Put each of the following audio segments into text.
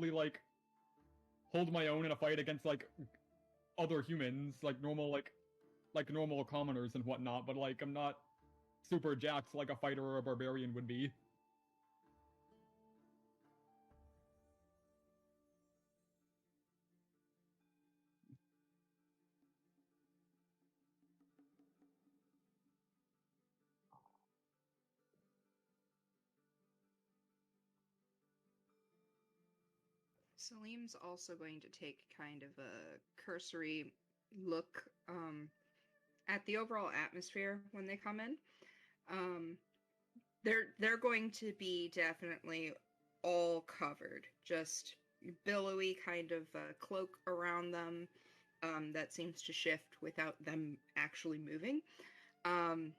like hold my own in a fight against like other humans, like normal commoners and whatnot, but like I'm not super jacked like a fighter or a barbarian would be. Salim's also going to take kind of a cursory look at the overall atmosphere when they come in. They're going to be definitely all covered, just billowy kind of cloak around them that seems to shift without them actually moving. And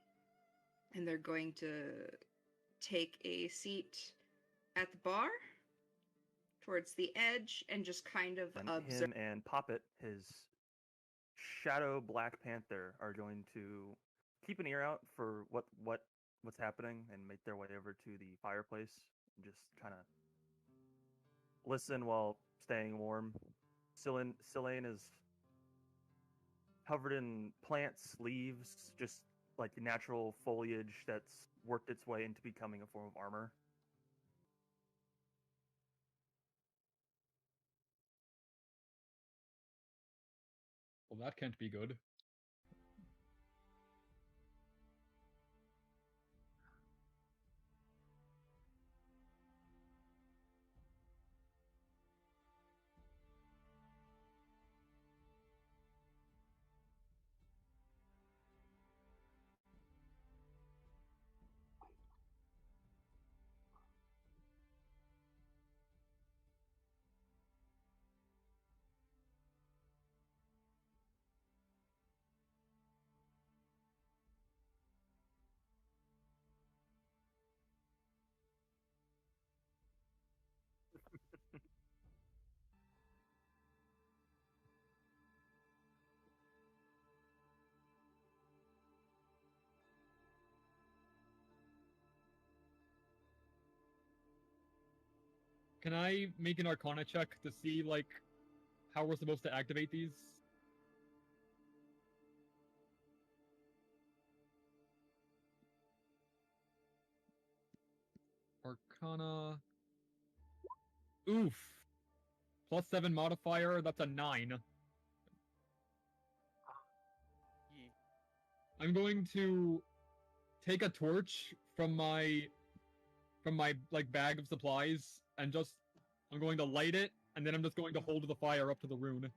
they're going to take a seat at the bar towards the edge and just kind of observe. Him and Poppet, his Shadow Black Panther, are going to keep an ear out for what's happening and make their way over to the fireplace and just kind of listen while staying warm. Silane is covered in plants, leaves, just like natural foliage that's worked its way into becoming a form of armor. Well, that can't be good. Can I make an Arcana check to see, like, how we're supposed to activate these? Arcana... Oof! +7 modifier, that's a 9. I'm going to take a torch from my like bag of supplies and just I'm going to light it and then I'm just going to hold the fire up to the rune.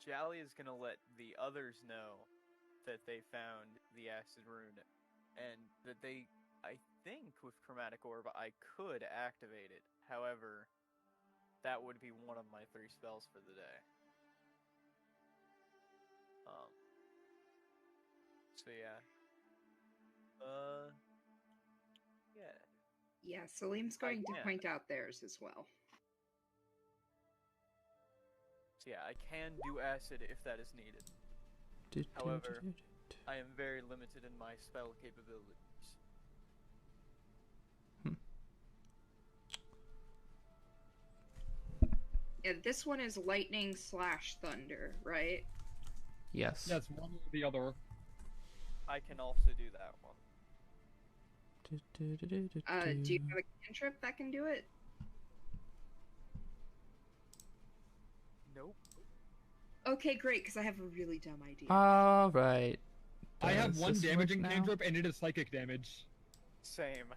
Jally is gonna let the others know that they found the acid rune and that I think with Chromatic Orb I could activate it. However, that would be one of my 3 spells for the day. So yeah. Yeah. Yeah, Salim's going to point out theirs as well. So yeah, I can do acid if that is needed. However, I am very limited in my spell capabilities. Yeah, this one is lightning / thunder, right? Yes. Yes, one or the other. I can also do that one. Do you have a cantrip that can do it? Nope. Okay, great, because I have a really dumb idea. All right. I have one damaging cantrip, and it is psychic damage. Same.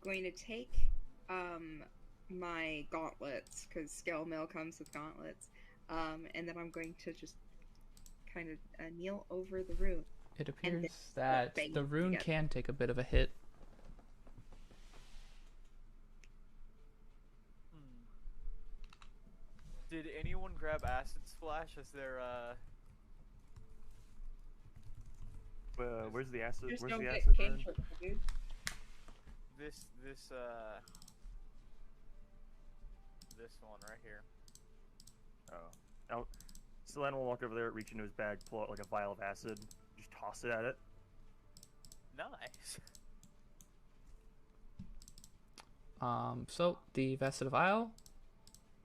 Going to take my gauntlets, because Scale Mail comes with gauntlets, and then I'm going to just kind of kneel over the rune. It appears that the rune can take a bit of a hit. Did anyone grab Acid Splash as their where's the acid? There's Where's no the acid? cantrip, dude. This one right here. Oh. Now, Sivenom will walk over there, reach into his bag, pull out like a vial of acid, just toss it at it. Nice. So the acid vial,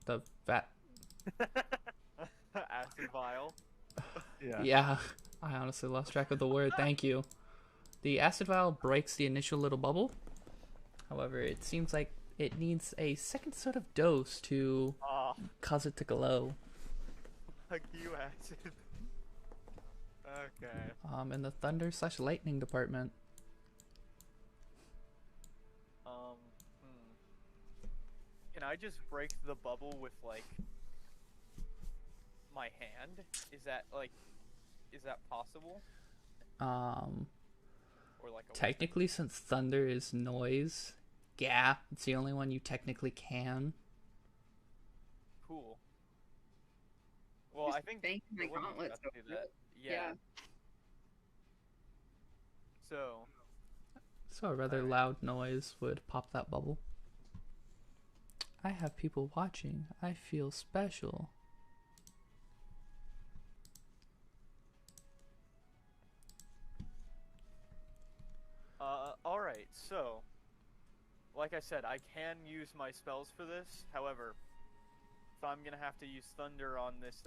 the Acid vial. yeah, I honestly lost track of the word. Thank you. The acid vial breaks the initial little bubble. However, it seems like it needs a second sort of dose to cause it to glow. Fuck you, acid. Okay. In the thunder/lightning department. Can I just break the bubble with like my hand? Is that possible? Or like a Technically, since thunder is noise, yeah, it's the only one you technically can. Cool. Well, Just I think bank my the women's gauntlets got to do over that. it. Yeah. So A rather Alright. loud noise would pop that bubble. I have people watching. I feel special. Alright, so like I said, I can use my spells for this. However, if I'm gonna have to use thunder on this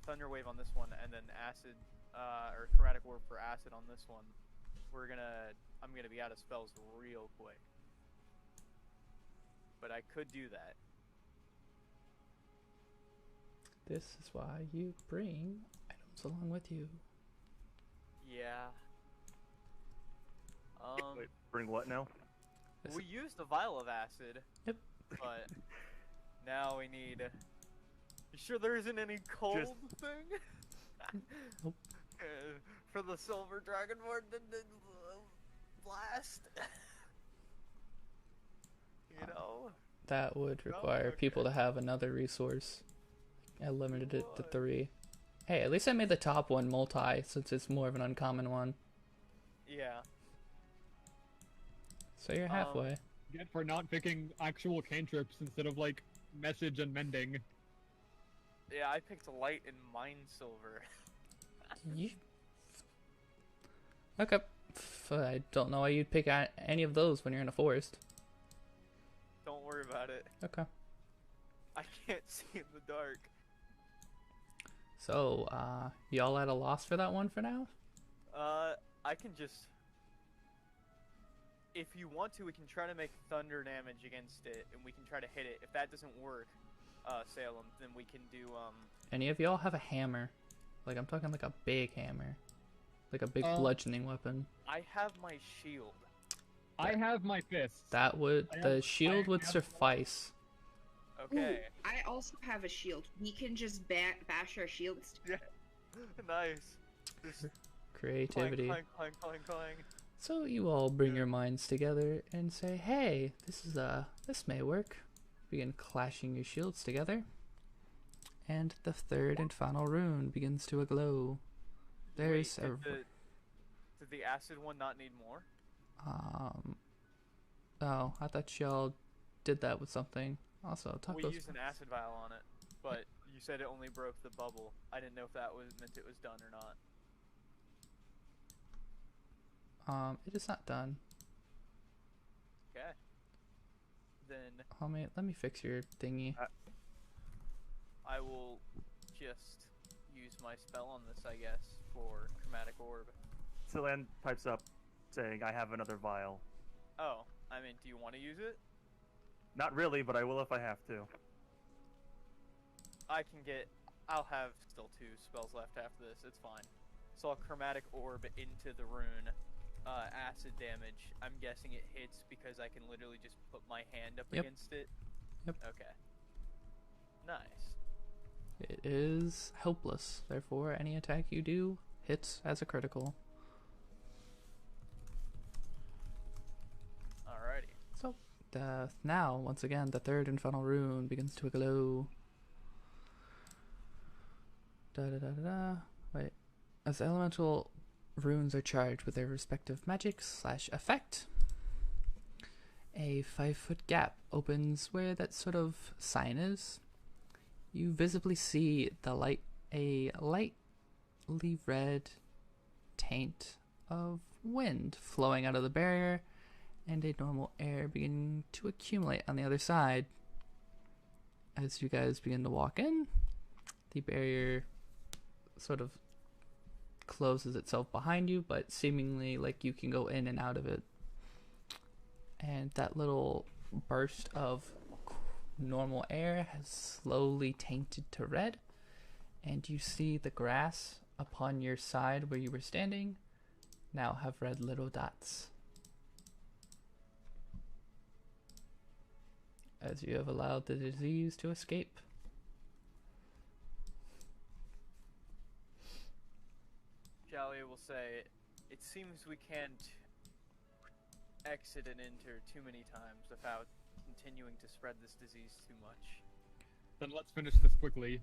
thunder wave on this one, and then acid or chromatic orb for acid on this one, I'm gonna be out of spells real quick. But I could do that. This is why you bring items along with you. Yeah. Wait, bring what now? We used the vial of acid. Yep. But now we need. You sure there isn't any cold thing? Nope. For the silver dragonborne blast. You know. That would require people to have another resource. I limited it to 3. Hey, at least I made the top one multi, since it's more of an uncommon one. Yeah. So you're halfway. Get for not picking actual cantrips instead of like message and mending. Yeah, I picked light and mind silver. You... Okay. I don't know why you'd pick any of those when you're in a forest. Don't worry about it. Okay. I can't see in the dark. So, y'all at a loss for that one for now? I can just... If you want to, we can try to make thunder damage against it, and we can try to hit it. If that doesn't work, Salem, then we can do, Any of y'all have a hammer? Like, I'm talking like a big hammer. Like a big bludgeoning weapon. I have my shield. I have my fists. That would... The shield would suffice. Okay. Ooh, I also have a shield. We can just bash our shields together. Nice. Just Creativity. clang, clang, clang, clang, clang. So you all bring your minds together and say, hey, this may work. Begin clashing your shields together. And the third and final rune begins to aglow. There's Wait, did the acid one not need more? Oh, I thought y'all did that with something. Also, We used an acid vial on it, but you said it only broke the bubble. I didn't know if that meant it was done or not. It is not done. Okay. Then Let me fix your thingy. I will just use my spell on this, I guess, for chromatic orb. Silan pipes up, saying, I have another vial. Oh, I mean, do you want to use it? Not really, but I will if I have to. I'll have still 2 spells left after this, it's fine. So I'll chromatic orb into the rune. Acid damage. I'm guessing it hits because I can literally just put my hand up against it. Yep. Okay. Nice. It is helpless. Therefore, any attack you do hits as a critical. Alrighty. So, now, once again, the third and final rune begins to glow. Da-da-da-da-da. Wait. As elemental runes are charged with their respective magic / effect, a 5-foot gap opens where that sort of sign is. You visibly see a lightly red taint of wind flowing out of the barrier, and a normal air beginning to accumulate on the other side. As you guys begin to walk in, the barrier sort of closes itself behind you, but seemingly like you can go in and out of it. And that little burst of normal air has slowly tainted to red, and you see the grass upon your side where you were standing now have red little dots, as you have allowed the disease to escape. Jalia will say, "It seems we can't exit and enter too many times without continuing to spread this disease too much." Then let's finish this quickly.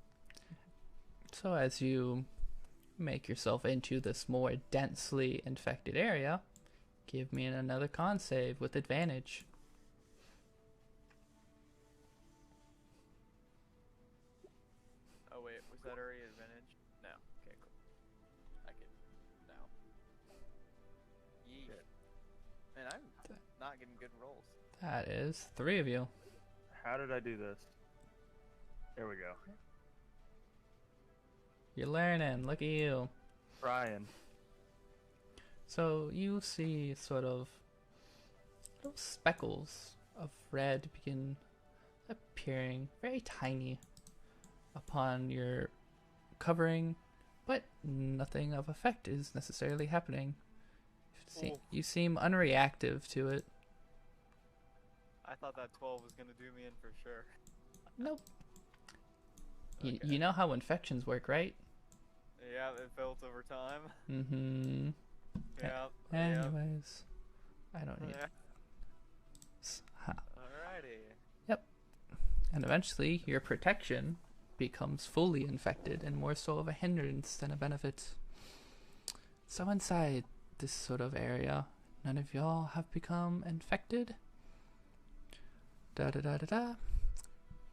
So as you make yourself into this more densely infected area, give me another con save with advantage. Oh wait, was that already advantage? No. Okay, cool. I can now. Yeet. Man, I'm not getting good rolls. That is 3 of you. How did I do this? There we go. You're learning. Look at you. Brian. So you see sort of little speckles of red begin appearing, very tiny, upon your covering, but nothing of effect is necessarily happening. You seem unreactive to it. I thought that 12 was gonna do me in for sure. Nope. Okay. You know how infections work, right? Yeah, it built over time. Mm-hmm. Yeah. Anyways, I don't need. Yeah. Alrighty. Yep. And eventually, your protection becomes fully infected and more so of a hindrance than a benefit. So inside this sort of area, none of y'all have become infected.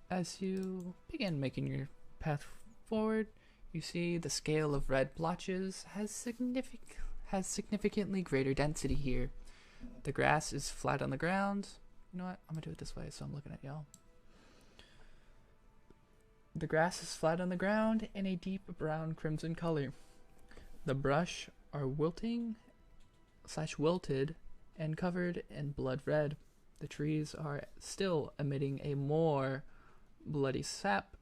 As you begin making your path forward, you see the scale of red blotches has significantly greater density here. The grass is flat on the ground. You know what? I'm gonna do it this way so I'm looking at y'all. The grass is flat on the ground in a deep brown crimson color. The brush are wilted and covered in blood red. The trees are still emitting a more bloody sap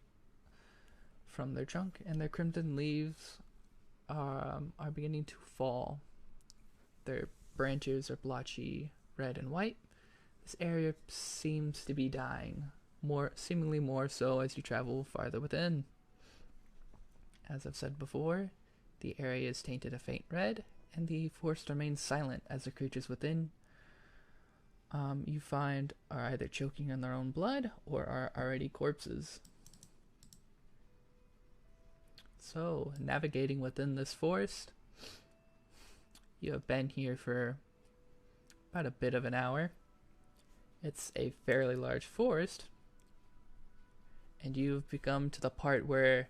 from their trunk, and their crimson leaves are beginning to fall. Their branches are blotchy red and white. This area seems to be dying, seemingly more so as you travel farther within. As I've said before, the area is tainted a faint red, and the forest remains silent as the creatures within you find are either choking on their own blood or are already corpses. So, navigating within this forest, you have been here for about a bit of an hour. It's a fairly large forest, and you've become to the part where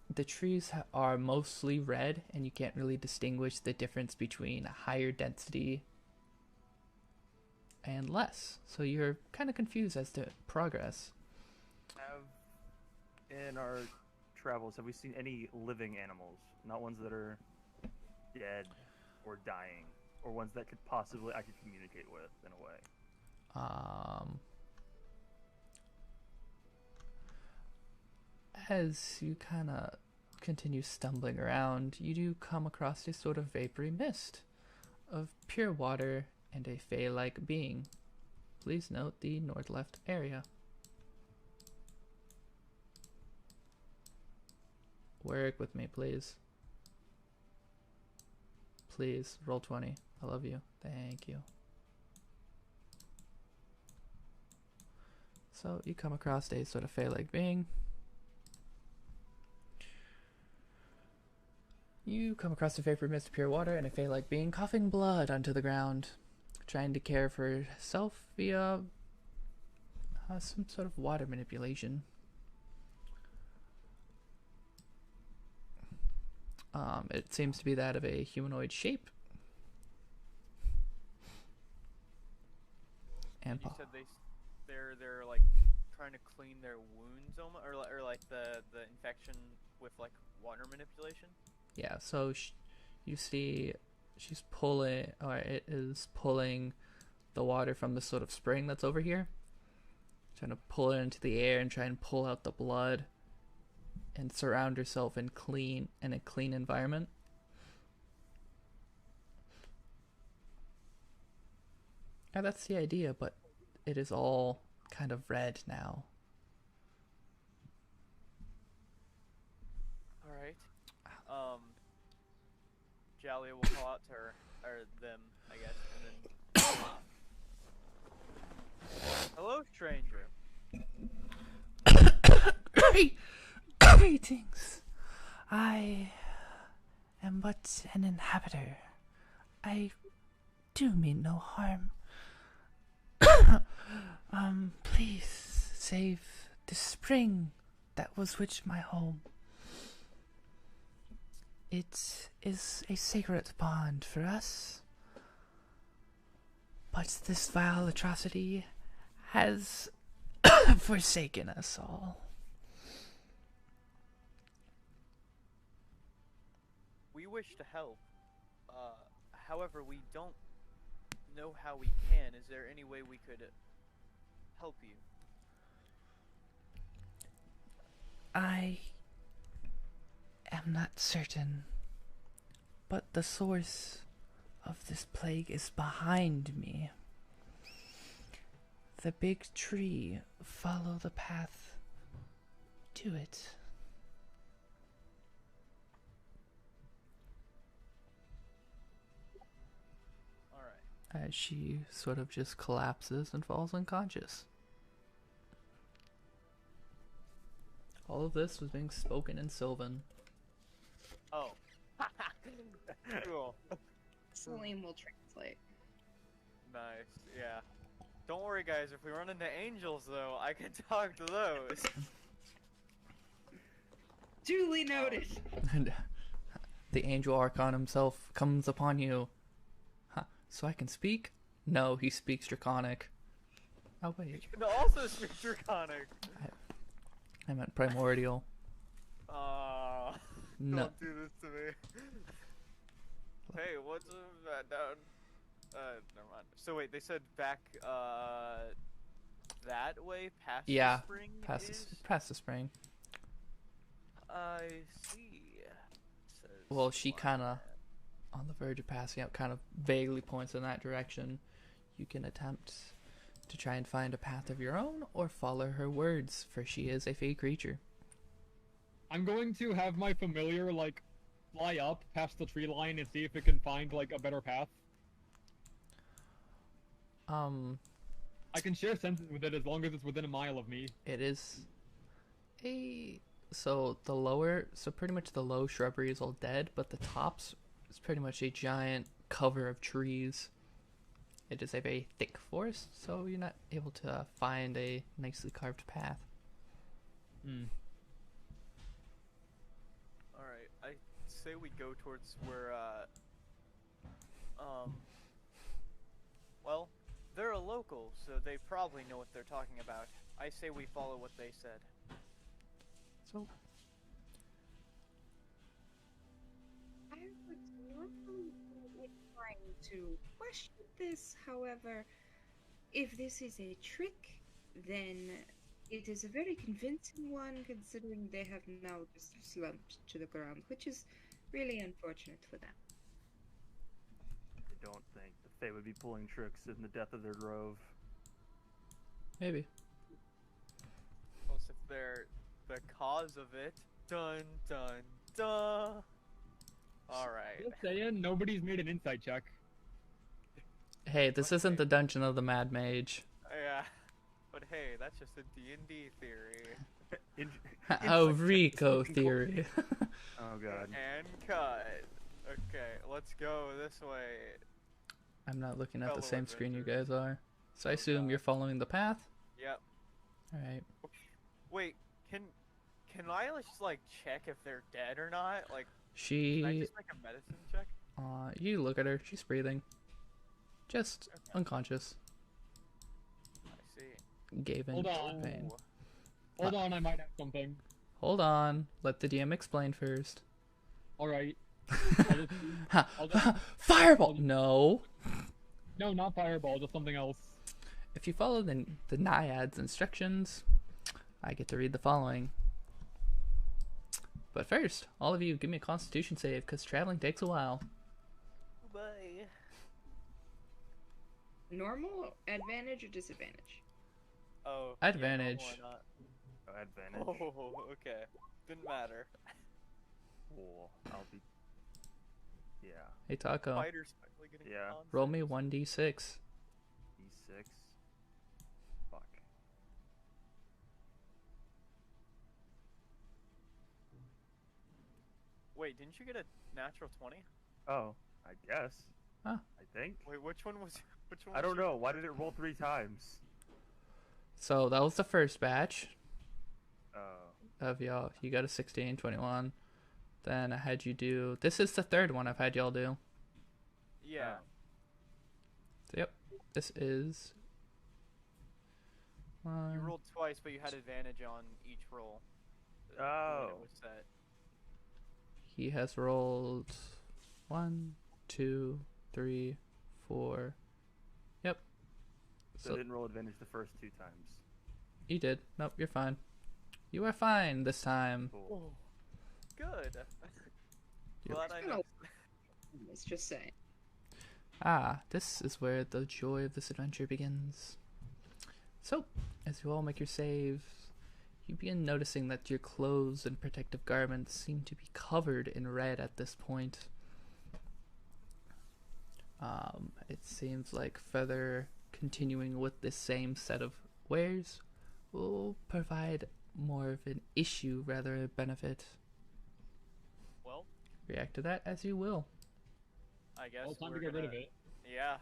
the trees are mostly red, and you can't really distinguish the difference between a higher density and less. So you're kind of confused as to progress. In our travels, have we seen any living animals? Not ones that are dead or dying, or ones that could possibly I could communicate with in a way. As you kind of continue stumbling around, you do come across a sort of vapory mist of pure water and a fey-like being. Please note the north left area. Work with me, please. Please, roll 20. I love you. Thank you. So, you come across a sort of fey-like being. You come across a vapor mist of pure water and a fey-like being coughing blood onto the ground. trying to care for herself via some sort of water manipulation. It seems to be that of a humanoid shape. And You said they're like trying to clean their wounds, or like the infection with like water manipulation. yeah, so you see she's pulling, or it is pulling the water from the sort of spring that's over here, trying to pull it into the air and try and pull out the blood and surround herself in a clean environment. And that's the idea, but it is all kind of red now. All right. Jalia will call out to her or them, I guess, and then. Hello, stranger. Greetings. I am but an inhabitor. I do mean no harm. Please save the spring that was which my home. It is a sacred bond for us, but this vile atrocity has forsaken us all. We wish to help. However, we don't know how we can. Is there any way we could help you? I am not certain, but the source of this plague is behind me. The big tree, follow the path to it. Alright. As she sort of just collapses and falls unconscious. All of this was being spoken in Sylvan. Oh. Cool. Salim will translate. Nice, yeah. Don't worry, guys. If we run into angels, though, I can talk to those. Duly noted. And the angel archon himself comes upon you. Huh, so I can speak? No, he speaks Draconic. Oh, wait. You can also speak Draconic. I meant primordial. No. Don't do this to me. Hey, what's that down? Never mind. So wait, they said back, that way, past Yeah, the spring past the spring. I see. Says Well, she one. kind of, on the verge of passing out, kind of vaguely points in that direction. You can attempt to try and find a path of your own, or follow her words, for she is a fey creature. I'm going to have my familiar, like, fly up past the tree line and see if it can find, like, a better path. I can share senses with it as long as it's within a mile of me. It is so pretty much the low shrubbery is all dead, but the tops is pretty much a giant cover of trees. It is a very thick forest, so you're not able to find a nicely carved path. Alright, I say we go towards where, well, they're a local, so they probably know what they're talking about. I say we follow what they said. So, I would normally be trying to question this, however, if this is a trick, then it is a very convincing one, considering they have now just slumped to the ground, which is really unfortunate for them. I don't think the Fae would be pulling tricks in the death of their drove. maybe. Plus, if they're the cause of it, dun dun dun. Alright. Just saying, nobody's made an insight check. Hey, this isn't the Dungeon of the Mad Mage. Yeah. But hey, that's just a D&D theory. Oh, Rico theory. Oh god. And cut. Okay, let's go this way. I'm not looking at the Fellow same screen you adventurers. guys are. So I Oh, assume God. you're following the path? Yep. Alright. Wait, can I just like check if they're dead or not? Like, can I She, just make a medicine check? you look at her, she's breathing. Just Okay. unconscious. I see. Gave in Hold to on. pain. Ooh. Hold on, I might have something. Hold on. Let the DM explain first. Alright. Ha, I'll just- ha, Fireball! No. No, not fireball, just something else. If you follow the Naiad's instructions, I get to read the following. But first, all of you, give me a Constitution save, because traveling takes a while. Bye. Normal, advantage, or disadvantage? Oh. Advantage. Yeah, normal or not. Advantage. Oh, okay. Didn't matter. Cool. I'll be. Yeah. Hey, Taco. Fighter's finally getting Yeah. on Roll me saves. 1d6. D6. Fuck. Wait, didn't you get a natural 20? Oh, I guess. Huh. I think. Wait, which one was? Which one? I was don't your- know. Why did it roll 3 times? So that was the first batch Oh. of y'all. You got a 16, 21. Then I had you do... This is the third one I've had y'all do. Yeah. So, yep. This is... You One, rolled twice, but you had advantage on each roll. The way Oh. it was set. he has rolled 1, 2, 3, 4. Yep. So, So I didn't roll advantage the first 2 times. you did. Nope, you're fine. You are fine this time. Cool. Oh, good. Yep. Glad I It's know. Let's just say. Ah, this is where the joy of this adventure begins. So, as you all make your saves, you begin noticing that your clothes and protective garments seem to be covered in red at this point. It seems like further continuing with this same set of wares will provide more of an issue rather than a benefit. Well, React to that as you will. I guess Well, time we're to get rid of gonna- it. Yeah.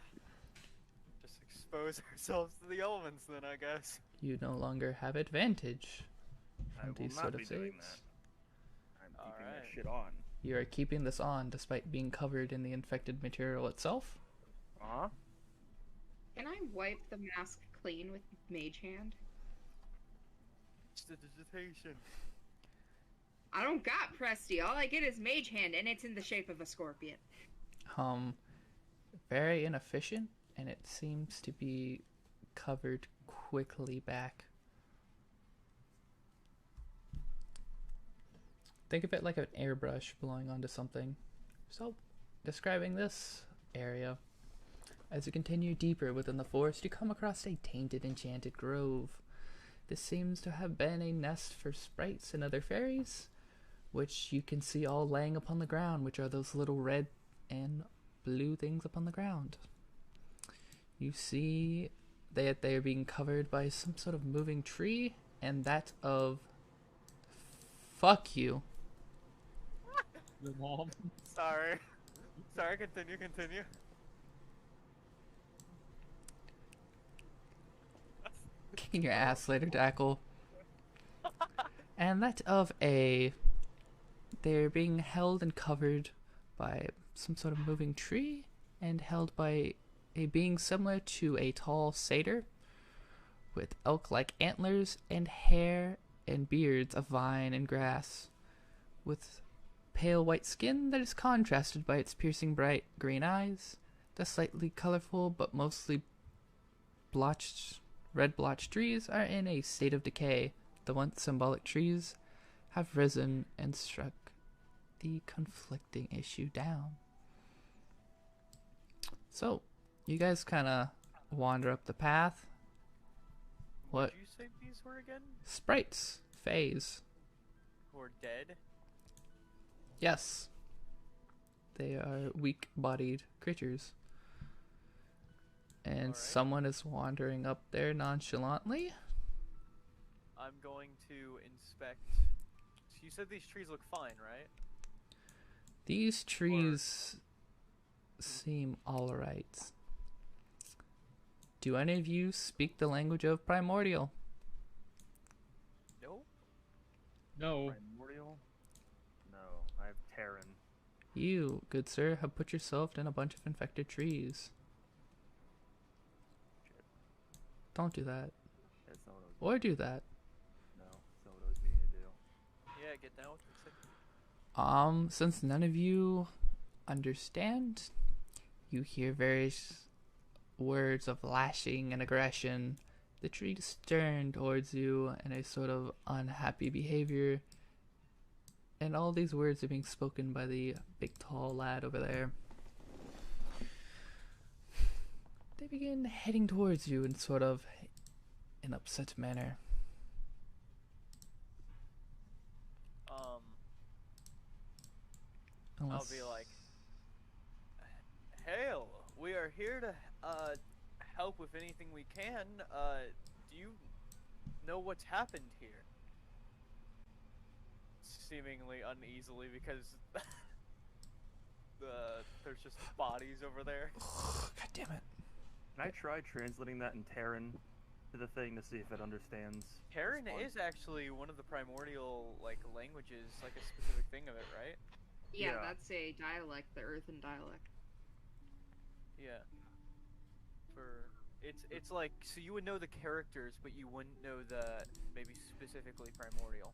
Just expose ourselves to the elements then, I guess. You no longer have advantage I on will these not sort be of doing saves. that. I'm keeping Alright. this shit on. You are keeping this on despite being covered in the infected material itself. Huh? Can I wipe the mask clean with Mage Hand? Prestidigitation. I don't got Presty. All I get is Mage Hand, and it's in the shape of a scorpion. Very inefficient, and it seems to be covered quickly back. Think of it like an airbrush blowing onto something. So, describing this area. As you continue deeper within the forest, you come across a tainted enchanted grove. This seems to have been a nest for sprites and other fairies, which you can see all laying upon the ground, which are those little red and blue things upon the ground. You see that they are being covered by some sort of moving tree, and that of... Fuck you. Your mom. Sorry. Sorry, continue. Kicking your ass later, Dackle. And that of a... They're being held and covered by some sort of moving tree, and held by a being similar to a tall satyr, with elk-like antlers and hair and beards of vine and grass, with pale white skin that is contrasted by its piercing bright green eyes. The slightly colorful but mostly red blotched trees are in a state of decay. The once symbolic trees have risen and struck the conflicting issue down. So, you guys kind of wander up the path. What? Did you say these were again? Sprites. Fays. Who are dead? Yes. They are weak-bodied creatures. And Alright. someone is wandering up there nonchalantly. I'm going to inspect. So you said these trees look fine, right? These trees seem alright. Do any of you speak the language of Primordial? No. No. Primordial? No, I have Terran. You, good sir, have put yourself in a bunch of infected trees. Shit. Don't do that. That's not what I was Or do that. No, that's not what I was meaning to do. Yeah, get down with it. Since none of you understand, you hear various words of lashing and aggression. The trees turn towards you in a sort of unhappy behavior. And all these words are being spoken by the big tall lad over there. They begin heading towards you in sort of an upset manner. I'll be like, Hail, we are here to help with anything we can. Do you know what's happened here? Seemingly uneasily because there's just bodies over there. God damn it. Can I try translating that in Terran to the thing to see if it understands? Terran is actually one of the primordial languages, like a specific thing of it, right? Yeah, Yeah. that's a dialect, the Earthen dialect. Yeah. It's like, so you would know the characters, but you wouldn't know the maybe specifically primordial.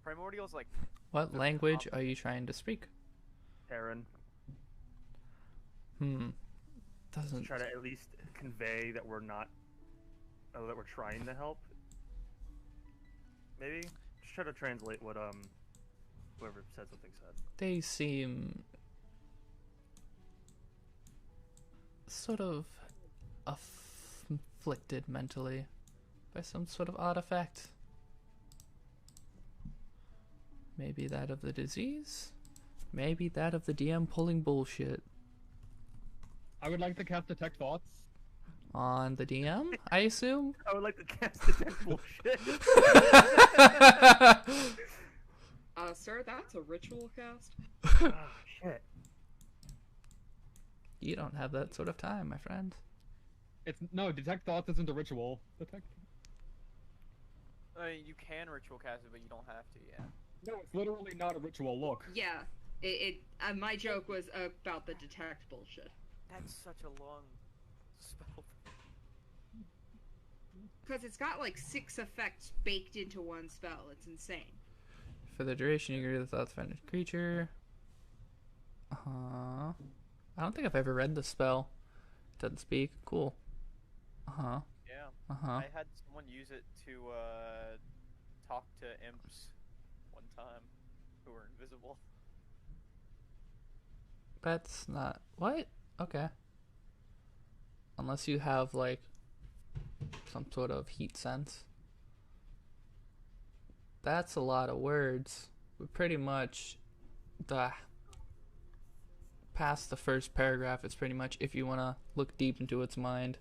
Primordial's like What the language common- are you trying to speak? Terran. Doesn't. Try to at least convey that we're not, that we're trying to help. Maybe just try to translate what whoever said something said. They seem sort of afflicted mentally by some sort of artifact. Maybe that of the disease? Maybe that of the DM pulling bullshit. I would like to cast Detect Thoughts. On the DM, I assume? I would like to cast detect bullshit. Sir, that's a ritual cast. Oh, shit. You don't have that sort of time, my friend. No, Detect Thoughts isn't a ritual. Detect. I mean, you can ritual cast it, but you don't have to. Yeah. No, it's literally not a ritual. Look. Yeah, my joke was about the detect bullshit. That's such a long spell. Because it's got like 6 effects baked into one spell. It's insane. For the duration, you agree with the thoughts of any creature. I don't think I've ever read the spell. It doesn't speak. Cool. Yeah. Uh-huh. I had someone use it to talk to imps one time who were invisible. That's not... What? Okay. Unless you have, like, some sort of heat sense. That's a lot of words. But pretty much, past the first paragraph, it's pretty much if you want to look deep into its mind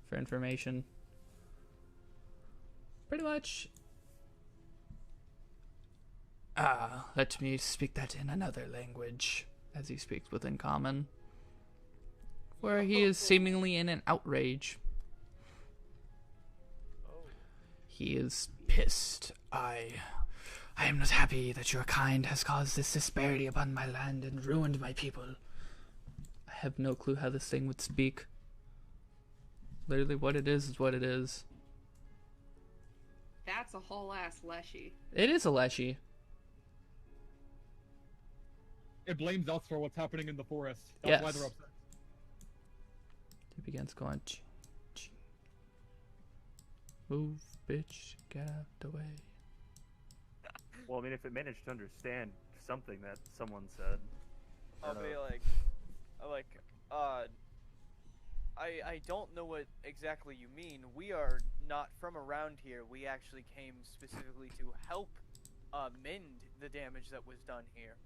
for information. Pretty much... let me speak that in another language, as he speaks within common, where he is seemingly in an outrage. He is pissed. I am not happy that your kind has caused this disparity upon my land and ruined my people. I have no clue how this thing would speak. Literally, what it is what it is. That's a whole ass leshy. It is a leshy. It blames us for what's happening in the forest. That's why they're Yes. upset. It begins going... Move, bitch, get out the way. Well, I mean, if it managed to understand something that someone said, I'll be I don't know what exactly you mean. We are not from around here. We actually came specifically to help mend the damage that was done here.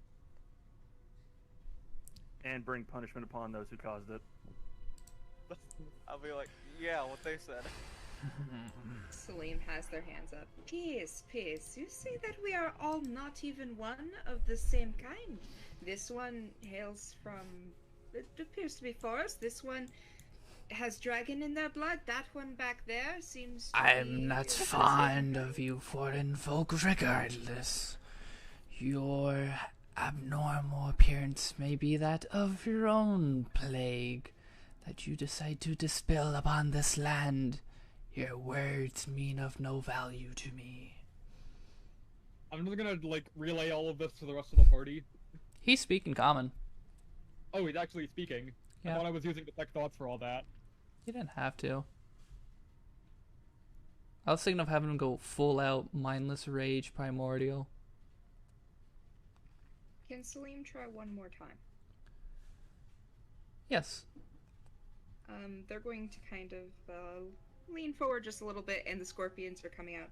and bring punishment upon those who caused it. I'll be like, yeah, what they said. Salim has their hands up. Peace, peace. You say that we are all not even one of the same kind. This one hails from... It appears to be forest. This one has dragon in their blood. That one back there seems to I'm be not of the same fond kind. of you foreign folk regardless. Your abnormal appearance may be that of your own plague that you decide to dispel upon this land. Your words mean of no value to me. I'm just gonna, like, relay all of this to the rest of the party. He's speaking common. Oh, he's actually speaking. Yeah. I thought I was using detect thoughts for all that. You didn't have to. I was thinking of having him go full out mindless rage primordial. Can Salim try one more time? Yes. They're going to kind of lean forward just a little bit, and the scorpions are coming out.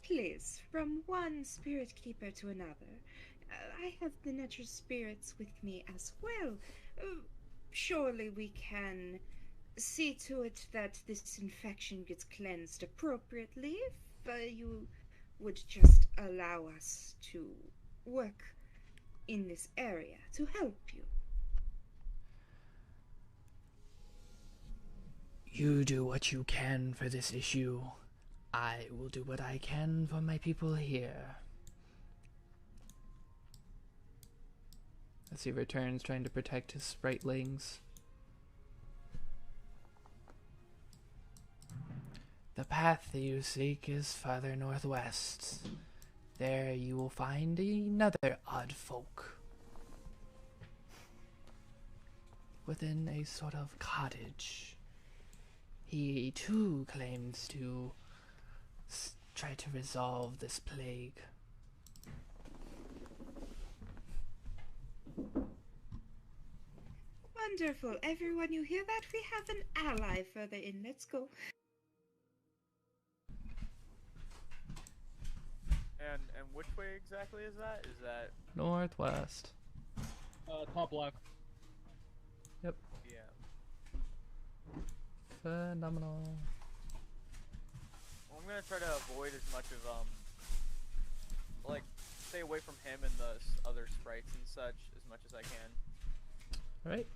Please, from one spirit keeper to another. I have the natural spirits with me as well. Surely we can see to it that this infection gets cleansed appropriately if you would just allow us to work in this area to help you. You do what you can for this issue. I will do what I can for my people here. As he returns, trying to protect his spritlings. The path that you seek is farther northwest. There you will find another odd folk. Within a sort of cottage. He too claims to try to resolve this plague. Wonderful. Everyone, you hear that? We have an ally further in. Let's go. And which way exactly is that? Is that Northwest. Top left. Yep. yeah? Phenomenal. Well, I'm gonna try to avoid as much of like stay away from him and the other sprites and such as much as I can. Alright.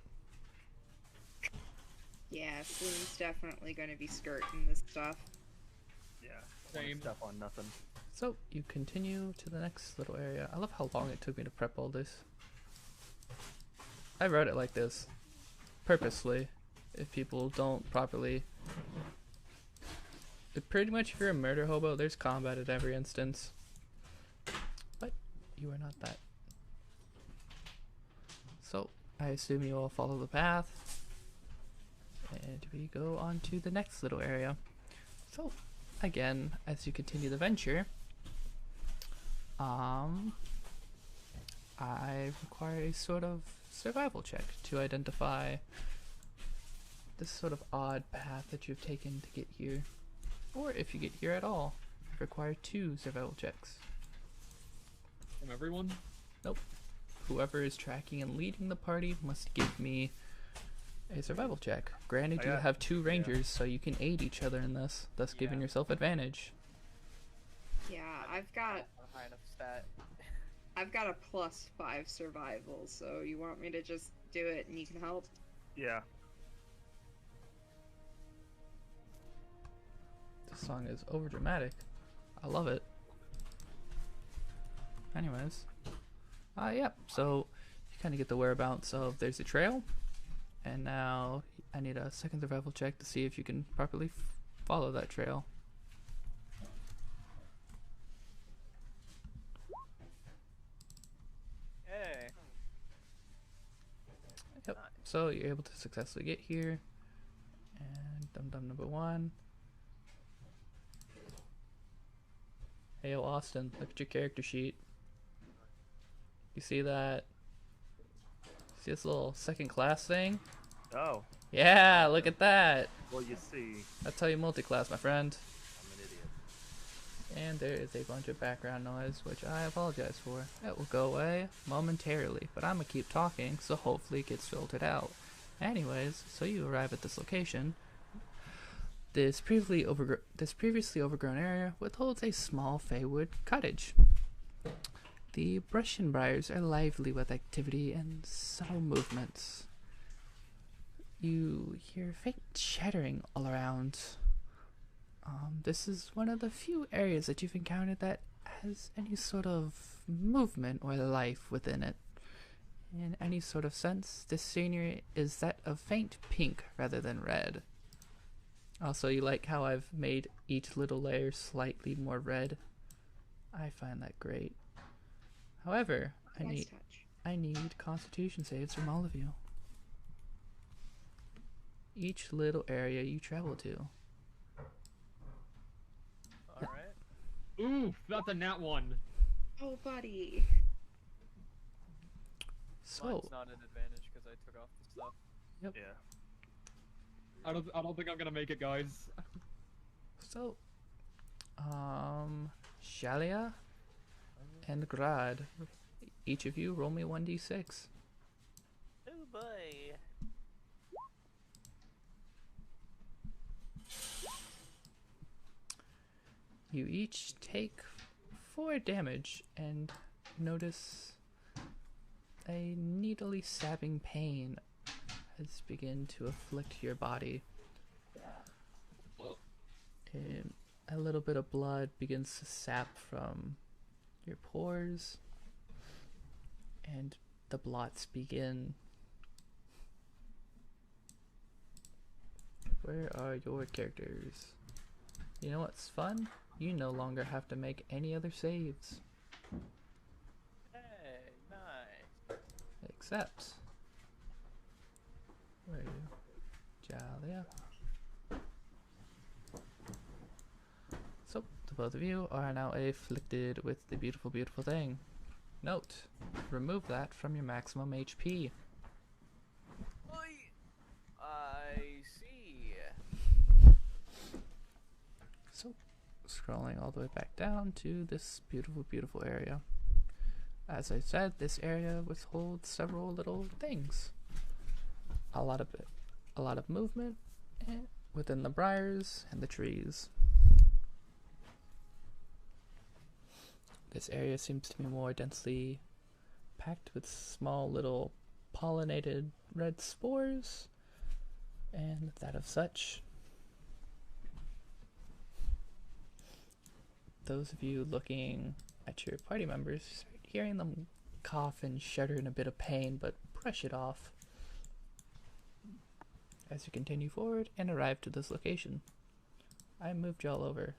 Yeah, Salim's definitely going to be skirting this stuff. Yeah. Same. Stuff on nothing. So, you continue to the next little area. I love how long it took me to prep all this. I wrote it like this. Purposely. If people don't properly... Pretty much if you're a murder hobo, there's combat at every instance. But, you are not that. So, I assume you all follow the path. And we go on to the next little area. So, again, as you continue the venture, I require a sort of survival check to identify this sort of odd path that you've taken to get here. Or if you get here at all, I require 2 survival checks. From everyone? Nope. Whoever is tracking and leading the party must give me a survival check. Granted, you have 2 rangers, so you can aid each other in this, thus giving yourself advantage. Yeah, I've got A high enough stat. I've got a +5 survival, so you want me to just do it and you can help? Yeah. This song is overdramatic. I love it. Anyways. Yep, so you kind of get the whereabouts of there's a trail. And now I need a second survival check to see if you can properly follow that trail. Hey. Yep. So you're able to successfully get here. And dum-dum number 1. Hey, yo, Austin, look at your character sheet. You see that? See this little second class thing? Oh. Yeah, look at that. Well, you see, That's how you multi-class, my friend. I'm an idiot. And there is a bunch of background noise, which I apologize for. It will go away momentarily, but I'm gonna keep talking, so hopefully it gets filtered out. Anyways, so you arrive at this location. This previously overgrown area withholds a small Feywood cottage. The brush and briars are lively with activity and subtle movements. You hear faint chattering all around. This is one of the few areas that you've encountered that has any sort of movement or life within it. In any sort of sense, this scenery is that of faint pink rather than red. Also, you like how I've made each little layer slightly more red? I find that great. However, Nice touch. I need constitution saves from all of you. Each little area you travel to. Alright. Ooh, that's a nat 1. Oh, buddy. So, Mine's not an advantage because I took off the stuff. Yeah. I don't think I'm gonna make it, guys. so, Shalia and Grad, each of you roll me 1d6. Oh boy. You each take 4 damage and notice a needly stabbing pain has begun to afflict your body. And a little bit of blood begins to sap from your pores, and the blots begin. Where are your characters? You know what's fun? You no longer have to make any other saves. Hey, nice. Except... Where are you? Jalia. So, the both of you are now afflicted with the beautiful, beautiful thing. Note, remove that from your maximum HP. I see. So, scrolling all the way back down to this beautiful, beautiful area. As I said, this area holds several little things. A lot of movement within the briars and the trees. This area seems to be more densely packed with small little pollinated red spores and that of such. Those of you looking at your party members, start hearing them cough and shudder in a bit of pain, but brush it off as you continue forward and arrive to this location. I moved y'all over.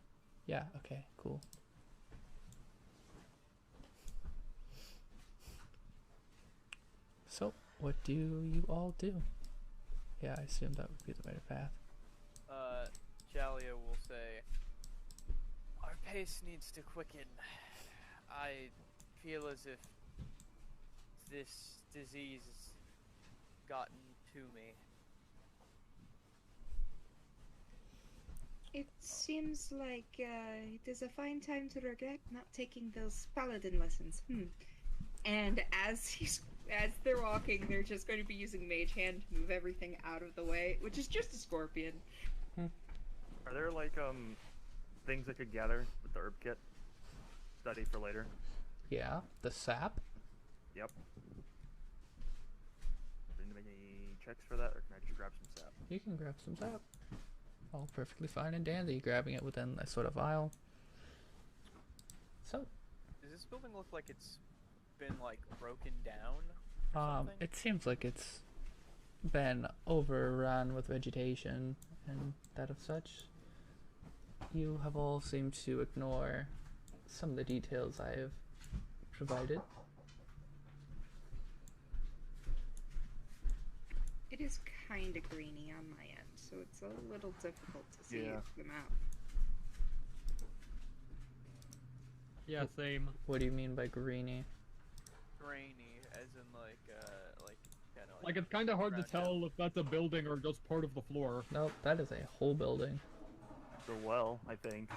Yeah, okay, cool. So, what do you all do? Yeah, I assume that would be the better path. Jalia will say, our pace needs to quicken. I feel as if this disease has gotten to me. It seems like it is a fine time to regret not taking those paladin lessons. And as they're walking, they're just going to be using Mage Hand to move everything out of the way, which is just a scorpion. Are there like things I could gather with the herb kit? Study for later. Yeah, the sap. Yep. Do you need to make any checks for that, or can I just grab some sap? You can grab some sap. All perfectly fine and dandy, grabbing it within a sort of vial. So, Does this building look like it's been like broken down or something? it seems like it's been overrun with vegetation and that of such. You have all seemed to ignore some of the details I have provided. It is kind of greeny on my end, so it's a little difficult to see Yeah. the map. Yeah, same. What do you mean by greeny? Grainy, as in like kind of Like, it's kind of hard to ground tell if that's a building or just part of the floor. Nope, that is a whole building. The well, I think.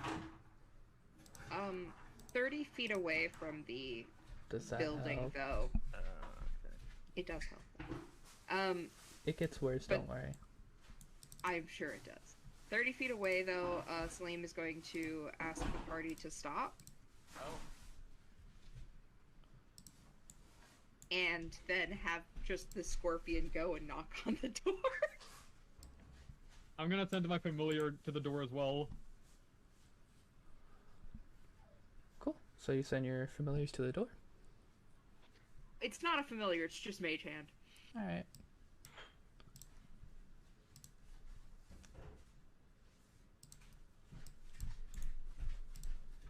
30 feet away from the Does that building, help? though, Okay. it does help. It gets worse, But- don't worry. I'm sure it does. 30 feet away, though, Salim is going to ask the party to stop, Oh, and then have just the scorpion go and knock on the door. I'm gonna send my familiar to the door as well. Cool. So you send your familiars to the door? It's not a familiar, it's just Mage Hand. Alright.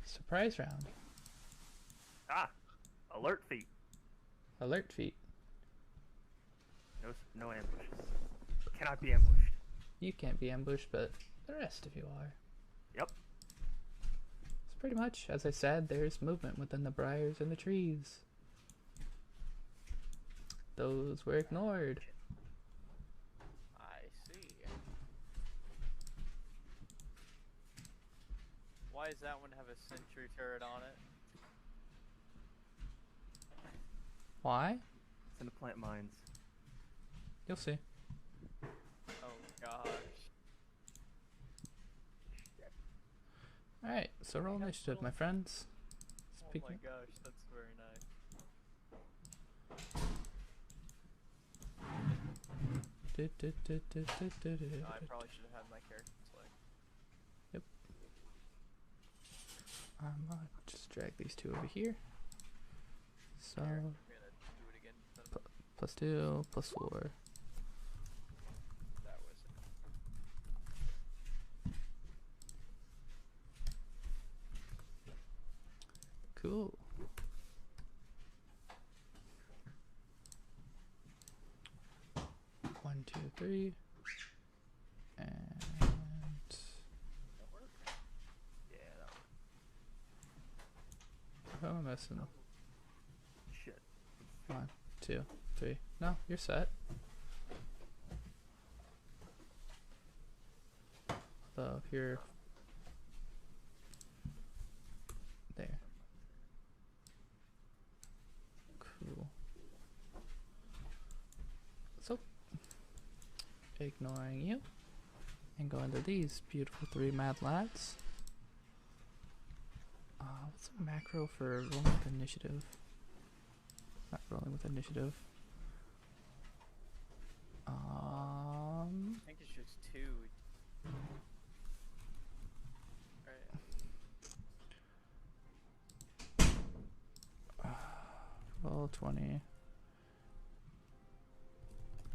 Surprise round. Ah, alert feat. Alert feat. No ambushes. Cannot be ambushed. You can't be ambushed, but the rest of you are. Yep. It's pretty much, as I said, there's movement within the briars and the trees. Those were ignored. I see. Why does that one have a sentry turret on it? Why? It's in the plant mines. You'll see. Oh gosh. Alright, so roll initiative, my friends. Oh Speaking. my gosh, that's very nice. I probably should have had my character select. I'm gonna just drag these two over here. So, Here, I'm gonna do it again. +2, +4. That was it. Cool. One, two, three. And That worked? Yeah, that what am I missing? shit. 1, 2, 3. No, you're set. So here. There. Cool. So, ignoring you, and going to these beautiful 3 mad lads. What's a macro for rolling with initiative? Not rolling with initiative. I think it's just 2. Right. Roll 20.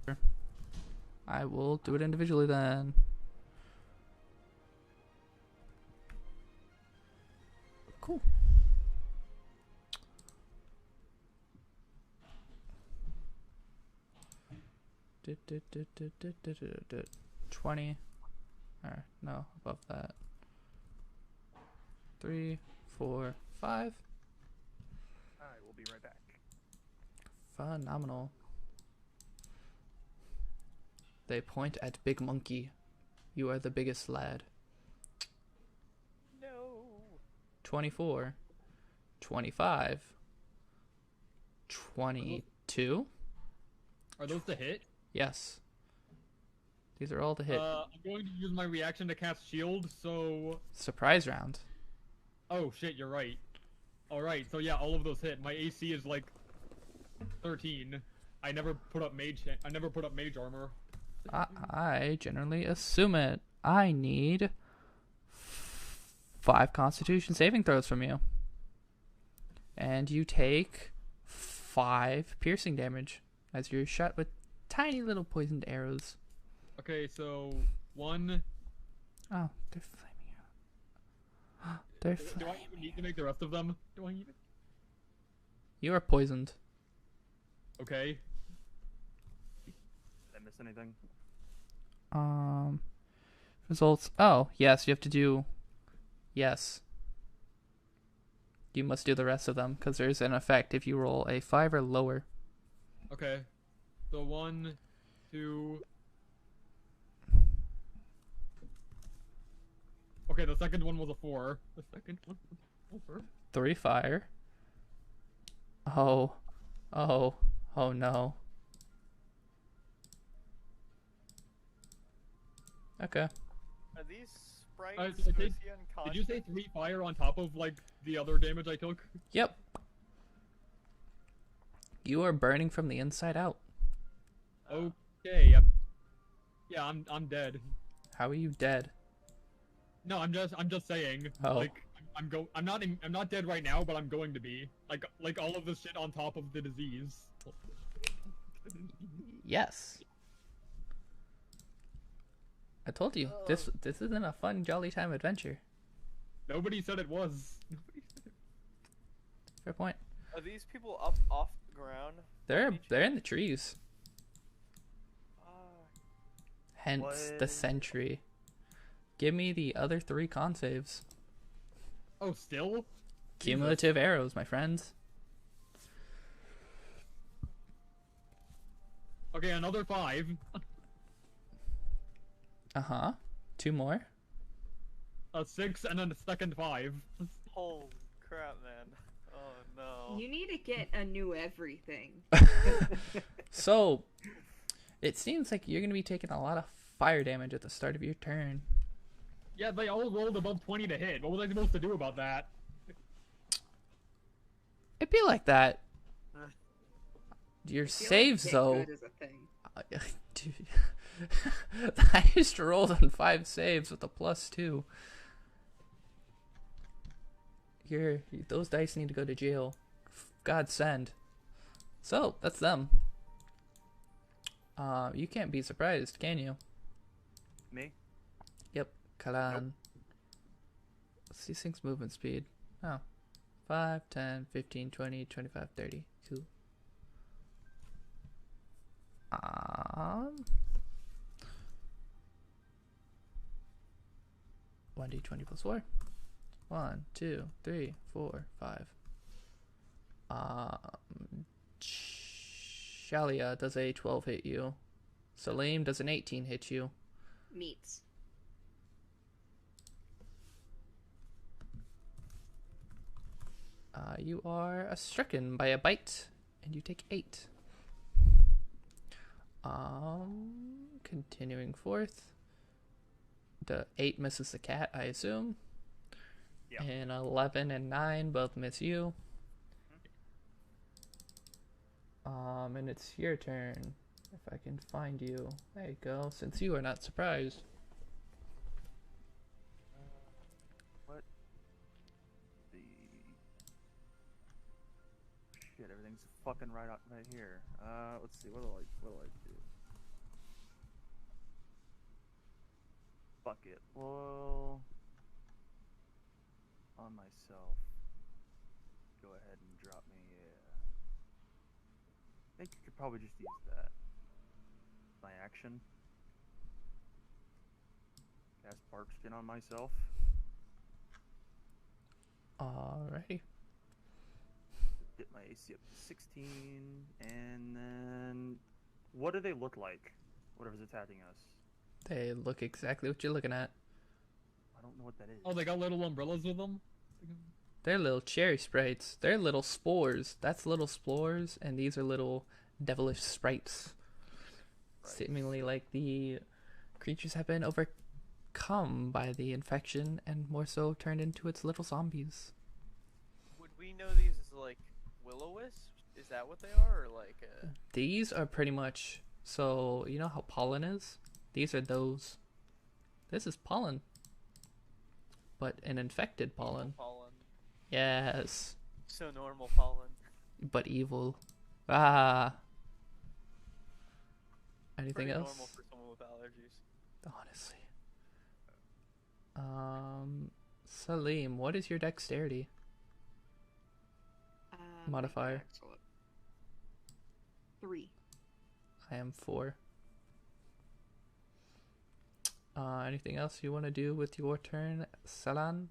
Sure. I will do it individually then. Cool. Did 20. Or no, above that. 3, 4, 5. I will be right back. Phenomenal. They point at Big Monkey. You are the biggest lad. No. 24. 25. 22. Are those the hit? Yes. These are all to hit. I'm going to use my reaction to cast shield, so... Surprise round. Oh shit, you're right. Alright, so yeah, all of those hit. My AC is like 13. I never put up mage armor. I generally assume it. I need 5 Constitution saving throws from you. And you take 5 piercing damage as you're shot with tiny little poisoned arrows. Okay, so 1... Oh, they're flaming out. They're Do I flaming. even need to make the rest of them? Do I need it? You are poisoned. Okay. Did I miss anything? Results. Oh, yes, you have to do... Yes. You must do the rest of them, because there's an effect if you roll a 5 or lower. Okay. So 1, 2... Okay, the second one was a 4. The second one was a 4. 3 fire. Oh. Oh. Oh no. Okay. Are these sprites I mostly think- unconscious? Did you say 3 fire on top of, like, the other damage I took? Yep. You are burning from the inside out. Okay, yeah, I'm dead. How are you dead? No, I'm just saying. Oh. Like, I'm not dead right now, but I'm going to be. Like all of this shit on top of the disease. Yes. I told you, this isn't a fun, jolly time adventure. Nobody said it was. Fair point. Are these people up off the ground? They're in the trees. Ah, Hence the sentry. Give me the other 3 con saves. Oh, still? Cumulative arrows, my friends. Okay, another 5. Uh-huh. 2 more. A 6 and then a second 5. holy crap, man. Oh no. You need to get a new everything. So, it seems like you're going to be taking a lot of fire damage at the start of your turn. Yeah, they all rolled above 20 to hit. What was I supposed to do about that? It'd be like that. Your I feel like saves, get though. good is a thing. Dude. I just rolled on 5 saves with a +2. Those dice need to go to jail. God send. So, that's them. You can't be surprised, can you? Me? Yep, Kalan. Nope. What's these things' movement speed? Oh. 5, 10, 15, 20, 25, 30. Cool. 1d20 plus 4. 1, 2, 3, 4, 5. Shalia, does a 12 hit you? Salim, does an 18 hit you? Meats. You are stricken by a bite, and you take 8. Continuing forth. The 8 misses the cat, I assume. Yeah. And 11 and 9 both miss you. And it's your turn. If I can find you. There you go, since you are not surprised. What? Shit, everything's fucking right here. Let's see, what do I do? Fuck it. Well, on myself. Go ahead and drop me. I think you could probably just use that. My action. Cast Bark Skin on myself. Alrighty. Get my AC up to 16, and then what do they look like? Whatever's attacking us. They look exactly what you're looking at. I don't know what that is. Oh, they got little umbrellas with them? They're little cherry sprites. They're little spores. That's little spores, and these are little devilish sprites. Right. Seemingly like the creatures have been overcome by the infection and more so turned into its little zombies. Would we know these as like will-o-wisps? Is that what they are, or like? These are pretty much, so you know how pollen is? These are those. This is pollen, but an infected pollen. Pollen. Yes, So normal pollen. but evil. Ah. Anything Pretty else? normal for someone with allergies. Honestly. Salim, what is your dexterity? Modifier. Excellent. 3. I am 4. Anything else you want to do with your turn, Salan?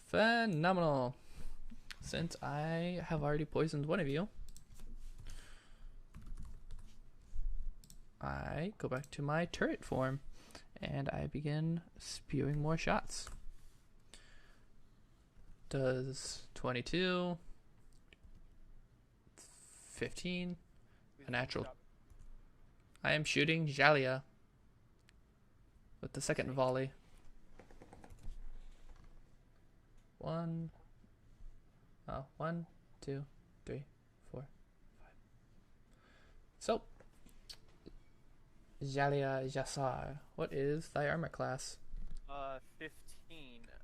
Phenomenal. Since I have already poisoned one of you, I go back to my turret form and I begin spewing more shots. Does 22, 15, a natural. I am shooting Jalia with the second volley. 1, 2, 3, 4, 5. So, Jalia Jassar, what is thy armor class? 15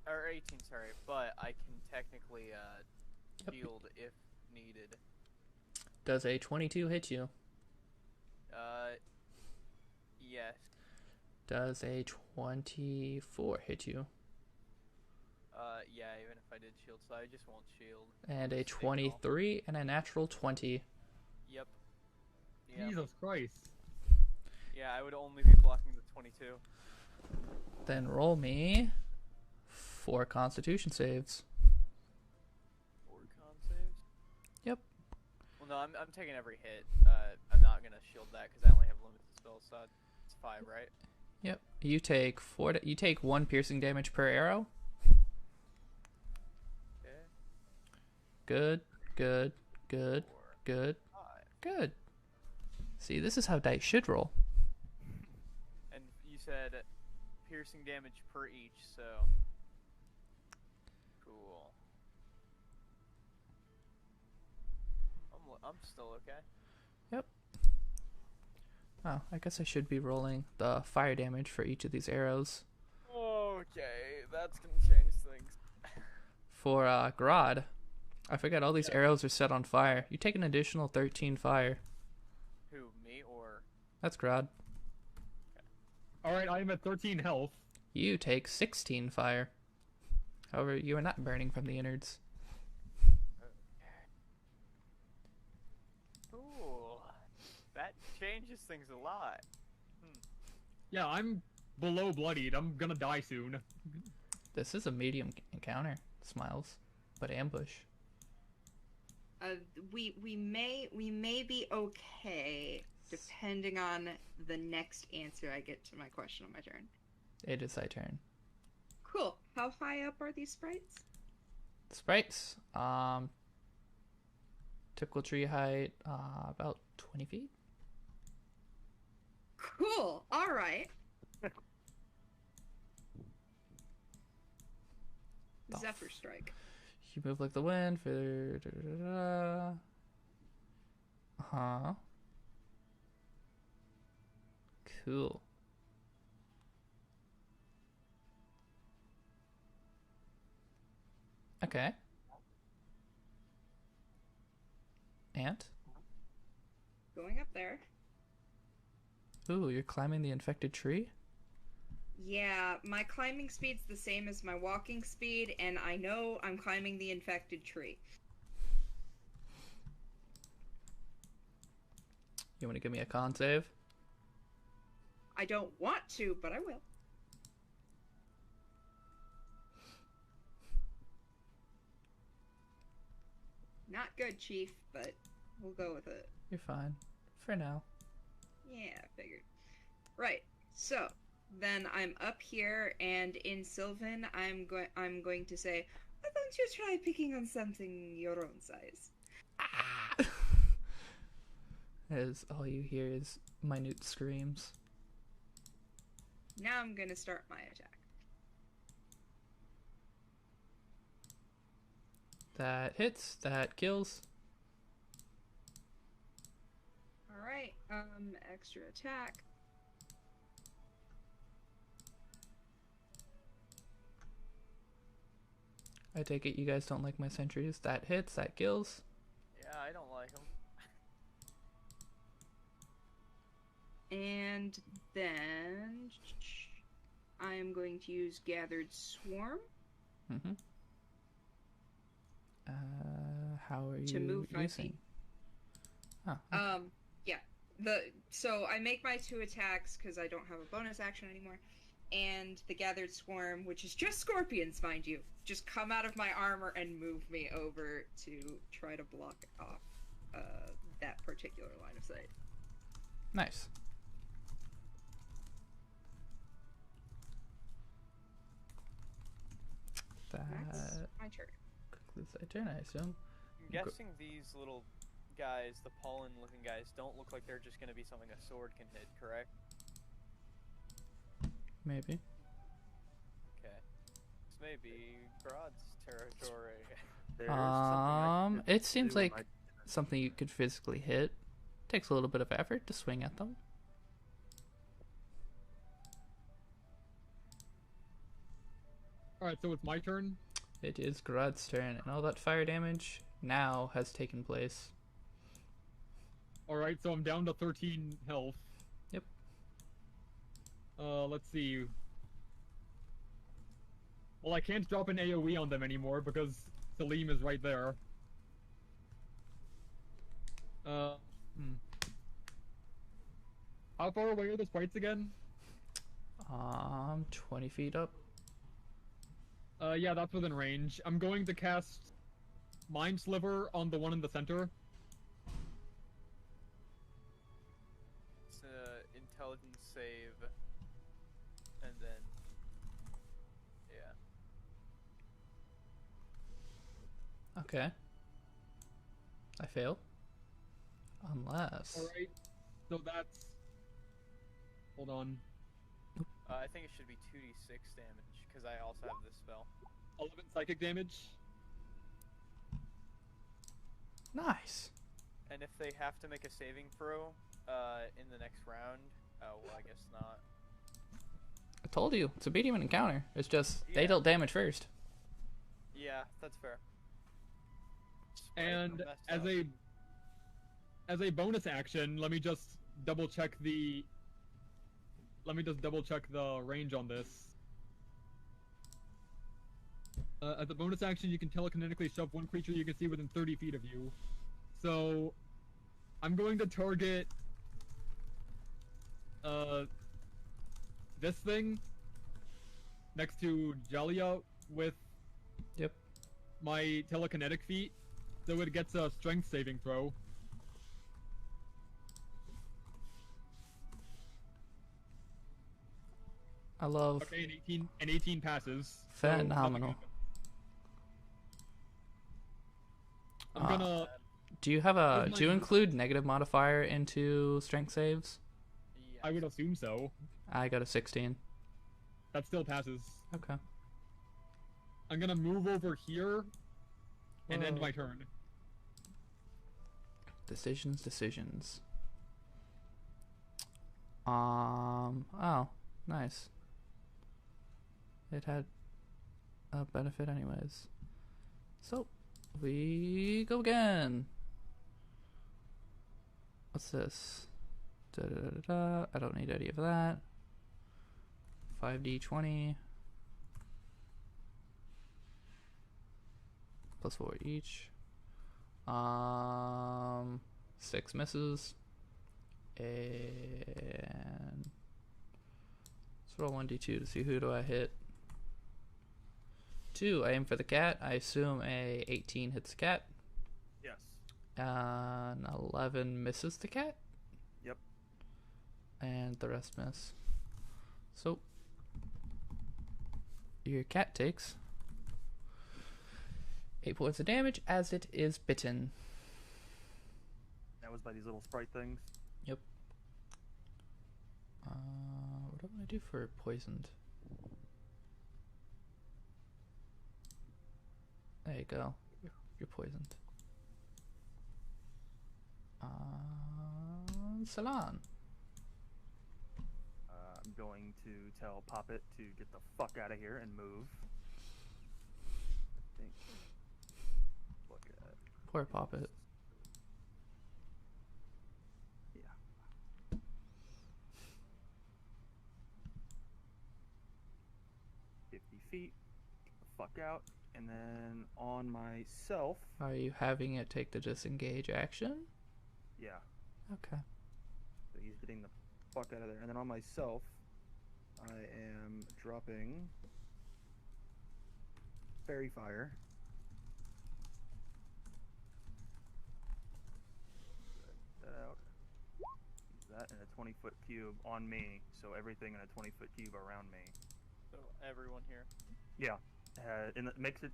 or 18, sorry, but I can technically shield if needed. Does a 22 hit you? Yes. Does a 24 hit you? Yeah, even if I did shield, so I just won't shield. And a 23 and a natural 20. Yep. Jesus Christ. Yeah, I would only be blocking the 22. Then roll me 4 Constitution saves. 4 con saves? Yep. Well, no, I'm taking every hit. I'm not gonna shield that because I only have limited spells, so it's 5, right? Yep. You take 1 piercing damage per arrow. Okay. Good, good, good, 4, good, 5. good. See, this is how dice should roll. And you said piercing damage per each, so cool. I'm still okay. Yep. Oh, I guess I should be rolling the fire damage for each of these arrows. Okay, that's gonna change things. For Grodd, I forget all these arrows are set on fire. You take an additional 13 fire. Who, me or? That's Grodd. Alright, I am at 13 health. You take 16 fire. However, you are not burning from the innards. Cool. That changes things a lot. Yeah, I'm below bloodied. I'm gonna die soon. This is a medium encounter. Smiles, but ambush. We may be okay depending on the next answer I get to my question on my turn. It is thy turn. Cool. How high up are these sprites? Sprites. Typical tree height, about 20 feet. Cool. All right. Zephyr strike. You move like the wind. Uh-huh. Cool. Okay. Ant? Going up there. Ooh, you're climbing the infected tree? Yeah, my climbing speed's the same as my walking speed, and I know I'm climbing the infected tree. You want to give me a con save? I don't want to, but I will. Not good, Chief, but we'll go with it. You're fine. For now. Yeah, I figured. Right, so then I'm up here, and in Sylvan, I'm going to say, why don't you try picking on something your own size? As all you hear is minute screams. Now I'm gonna start my attack. That hits. That kills. Alright, extra attack. I take it you guys don't like my sentries. That hits. That kills. Yeah, I don't like them. And then I am going to use Gathered Swarm Mm-hmm. How are you to move 5 using? feet. Oh, Yeah. So I make my 2 attacks because I don't have a bonus action anymore. And the Gathered Swarm, which is just scorpions, mind you, just come out of my armor and move me over to try to block off that particular line of sight. nice. That's That my turn. concludes my turn, I assume. I'm guessing these little guys, the pollen-looking guys, don't look like they're just going to be something a sword can hit, correct? Maybe. Okay. This may be Grodd's territory. There's something I could It seems do with like my- something you could physically hit. Takes a little bit of effort to swing at them. Alright, so it's my turn. It is Grad's turn, and all that fire damage now has taken place. Alright, so I'm down to 13 health. Yep. Let's see. Well, I can't drop an AoE on them anymore because Salim is right there. How far away are the sprites again? 20 feet up. Yeah, that's within range. I'm going to cast Mind Sliver on the one in the center. It's an intelligence save, and then yeah. Okay. I fail. Unless. Alright, so that's... Hold on. I think it should be 2d6 damage, because I also have this spell. 11 psychic damage. Nice. And if they have to make a saving throw in the next round, oh, well, I guess not. I told you, it's a medium encounter. It's just, they Yeah. dealt damage first. Yeah, that's fair. And Messed up. as a bonus action, let me just double check the range on this. As a bonus action, you can telekinetically shove one creature you can see within 30 feet of you. So, I'm going to target this thing next to Jalia with Yep. my telekinetic feat, so it gets a strength saving throw. I love Okay, an 18 passes. so phenomenal. nothing happens. I'm gonna... Do you have Where's do you my- include negative modifier into strength saves? Yeah. I would assume so. I got a 16. That still passes. Okay. I'm gonna move over here and end Whoa. my turn. Decisions. Oh, nice. It had a benefit anyways. So, we go again. What's this? I don't need any of that. 5d20. Plus 4 each. 6 misses. And let's roll 1d2 to see who do I hit. 2, I aim for the cat. I assume a 18 hits the cat. Yes. And 11 misses the cat. Yep. And the rest miss. So your cat takes 8 points of damage as it is bitten. That was by these little sprite things. Yep. What do I want to do for poisoned? There you go. You're poisoned. Salon. I'm going to tell Poppet to get the fuck out of here and move. I think. Look at. Poor Poppet. Yeah. 50 feet. Get the fuck out. And then on myself. Are you having it take the disengage action? Yeah. Okay. So he's getting the fuck out of there. And then on myself, I am dropping Fairy Fire. That out. Use that in a 20-foot cube on me. So everything in a 20-foot cube around me. So everyone here. Yeah. And it makes it.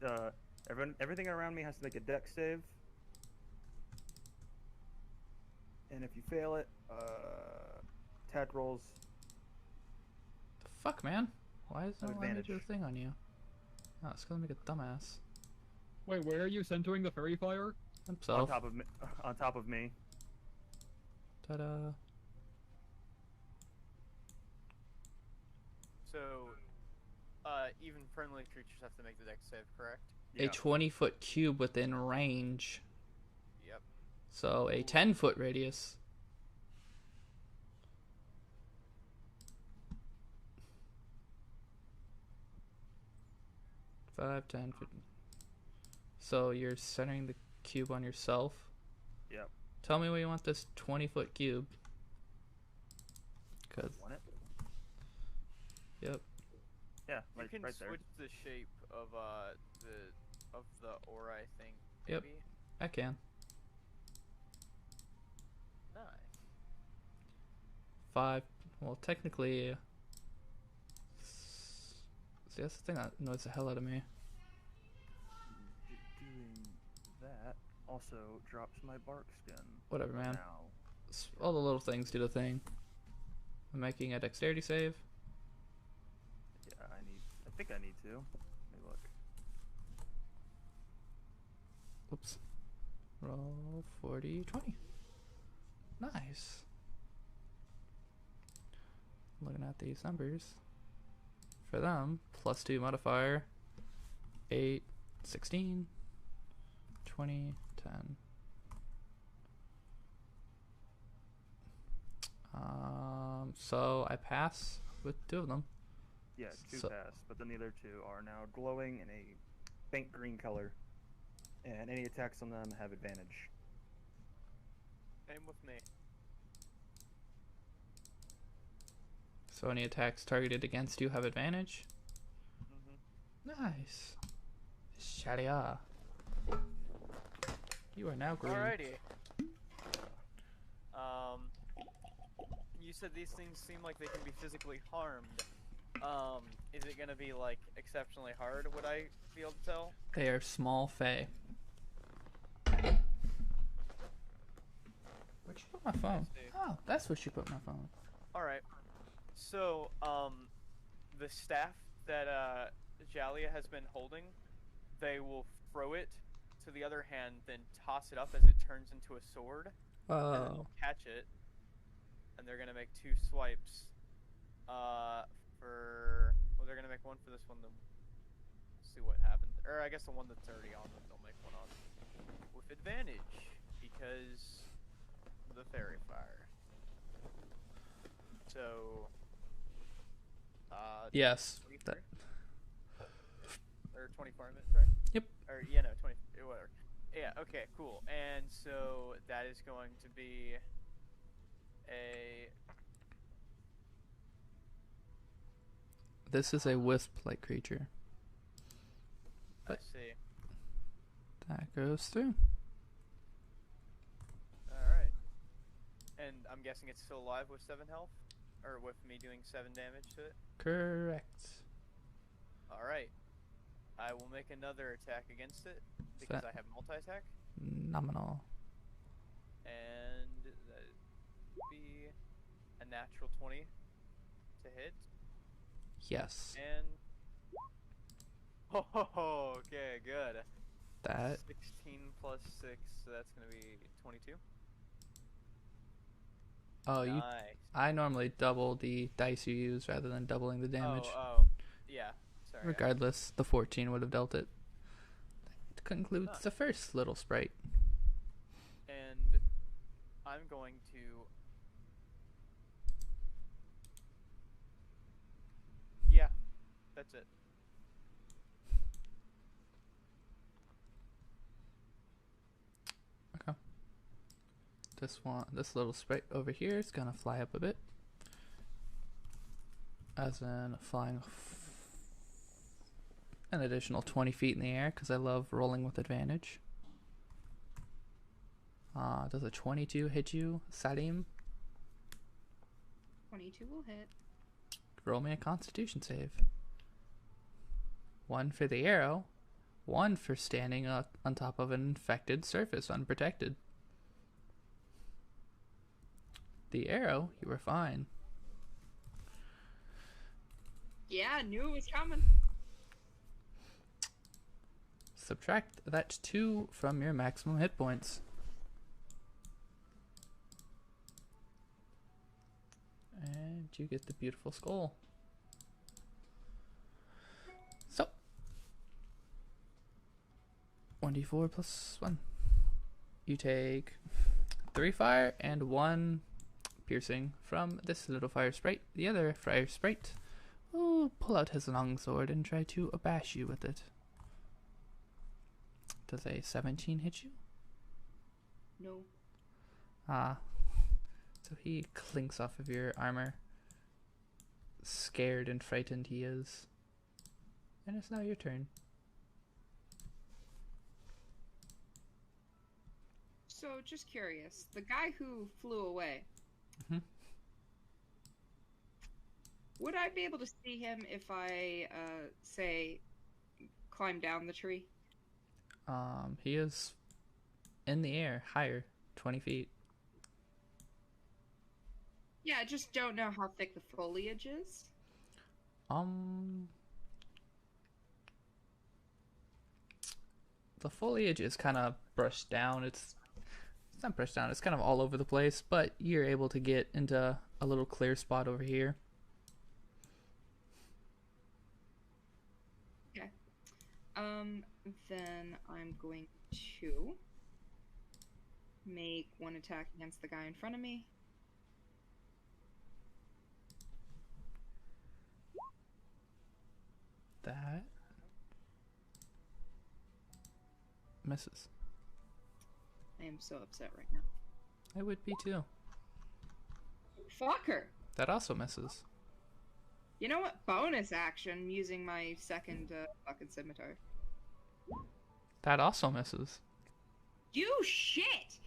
Everything around me has to make a dex save. And if you fail it, attack rolls. The fuck, man? Why is No that letting me do a advantage. thing on you? Oh, it's gonna make a dumbass. Wait, where are you centering the fairy fire? Himself. On top of me. On top of me. Ta-da. So even friendly creatures have to make the dex save, correct? A 20-foot cube within range. Yep. So a 10-foot radius. Five, 10, 15. So you're centering the cube on yourself. Yep. Tell me where you want this 20-foot cube. Cause. Want it? Yep. Yeah, You right, can right there. switch the shape of the aura, I think. Yep. Maybe? I can. Nice. 5. Well, technically. See, that's the thing that annoys the hell out of me. Doing that also drops my bark skin. Whatever, man. Now. All the little things do the thing. I'm making a dexterity save. Yeah, I think I need to. Let me look. Oops. Roll 40, 20. Nice. Looking at these numbers. For them, +2 modifier. 8, 16, 20, 10. So I pass with 2 of them. Yeah, 2 So- pass, but then the other 2 are now glowing in a faint green color, and any attacks on them have advantage. Same with me. So any attacks targeted against you have advantage. Mm-hmm. Nice. Shadia. You are now green. Alrighty. You said these things seem like they can be physically harmed. Is it gonna be like exceptionally hard? Would I be able to tell? They are small fae. Where'd you put my phone? see. Oh, that's where she put my phone. Alright. So, the staff that, Jalia has been holding, they will throw it to the other hand, then toss it up as it turns into a sword, and then Oh. they'll catch it, and they're gonna make 2 swipes, well, they're gonna make one for this one, then see what happens. Or I guess the one that's already on, they'll make one on with advantage, because the fairy fire. So, Yes. 23? Or 24, I meant, sorry? Yep. Or, yeah, no, 20, whatever. Yeah, okay, cool. And so, that is going to be a... This is a wisp-like creature. I see. That goes through. Alright. And I'm guessing it's still alive with 7 health? Or with me doing 7 damage to it? Correct. Alright. I will make another attack against it, because I have multi-attack. Nominal. And that would be a natural 20 to hit. Yes. And... Oh, okay, good. That 16 plus 6, so that's going to be 22. Oh, Nice. I normally double the dice you use rather than doubling the damage. Oh, yeah. Sorry. Regardless, the 14 would have dealt it. That concludes the first little sprite. And I'm going to... Yeah, that's it. Okay. This little sprite over here is gonna fly up a bit. As in flying an additional 20 feet in the air, because I love rolling with advantage. Does a 22 hit you, Salim? 22 will hit. Roll me a Constitution save. 1 for the arrow, 1 for standing on top of an infected surface unprotected. The arrow, you were fine. Yeah, I knew it was coming. Subtract that 2 from your maximum hit points. And you get the beautiful skull. 1d4 plus 1. You take 3 fire and 1 piercing from this little fire sprite. The other fire sprite will pull out his longsword and try to abash you with it. Does a 17 hit you? No. Ah. So he clinks off of your armor. Scared and frightened he is. And it's now your turn. So, just curious, the guy who flew away, would I be able to see him if I, say, climb down the tree? He is in the air, higher, 20 feet. Yeah, I just don't know how thick the foliage is. The foliage is kind of brushed down. It's not brushed down. It's kind of all over the place, but you're able to get into a little clear spot over here. Okay. Then I'm going to make one attack against the guy in front of me. That misses. I am so upset right now. I would be too. Fuck her! That also misses. You know what? Bonus action using my second fucking scimitar. That also misses. You shit!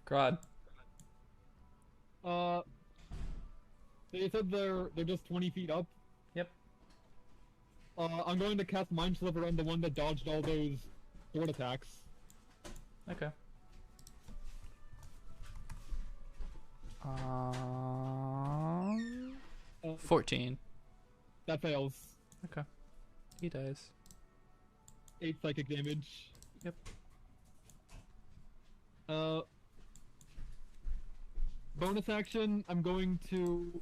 Grod. They said they're just 20 feet up. Yep. I'm going to cast Mind Sliver on the one that dodged all those sword attacks. Okay. 14. That fails. Okay. He dies. 8 psychic damage. Yep. Bonus action, I'm going to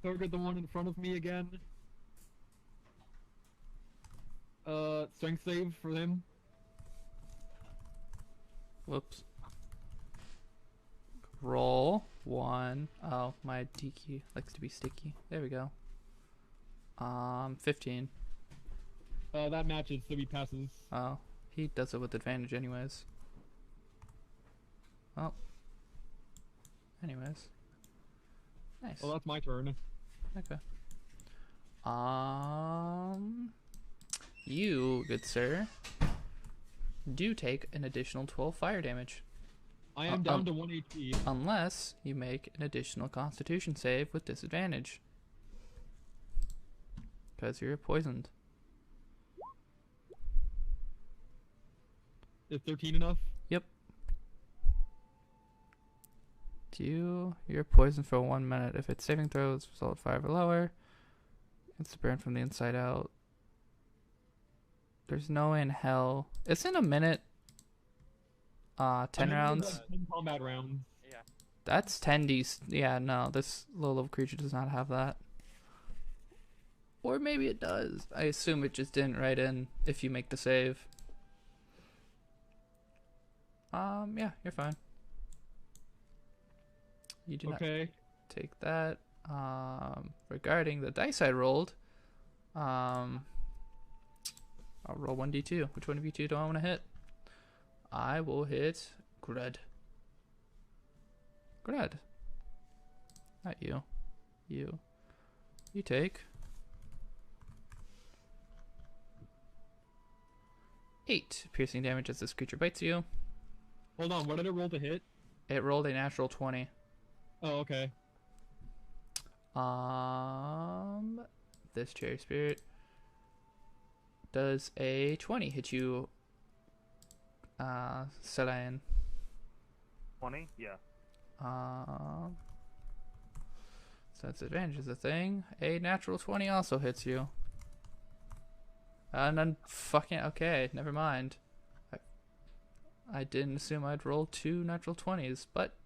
target the one in front of me again. Strength save for him. Whoops. Roll 1. Oh, my D key likes to be sticky. There we go. 15. That matches, so he passes. Oh, he does it with advantage anyways. Well. Anyways. Nice. Well, that's my turn. Okay. You, good sir, do take an additional 12 fire damage. I am down to 1 HP. Unless you make an additional constitution save with disadvantage. Because you're poisoned. Is 13 enough? Yep. You're poisoned for 1 minute. If it's saving throws, result 5 or lower. It's burn from the inside out. There's no way in hell. It's in a minute. 10 rounds. 10 combat rounds. Yeah. That's 10d. Yeah, no, this low level creature does not have that. Or maybe it does. I assume it just didn't write in if you make the save. Yeah, you're fine. You do not take that. Regarding the dice I rolled, I'll roll 1d2. Which one of you two do I want to hit? I will hit Grud. Grud. Not you. You. You take 8 piercing damage as this creature bites you. Hold on, what did it roll to hit? It rolled a natural 20. Oh, okay. This cherry spirit does a 20 hit you, Selain? 20? Yeah. Since advantage is a thing, a natural 20 also hits you. And then fucking okay, never mind. I didn't assume I'd roll 2 natural 20s, but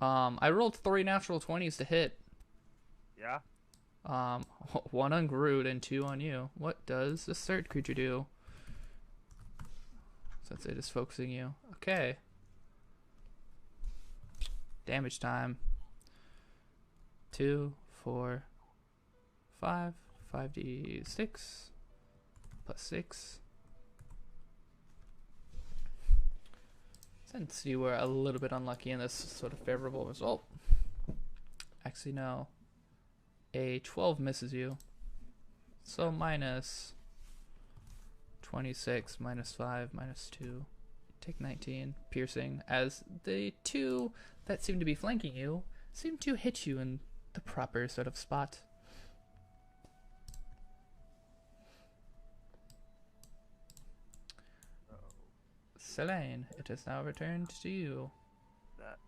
I rolled 3 natural 20s to hit. Yeah? 1 on Groot and 2 on you. What does this third creature do? Since it is focusing you. Okay. Damage time. 2, 4, 5. 5d6 plus 6. Since you were a little bit unlucky in this sort of favorable result. Actually, no. A 12 misses you. So minus 26, minus 5, minus 2. Take 19, piercing, as the 2 that seem to be flanking you seem to hit you in the proper sort of spot. Selene, it has now returned to you. That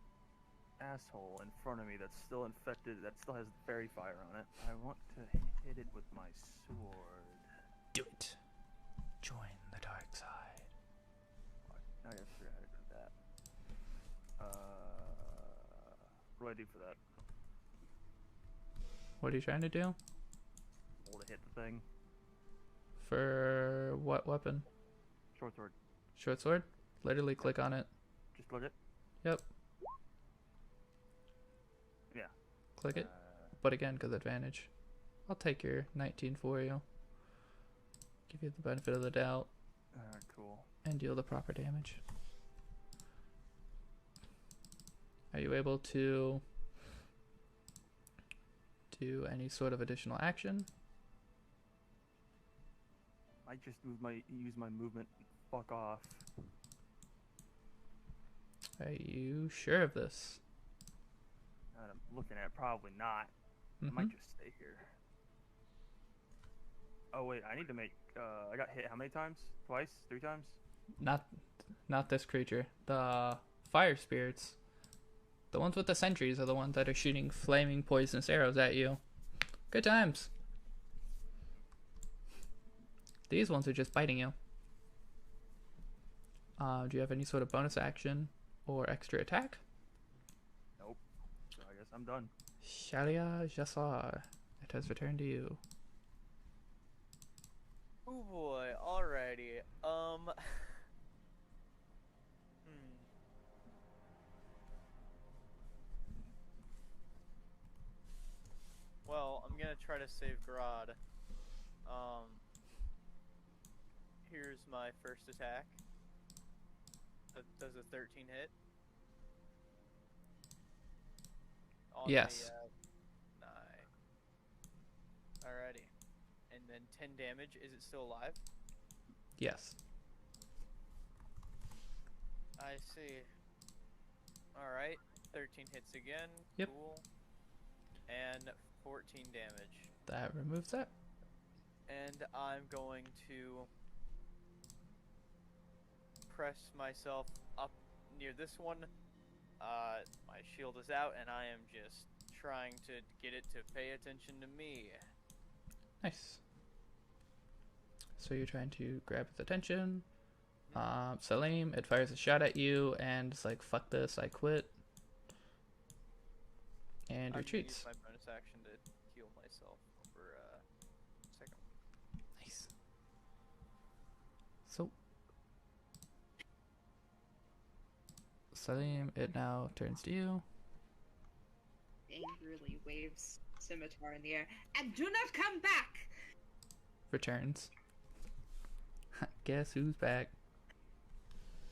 asshole in front of me that's still infected, that still has fairy fire on it. I want to hit it with my sword. Do it. Join the dark side. I gotta figure out how to do that. What do I do for that? What are you trying to do? Hold to hit the thing. For what weapon? Short sword. Short sword? Literally click on it. Just legit? Yep. Yeah. Click it. But again, because advantage. I'll take your 19 for you. Give you the benefit of the doubt. Cool. And deal the proper damage. Are you able to do any sort of additional action? I just use my movement. Fuck off. Are you sure of this? I'm looking at it, probably not. I might just stay here. Oh wait, I need to make. I got hit how many times? Twice? 3 times? Not this creature. The fire spirits. The ones with the sentries are the ones that are shooting flaming poisonous arrows at you. Good times. These ones are just biting you. Do you have any sort of bonus action or extra attack? Nope. So I guess I'm done. Shalia Jassar, it has returned to you. Oh boy, alrighty. Well, I'm gonna try to save Grodd. Here's my first attack. That does a 13 hit. On yes. The, 9. Alrighty. And then 10 damage. Is it still alive? Yes. I see. Alright. 13 hits again. Yep. Cool. And 14 damage. That removes that. And I'm going to press myself up near this one. My shield is out, and I am just trying to get it to pay attention to me. Nice. So you're trying to grab its attention. Salim, it fires a shot at you, and it's like, fuck this, I quit. And retreats. I'm gonna use my bonus action to heal myself for a second. Nice. So, Salim, it now turns to you. Angrily waves scimitar in the air. And do not come back! Returns. Guess who's back?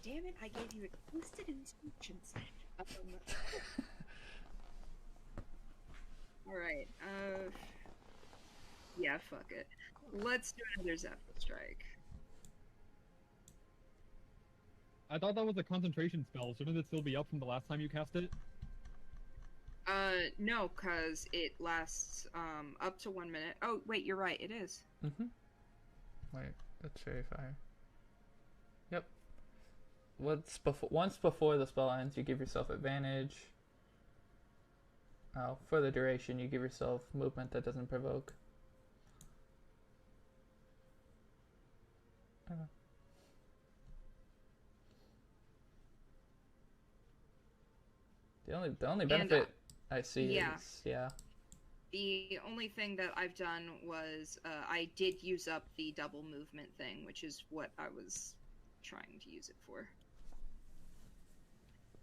Damn it, I gave you explicit instructions. Alright, yeah, fuck it. Let's do another Zephyr Strike. I thought that was a concentration spell. Shouldn't it still be up from the last time you cast it? No, cause it lasts, up to 1 minute. Oh, wait, you're right, it is. Wait, that's very fire. Yep. Once before the spell ends, you give yourself advantage. Oh, for the duration, you give yourself movement that doesn't provoke. Okay. The only benefit I see is The only thing that I've done was I did use up the double movement thing, which is what I was trying to use it for.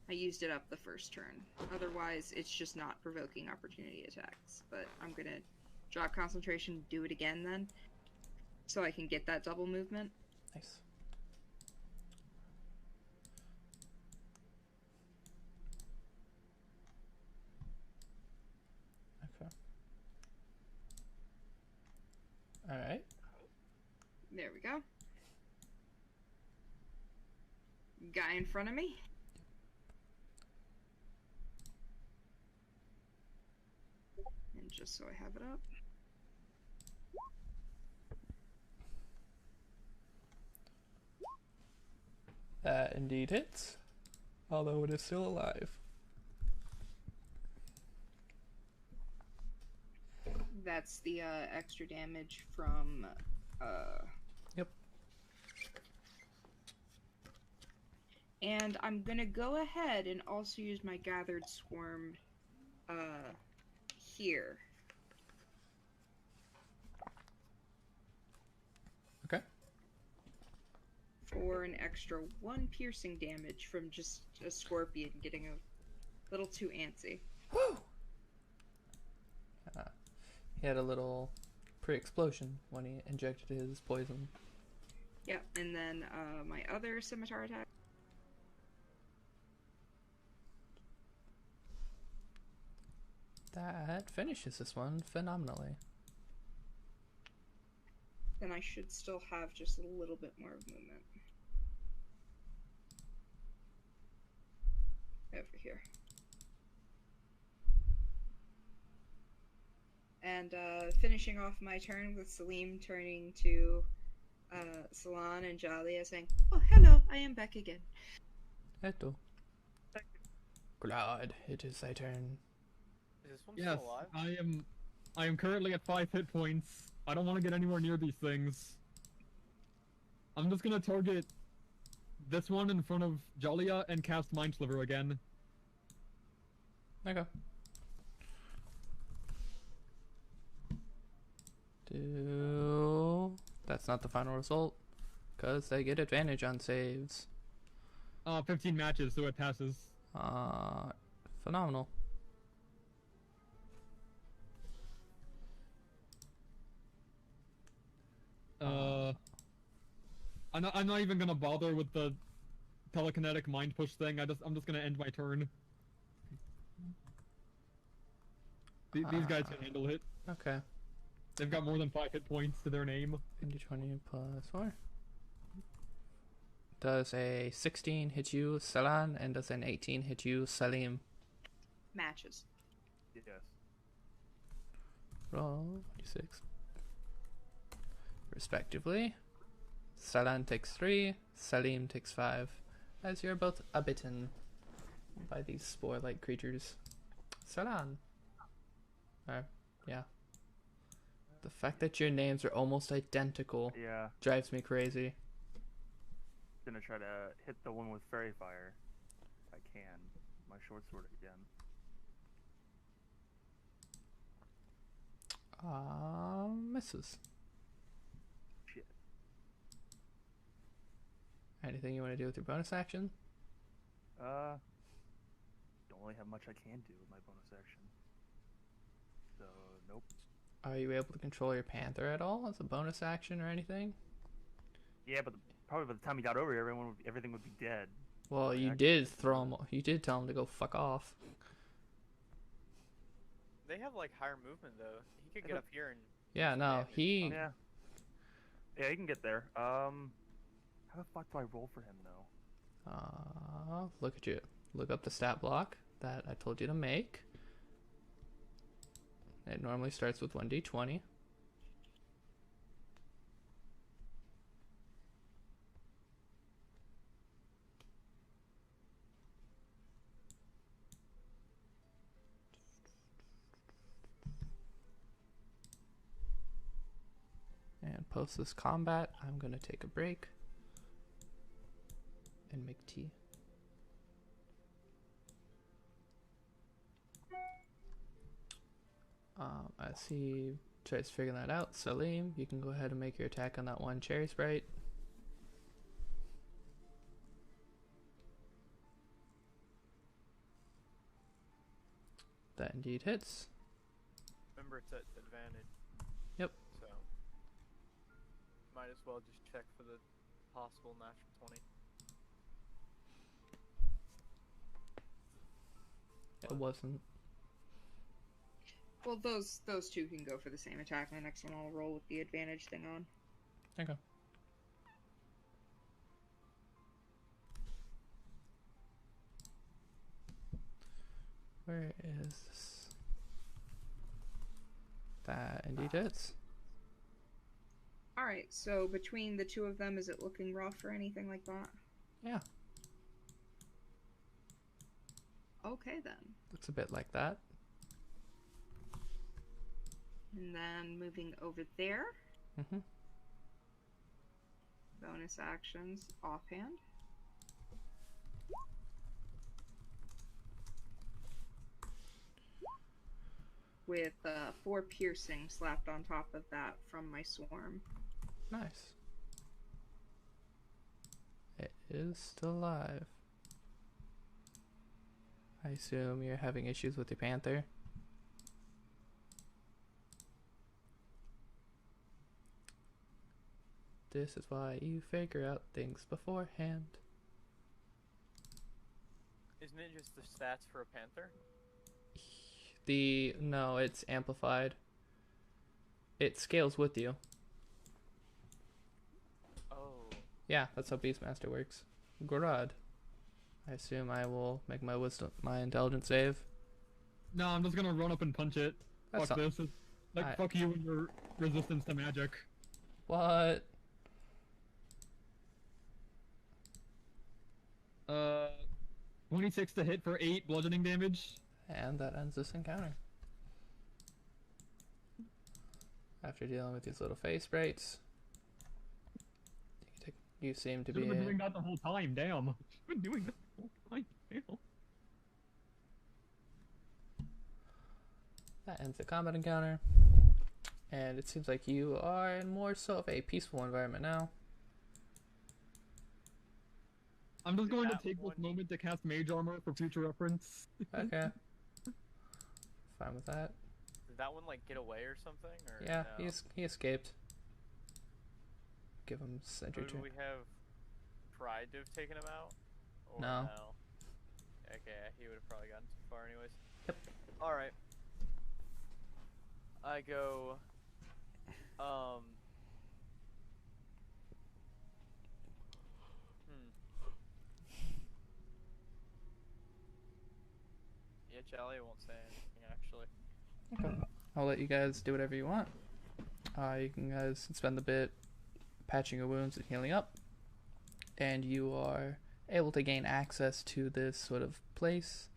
I used it up the first turn. Otherwise, it's just not provoking opportunity attacks. But I'm gonna drop concentration, do it again then, so I can get that double movement. Nice. Okay. All right. There we go. Guy in front of me. And just so I have it up. That indeed hits, although it is still alive. That's the extra damage from Yep. And I'm gonna go ahead and also use my Gathered Swarm here. Okay. For an extra 1 piercing damage from just a scorpion getting a little too antsy. Woo! He had a little pre-explosion when he injected his poison. Yep, and then my other scimitar attack. That finishes this one phenomenally. Then I should still have just a little bit more of movement. Over here. And finishing off my turn with Salim turning to Salon and Jalia saying, "Oh, hello, I am back again." Hello. Glad it is thy turn. Is this one Yes, still alive? I am currently at 5 hit points. I don't want to get anywhere near these things. I'm just gonna target this one in front of Jalia and cast Mind Sliver again. Okay. That's not the final result, because they get advantage on saves. 15 matches, so it passes. Phenomenal. I'm not even gonna bother with the telekinetic mind push thing. I'm just gonna end my turn. These guys can handle it. Okay. They've got more than 5 hit points to their name. D20 plus 4. Does a 16 hit you, Salan, and does an 18 hit you, Salim? Matches. Yes. Roll d6. Respectively. Salan takes 3, Salim takes 5, as you're both bitten by these spore-like creatures. Salan. Yeah. The fact that your names are almost identical Yeah. drives me crazy. Gonna try to hit the one with Fairy Fire. If I can. My short sword again. Misses. Shit. Anything you want to do with your bonus action? Don't really have much I can do with my bonus action. So, nope. Are you able to control your panther at all as a bonus action or anything? Yeah, but probably by the time he got over here, everything would be dead. Well, you I did can't throw do him. You did tell him to go fuck off. They have like higher movement though. He could get up here and Yeah, no, damage. he. Yeah. Yeah, he can get there. How the fuck do I roll for him though? Look at you. Look up the stat block that I told you to make. It normally starts with 1d20. And post this combat, I'm going to take a break and make tea. As he tries to figure that out, Salim, you can go ahead and make your attack on that one cherry sprite. That indeed hits. Remember, it's at advantage. Yep. So, might as well just check for the possible natural 20. It wasn't. Well, those two can go for the same attack, and the next one I'll roll with the advantage thing on. Okay. Where is this? That indeed hits. Alright, so between the two of them, is it looking rough or anything like that? Yeah, Okay, then. looks a bit like that. And then moving over there, Mm-hmm. bonus actions, offhand. With 4 piercing slapped on top of that from my swarm. Nice. It is still alive. I assume you're having issues with your panther. This is why you figure out things beforehand. Isn't it just the stats for a panther? No, it's amplified. It scales with you. Oh. Yeah, that's how Beastmaster works. Gorod. I assume I will make my intelligence save. No, I'm just gonna run up and punch it. That's Fuck not- this. Like, I- fuck you and your resistance to magic. What? 26 to hit for 8 bludgeoning damage. And that ends this encounter. After dealing with these little face sprites, you seem to Should've be. been doing that the whole time, damn. I've been doing that the whole time, damn. That ends the combat encounter. And it seems like you are in more so of a peaceful environment now. I'm just going to That take this one- moment to cast Mage Armor for future reference. Okay. Fine with that. Did that one, like, get away or something? Or Yeah, no? he escaped. Give him sentry Would turn. we have tried to have taken him out? Or No. Okay, he would have probably gotten too far anyways. Yep. Alright. I go... Yeah, Charlie won't say anything, actually. Okay. I'll let you guys do whatever you want. You can guys spend the bit patching your wounds and healing up. And you are able to gain access to this sort of place.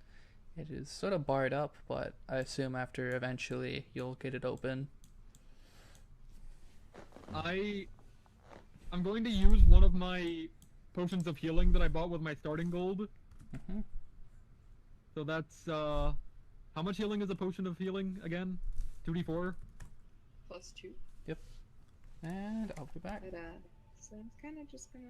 It is sort of barred up, but I assume after eventually you'll get it open. I'm going to use one of my potions of healing that I bought with my starting gold. Mm-hmm. So that's, how much healing is a potion of healing again? 2d4? +2. And I'll be back. But, so I'm kind of just gonna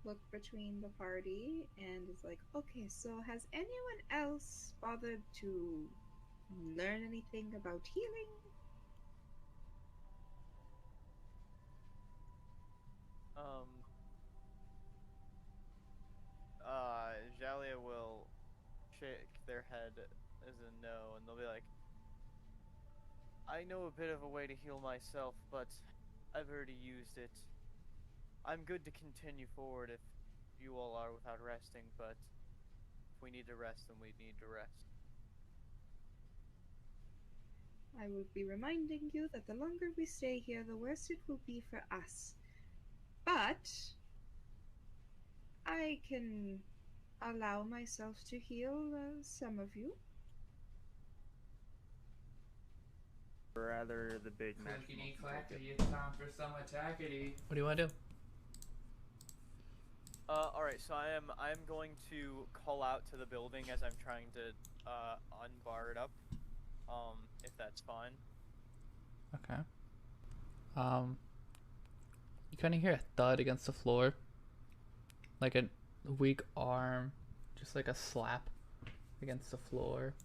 look between the party and is like, okay, so has anyone else bothered to learn anything about healing? Jalia will shake their head as a no, and they'll be like, I know a bit of a way to heal myself, but I've already used it. I'm good to continue forward if you all are without resting, but if we need to rest, then we need to rest. I will be reminding you that the longer we stay here, the worse it will be for us. But I can allow myself to heal some of you. Rather the big match. it's time for some attackity. What do you want to do? Alright, so I am going to call out to the building as I'm trying to unbar it up. If that's fine. Okay. You kind of hear a thud against the floor, like a weak arm, just like a slap against the floor,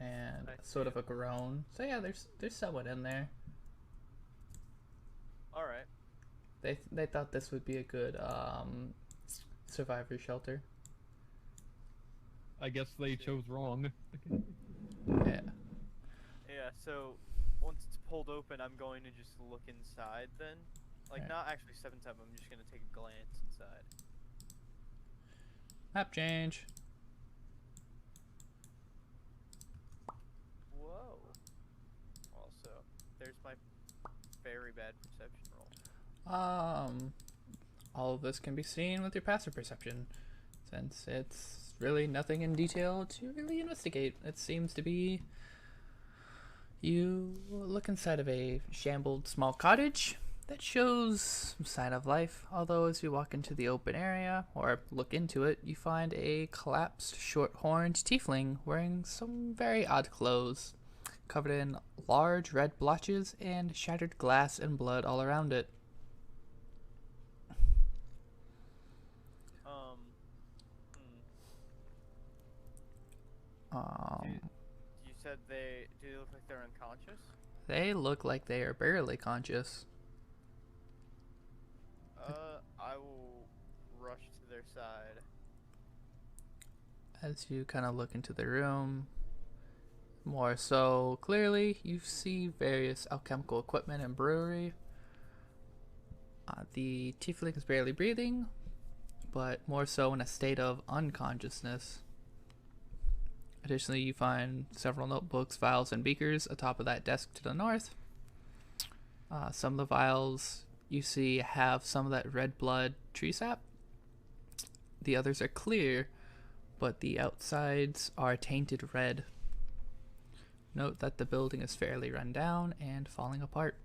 and sort of a groan. So yeah, there's someone in there. All right. They thought this would be a good survivor shelter. I guess they chose wrong. Yeah. Yeah. So once it's pulled open, I'm going to just look inside. Then, like, Alright. not actually step inside. But I'm just gonna take a glance inside. Map change. Whoa. Also, there's my very bad perception roll. All of this can be seen with your passive perception, since it's really nothing in detail to really investigate. It seems to be you look inside of a shambled small cottage that shows some sign of life, although as you walk into the open area, or look into it, you find a collapsed, short-horned tiefling wearing some very odd clothes, covered in large red blotches and shattered glass and blood all around it. You said do they look like they're unconscious? They look like they are barely conscious. I will rush to their side. As you kind of look into the room, more so clearly, you see various alchemical equipment and brewery. The tiefling is barely breathing, but more so in a state of unconsciousness. Additionally, you find several notebooks, vials, and beakers atop of that desk to the north. Some of the vials you see have some of that red blood tree sap. The others are clear, but the outsides are tainted red. Note that the building is fairly run down and falling apart.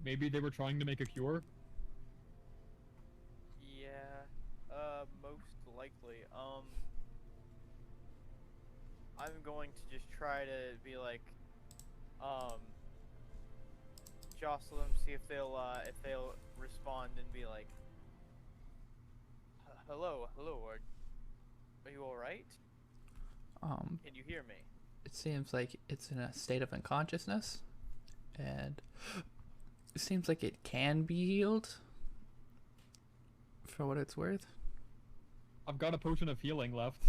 Maybe they were trying to make a cure? Yeah, most likely. I'm going to just try to be like, jostle them, see if they'll respond and be like, hello, are you all right? Can you hear me? It seems like it's in a state of unconsciousness, and it seems like it can be healed, for what it's worth. I've got a potion of healing left.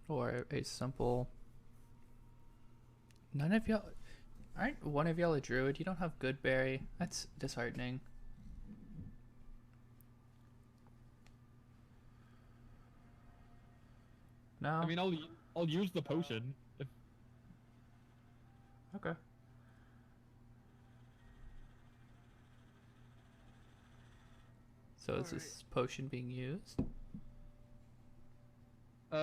Or a simple... None of y'all... Aren't one of y'all a druid? You don't have good berry. That's disheartening. No? I mean, I'll use the potion. If... Okay. So is this potion being used?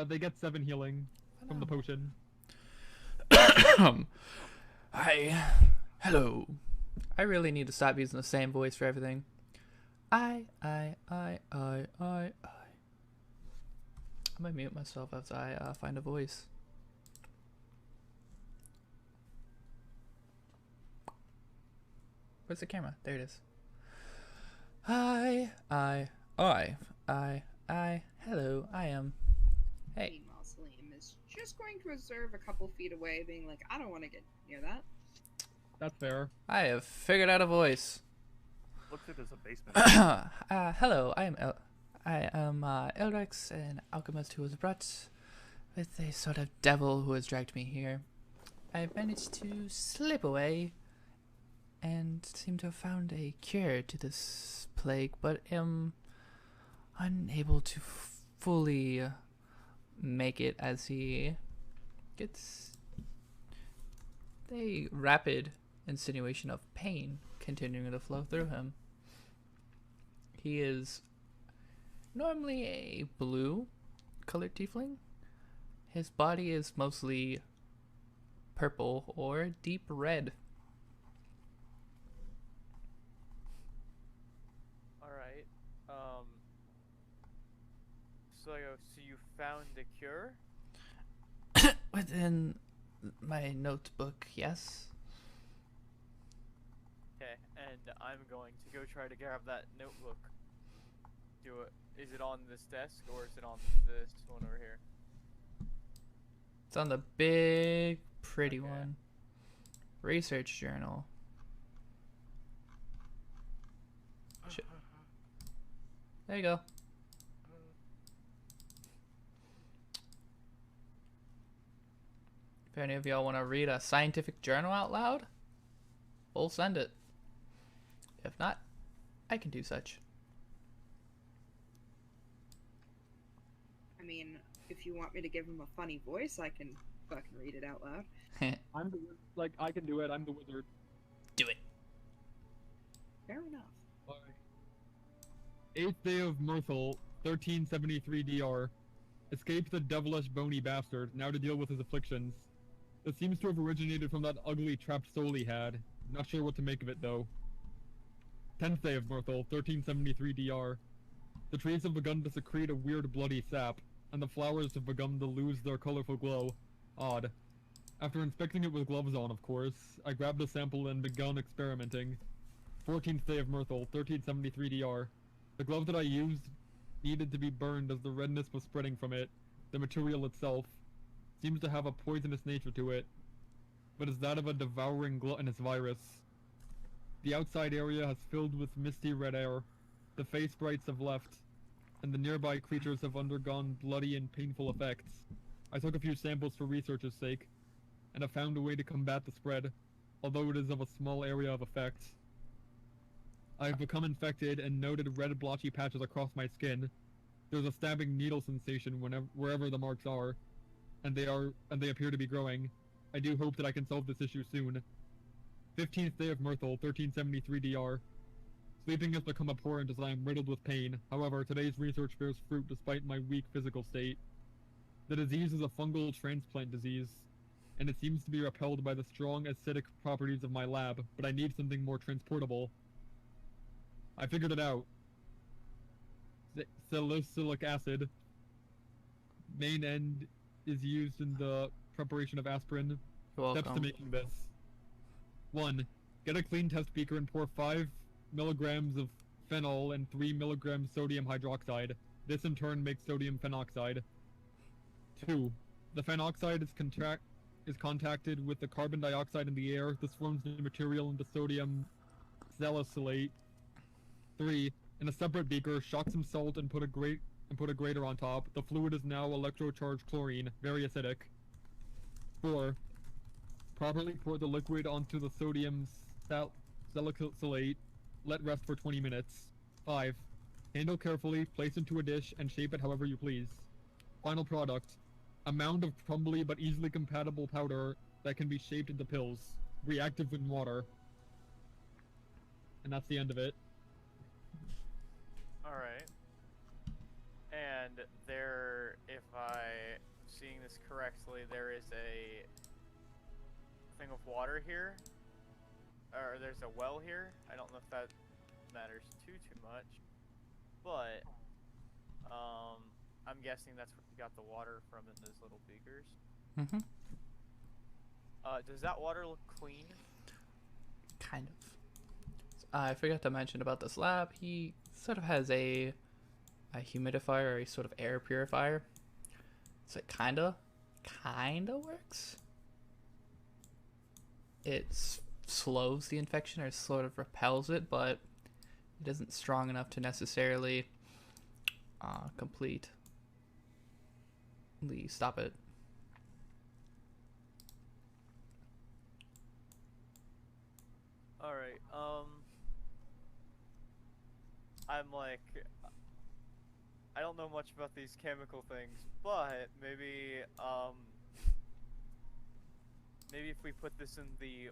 They get 7 healing from the potion. Hi. Hello. I really need to stop using the same voice for everything. I might mute myself as I find a voice. Where's the camera? There it is. Hi, hello, I am. Hey. The mausoleum is just going to observe a couple feet away, being like, I don't want to get near that. That's fair. I have figured out a voice. Looks like there's a basement. Hello, I am Elrex, an alchemist who was brought with a sort of devil who has dragged me here. I managed to slip away and seem to have found a cure to this plague, but am unable to fully make it as he gets a rapid insinuation of pain continuing to flow through him. He is normally a blue colored tiefling. His body is mostly purple or deep red. Alright. So you found the cure? within my notebook, yes. Okay, and I'm going to go try to grab that notebook. Is it on this desk or is it on this one over here? It's on the big, pretty Okay. one. Research journal. There you go. If any of y'all want to read a scientific journal out loud, we'll send it. If not, I can do such. I mean, if you want me to give him a funny voice, I can fucking read it out loud. I'm the like I can do it. I'm the wizard. Do it. Fair enough. Alright. 8th day of Myrtle, 1373 DR. Escaped the devilish bony bastard, now to deal with his afflictions. It seems to have originated from that ugly trapped soul he had. Not sure what to make of it, though. 10th day of Myrtle, 1373 DR. The trees have begun to secrete a weird bloody sap, and the flowers have begun to lose their colorful glow. Odd. After inspecting it with gloves on, of course, I grabbed a sample and begun experimenting. 14th day of Myrtle, 1373 DR. The glove that I used needed to be burned as the redness was spreading from it. The material itself seems to have a poisonous nature to it, but is that of a devouring gluttonous virus. The outside area has filled with misty red air. The face sprites have left, and the nearby creatures have undergone bloody and painful effects. I took a few samples for research's sake, and have found a way to combat the spread, although it is of a small area of effect. I have become infected and noted red blotchy patches across my skin. There's a stabbing needle sensation wherever the marks are, and they appear to be growing. I do hope that I can solve this issue soon. 15th day of Myrtle, 1373 DR. Sleeping has become abhorrent as I am riddled with pain. However, today's research bears fruit despite my weak physical state. The disease is a fungal transplant disease, and it seems to be repelled by the strong acidic properties of my lab, but I need something more transportable. I figured it out. Salicylic acid. Main end is used in the preparation of aspirin. You're Steps to welcome. making this. 1. Get a clean test beaker and pour 5 milligrams of phenol and 3 milligrams sodium hydroxide. This in turn makes sodium phenoxide. 2. The phenoxide is contacted with the carbon dioxide in the air. This forms the material into sodium salicylate. 3. In a separate beaker, shock some salt and put a grater on top. The fluid is now electrocharged chlorine, very acidic. 4. Properly pour the liquid onto the sodium salicylate. Let rest for 20 minutes. 5. Handle carefully, place into a dish, and shape it however you please. Final product. A mound of crumbly but easily compatible powder that can be shaped into pills. Reactive in water. And that's the end of it. Alright. And there, if I'm seeing this correctly, there is a thing of water here. Or there's a well here. I don't know if that matters too much. But, I'm guessing that's where you got the water from in those little beakers. Mm-hmm. Does that water look clean? Kind of. I forgot to mention about this lab. He sort of has a humidifier, or a sort of air purifier. So it kinda works. It slows the infection, or sort of repels it, but it isn't strong enough to necessarily completely stop it. Alright, I'm like, I don't know much about these chemical things, but maybe if we put this in the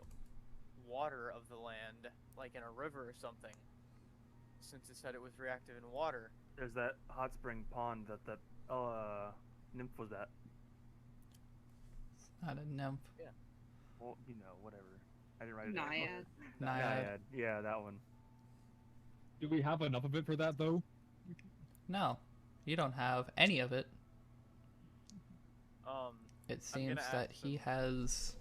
water of the land, like in a river or something, since it said it was reactive in water. There's that hot spring pond that nymph was at. It's not a nymph. Well, you know, whatever. I didn't write it down. Naiad. Naiad. Yeah, that one. Do we have enough of it for that, though? No, you don't have any of it. It I'm gonna seems that ask he him. has,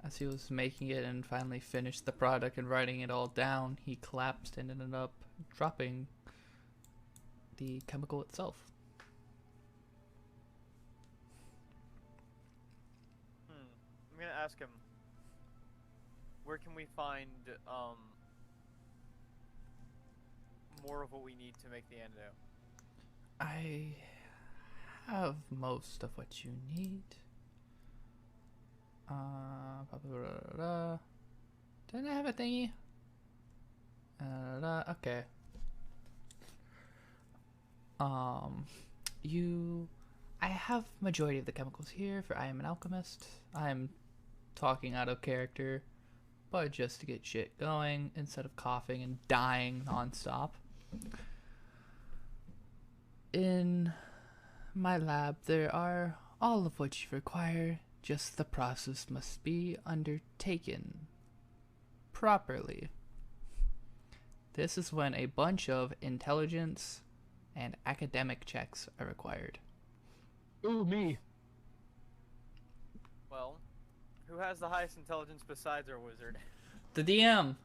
as he was making it and finally finished the product and writing it all down, he collapsed and ended up dropping the chemical itself. I'm gonna ask him. Where can we find more of what we need to make the antidote? I have most of what you need. Didn't I have a thingy? Okay. I have majority of the chemicals here, for I am an alchemist. I'm talking out of character, but just to get shit going instead of coughing and dying nonstop. In my lab, there are all of what you require, just the process must be undertaken properly. This is when a bunch of intelligence and academic checks are required. Ooh, me. Well, who has the highest intelligence besides our wizard? The DM!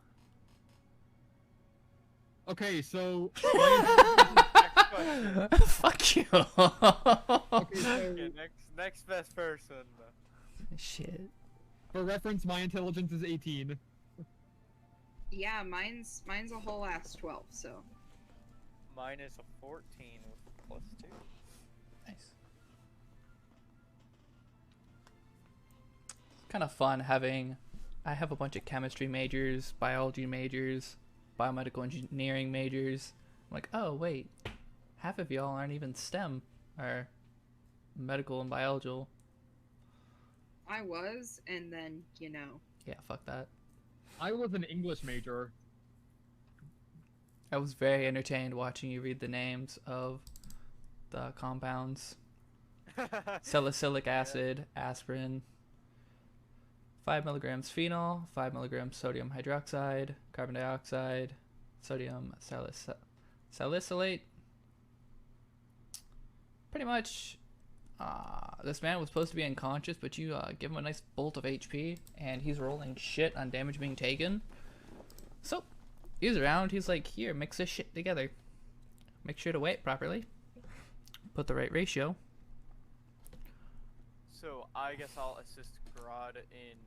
Okay, so Next question. Fuck you! okay, so Okay, next best person. Shit. for reference, my intelligence is 18. Yeah, mine's a whole ass 12. So Mine is a 14 with +2. Nice. Kind of fun having. I have a bunch of chemistry majors, biology majors, biomedical engineering majors. I'm like, oh wait, half of y'all aren't even STEM or medical and biological. I was, and then Yeah, fuck that. I was an English major. I was very entertained watching you read the names of the compounds. Salicylic acid, aspirin, 5 milligrams phenol, 5 milligrams sodium hydroxide, carbon dioxide, sodium salicylate. Pretty much, this man was supposed to be unconscious, but you give him a nice bolt of HP, and he's rolling shit on damage being taken. So, he's around, he's like, here, mix this shit together. Make sure to weigh it properly. Put the right ratio. So I guess I'll assist Grodd in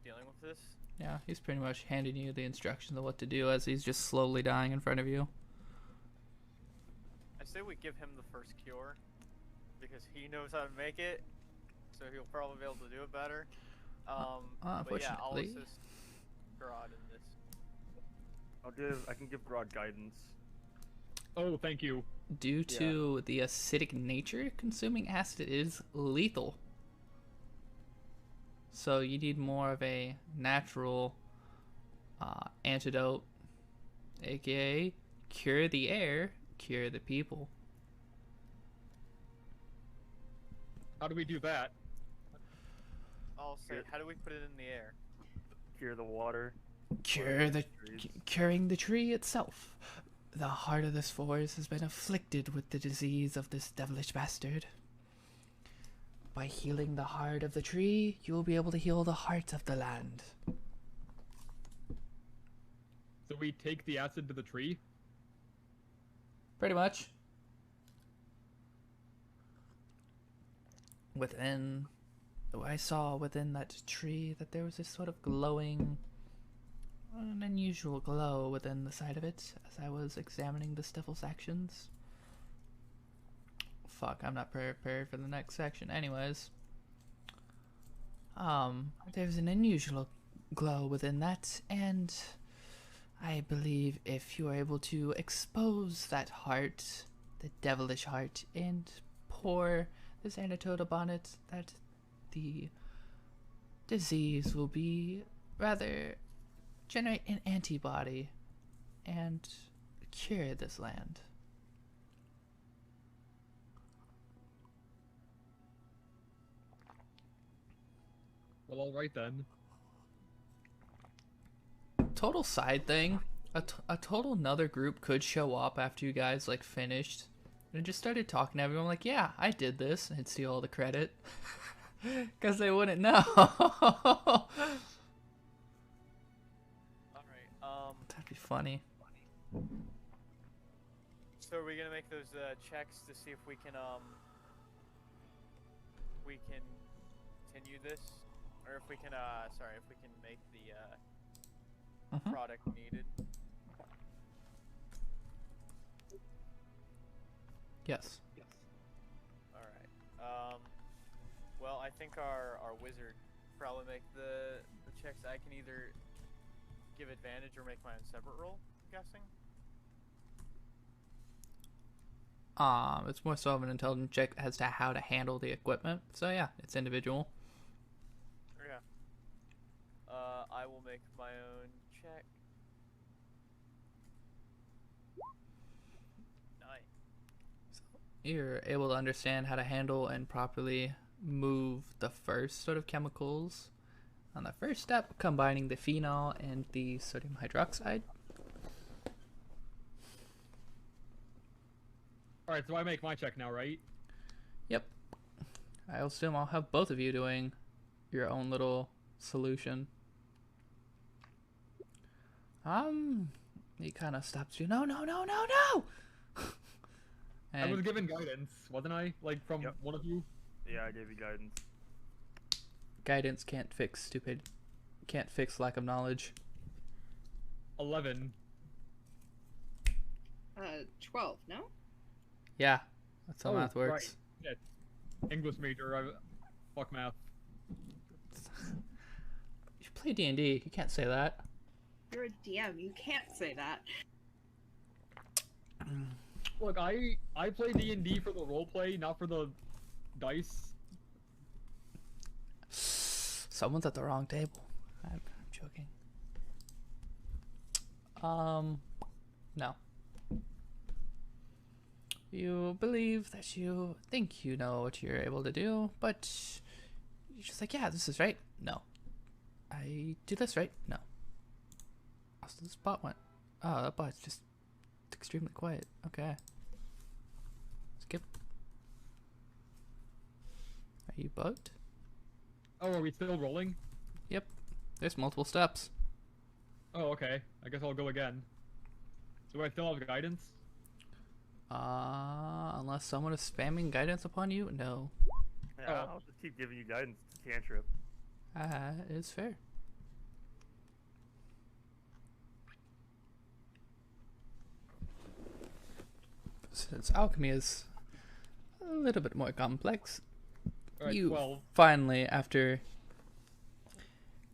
dealing with this. Yeah, he's pretty much handing you the instructions of what to do as he's just slowly dying in front of you. I say we give him the first cure because he knows how to make it, so he'll probably be able to do it better. But yeah, I'll unfortunately. assist Grodd in this. I can give Grodd guidance. Oh, thank you. Due to the acidic nature, consuming acid is lethal. So you need more of a natural antidote, aka cure the air, cure the people. How do we do that? I'll say, how do we put it in the air? Cure the water. Curing the tree itself. The heart of this forest has been afflicted with the disease of this devilish bastard. By healing the heart of the tree, you will be able to heal the heart of the land. So we take the acid to the tree? Pretty much. I saw within that tree that there was this sort of glowing, an unusual glow within the side of it as I was examining this devil's actions. Fuck, I'm not prepared for the next section. Anyways, there's an unusual glow within that, and I believe if you are able to expose that heart, the devilish heart, and pour this antidote upon it, that the disease will be rather generate an antibody and cure this land. Well, alright then. Total side thing, a total another group could show up after you guys like finished and just started talking to everyone like, yeah, I did this, and steal all the credit. Because they wouldn't know. All right. That'd be funny. So are we gonna make those checks to see if we can continue this, or if we can if we can make the product needed? Yes. All right. Well, I think our wizard probably make the checks. I can either give advantage or make my own separate roll. I'm guessing. It's more so of an intelligence check as to how to handle the equipment. So yeah, it's individual. Yeah. I will make my own check. 9. You're able to understand how to handle and properly move the first sort of chemicals. On the first step, combining the phenol and the sodium hydroxide. Alright, so I make my check now, right? Yep. I assume I'll have both of you doing your own little solution. He kind of stops you. No. I was And given guidance, wasn't I? Like, from Yep. one of you? Yeah, I gave you guidance. guidance can't fix lack of knowledge. 11. 12, no? Yeah, that's how math works. Right. Yeah. English major, fuck math. You play D&D, you can't say that. You're a DM, you can't say that. Look, I play D&D for the roleplay, not for the dice. Someone's at the wrong table. I'm joking. No. You believe that you think you know what you're able to do, but you're just like, yeah, this is right. No. I do this right. No. Also, this bot went. Oh, that bot's just extremely quiet. Okay. Skip. Are you bugged? Oh, are we still rolling? Yep. There's multiple steps. Oh, okay. I guess I'll go again. Do I still have guidance? Unless someone is spamming guidance upon you? No. Yeah, Oh. I'll just keep giving you guidance. It's a cantrip. It's fair. Since alchemy is a little bit more complex, Alright, you 12. finally, after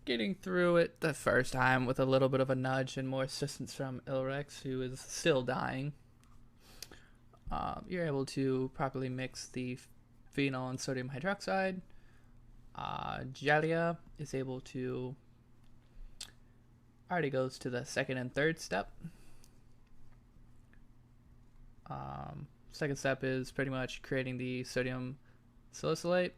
getting through it the first time with a little bit of a nudge and more assistance from Ilrex, who is still dying, you're able to properly mix the phenol and sodium hydroxide. Jalia is able to already goes to the second and third step. Second step is pretty much creating the sodium salicylate.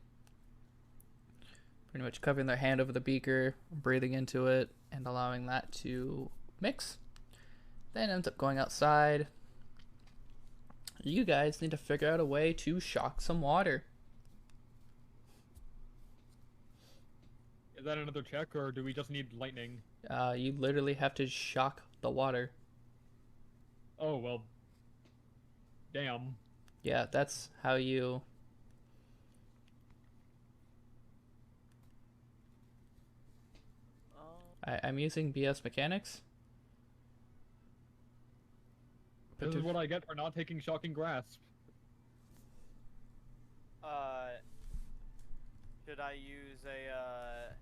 Pretty much covering their hand over the beaker, breathing into it, and allowing that to mix. Then ends up going outside. You guys need to figure out a way to shock some water. Is that another check, or do we just need lightning? You literally have to shock the water. Oh, well. Damn. Yeah, that's how you... I'm using BS mechanics. This is what I get for not taking Shocking Grasp. Should I use a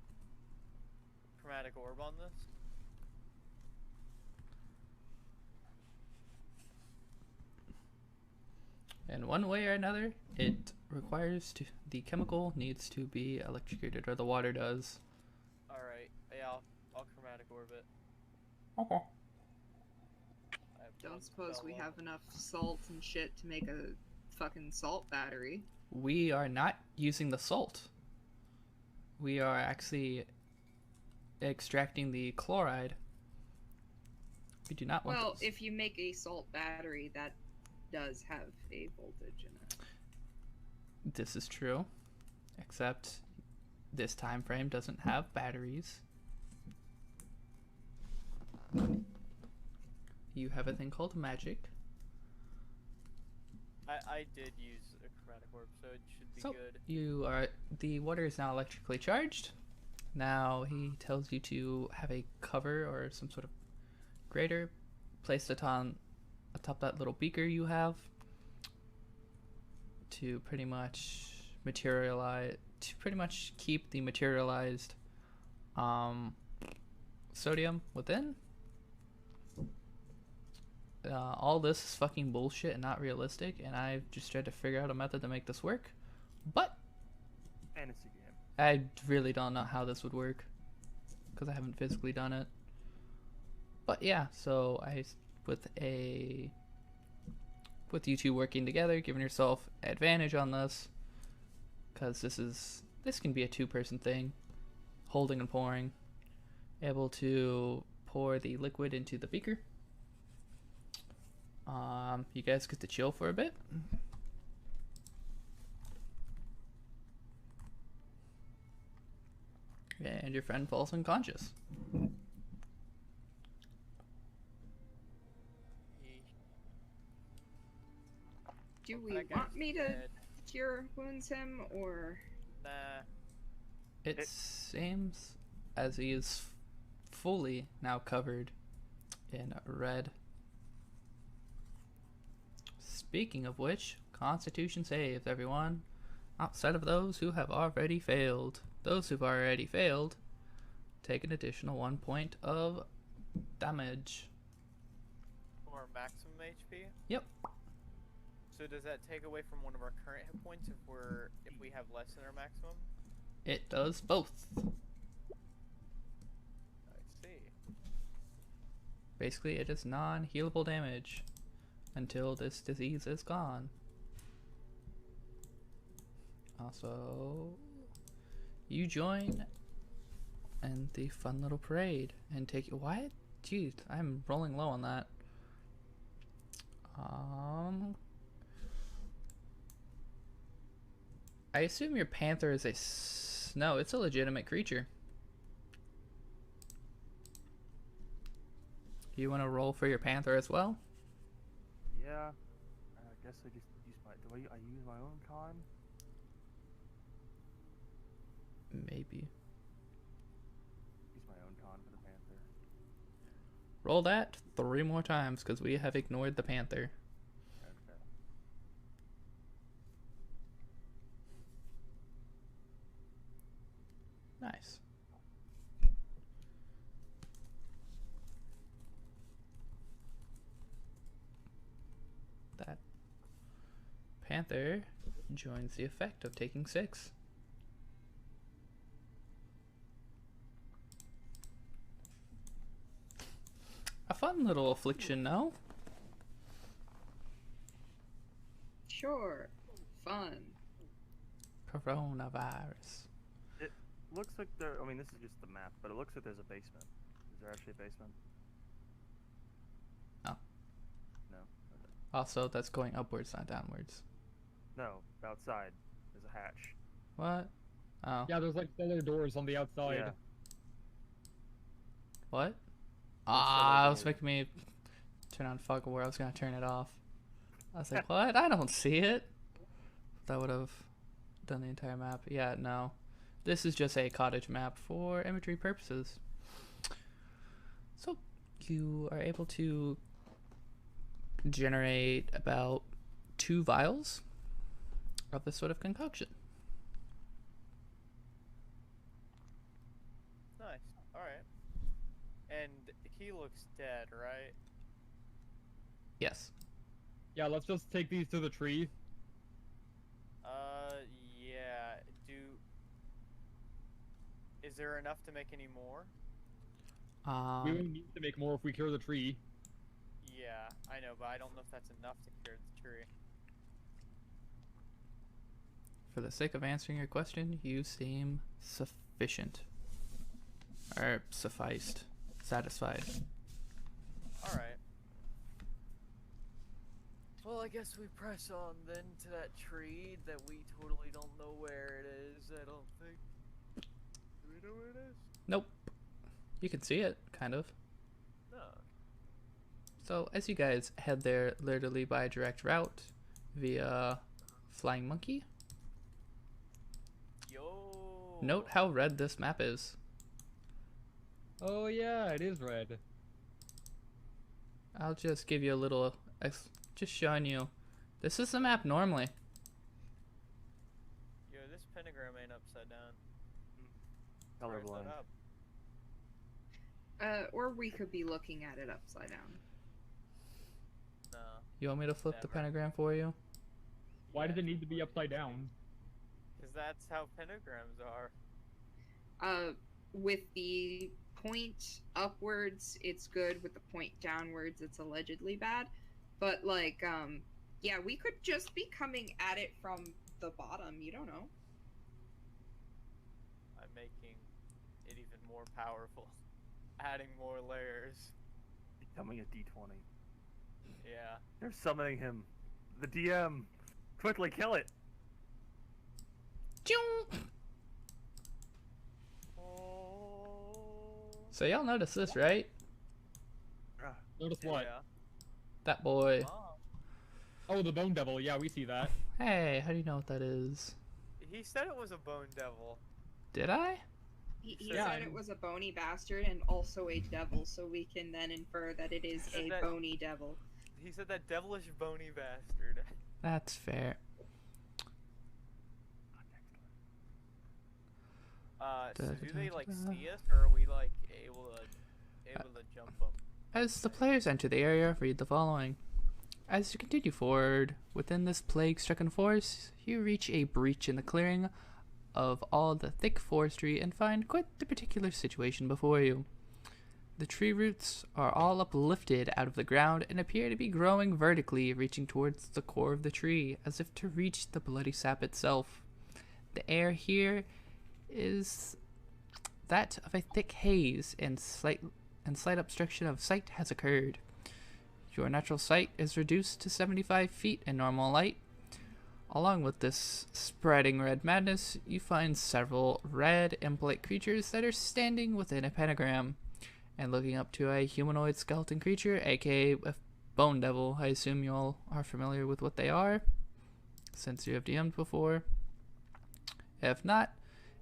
chromatic orb on this? In one way or another, it requires the chemical needs to be electrocuted, or the water does. Alright, yeah, I'll chromatic orb it. Okay. Don't suppose we have enough salt and shit to make a fucking salt battery. We are not using the salt. We are actually extracting the chloride. We do not want Well, those. if you make a salt battery, that does have a voltage in it. This is true, except this time frame doesn't have batteries. You have a thing called magic. I did use a chromatic orb, so it should be good. The water is now electrically charged. Now he tells you to have a cover or some sort of grater placed atop that little beaker you have to pretty much keep the materialized sodium within. All this is fucking bullshit and not realistic, and I've just tried to figure out a method to make this work. But Fantasy game. I really don't know how this would work because I haven't physically done it. But yeah, so with you two working together, giving yourself advantage on this, because this can be a two-person thing, holding and pouring, able to pour the liquid into the beaker. You guys get to chill for a bit. And your friend falls unconscious. Do we That want guy's me to dead. cure wounds him, or Nah. It seems as he is fully now covered in red. Speaking of which, Constitution saves, everyone. Outside of those who have already failed. Those who've already failed take an additional 1 point of damage. Or maximum HP? Yep. So does that take away from one of our current hit points if we have less than our maximum? It does both. I see. Basically, it is non-healable damage until this disease is gone. Also, you join in the fun little parade and take it. What? Jeez, I'm rolling low on that. I assume your panther is no, it's a legitimate creature. You want to roll for your panther as well? Yeah. I guess I just use I use my own con? Maybe. Use my own con for the panther. Roll that 3 more times because we have ignored the panther. Okay. Nice. That panther joins the effect of taking 6. A fun little affliction, no? sure, fun. Coronavirus. It looks like there. I mean, this is just the map, but it looks like there's a basement. Is there actually a basement? No. No. Okay. Also, that's going upwards, not downwards. No, outside. There's a hatch. What? Oh. Yeah, there's like cellar doors on the outside. Yeah. What? cellar It was door. making me turn on fog where I was gonna turn it off. I was like, what? I don't see it. That would have done the entire map. Yeah, no. This is just a cottage map for imagery purposes. So, you are able to generate about 2 vials of this sort of concoction. Nice. Alright. And he looks dead, right? Yes. Yeah, let's just take these to the tree. Yeah. Is there enough to make any more? We will need to make more if we cure the tree. Yeah, I know, but I don't know if that's enough to cure the tree. For the sake of answering your question, you seem sufficient. Or sufficed. Satisfied. Alright. Well, I guess we press on then to that tree that we totally don't know where it is, I don't think. know where it is? Nope. You can see it, kind of. No. So as you guys head there, literally by a direct route via Flying Monkey, Yo. note how red this map is. Oh yeah, it is red. I'll just give you a little, just showing you. This is the map normally. Yo, this pentagram ain't upside down. Where is Colorblind. that up? Or we could be looking at it upside down. No. You want me to flip the Never. pentagram for you? Why does it need to be upside down? Because that's how pentagrams are. With the point upwards, it's good. With the point downwards, it's allegedly bad. But like, yeah, we could just be coming at it from the bottom. You don't know. I'm making it even more powerful. Adding more layers. Becoming a D20. Yeah. They're summoning him. The DM. Quickly kill it. Oh. So y'all notice this, right? Notice what? Yeah. That boy. Oh. Oh, the Bone Devil. Yeah, we see that. Hey, how do you know what that is? He said it was a bone devil. Did I? He Yeah, said it was a bony bastard and also a devil, so we can then infer that it is a That- bony devil. He said that devilish bony bastard. That's fair. So do they like Da-da-da-da. see us, or are we like able to jump them? As the players enter the area, read the following. As you continue forward, within this plague-stricken forest, you reach a breach in the clearing of all the thick forestry and find quite the particular situation before you. The tree roots are all uplifted out of the ground and appear to be growing vertically, reaching towards the core of the tree, as if to reach the bloody sap itself. The air here is that of a thick haze, and slight obstruction of sight has occurred. Your natural sight is reduced to 75 feet in normal light. Along with this spreading red madness, you find several red impolite creatures that are standing within a pentagram and looking up to a humanoid skeleton creature, aka a bone devil. I assume you all are familiar with what they are, since you have DM'd before. If not,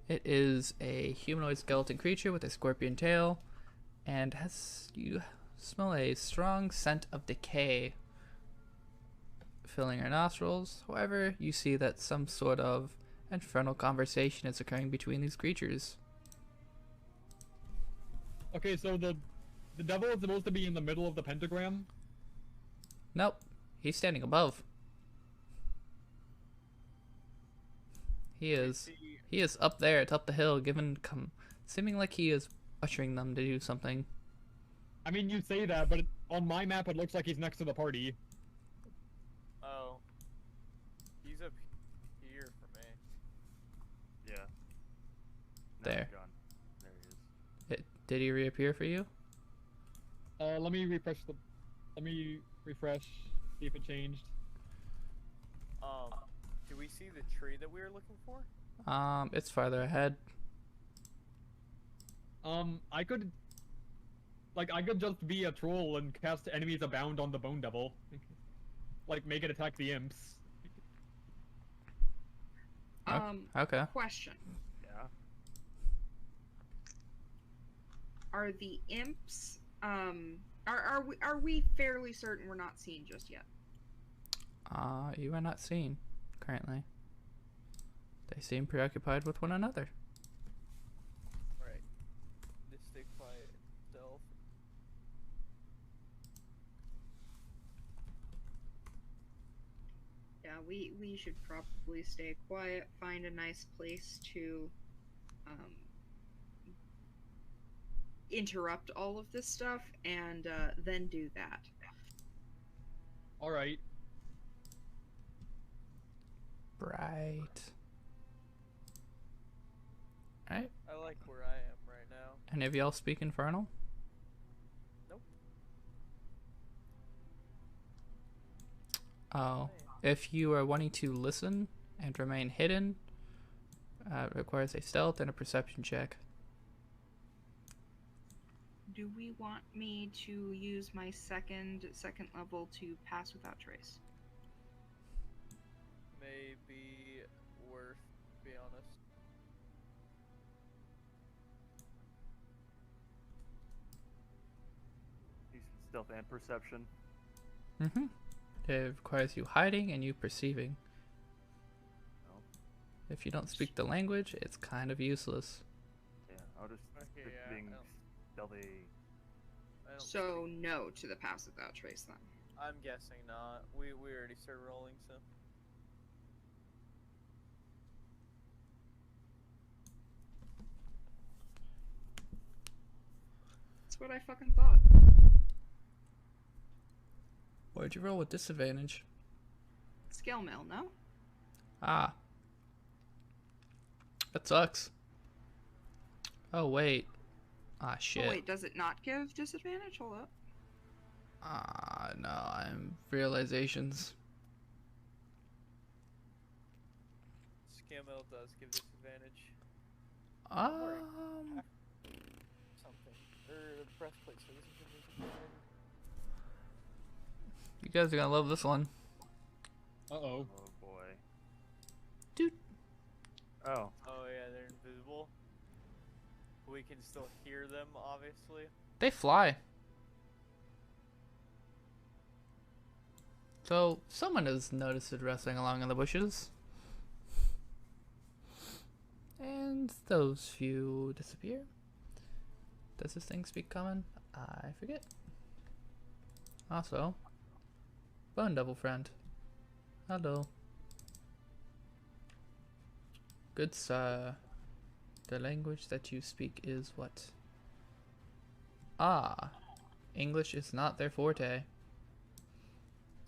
it is a humanoid skeleton creature with a scorpion tail, and you smell a strong scent of decay filling your nostrils. However, you see that some sort of infernal conversation is occurring between these creatures. Okay, so the devil is supposed to be in the middle of the pentagram. Nope, he's standing above. He is up there, it's up the hill, seeming like he is ushering them to do something. I mean, you say that, but on my map, it looks like he's next to the party. Oh. He's up here for me. Yeah. No, There. he's gone. There he is. Did he reappear for you? Let me refresh, see if it changed. Do we see the tree that we were looking for? It's farther ahead. I could just be a troll and cast Enemies Abound on the Bone Devil. Like, make it attack the imps. Okay. Question. Yeah. Are the imps, are we fairly certain we're not seen just yet? You are not seen currently. They seem preoccupied with one another. Right. Just stay quiet. Stealth. Yeah, we should probably stay quiet, find a nice place to interrupt all of this stuff, and then do that. Alright. Right. Alright. I like where I am right now. Any of y'all speak Infernal? Nope. Oh. If you are wanting to listen and remain hidden, it requires a stealth and a perception check. do we want me to use my second level to pass without trace? Maybe worth, to be honest. Use stealth and perception. Mm-hmm. It requires you hiding and you perceiving. Oh. If you don't speak the language, it's kind of useless. Yeah, I'll just Okay, pick yeah, being I don't- stealthy. I don't So think- no to the pass without trace then. I'm guessing not. We already started rolling, so. That's what I fucking thought. Why'd you roll with disadvantage? Scale mail, no? Ah. That sucks. Oh, wait. Ah, shit. Oh wait, does it not give disadvantage? Hold up. Ah, no, I'm realizations. Scamel does give disadvantage. Something. Or the breastplate, so this is disadvantage. You guys are gonna love this one. Uh-oh. Oh boy. Dude. Oh. Oh yeah, they're invisible. We can still hear them, obviously. They fly. So, someone has noticed it rustling along in the bushes. And those few disappear. Does this thing speak common? I forget. Also, Bone Devil Friend. Hello. Good sir. The language that you speak is what? Ah. English is not their forte.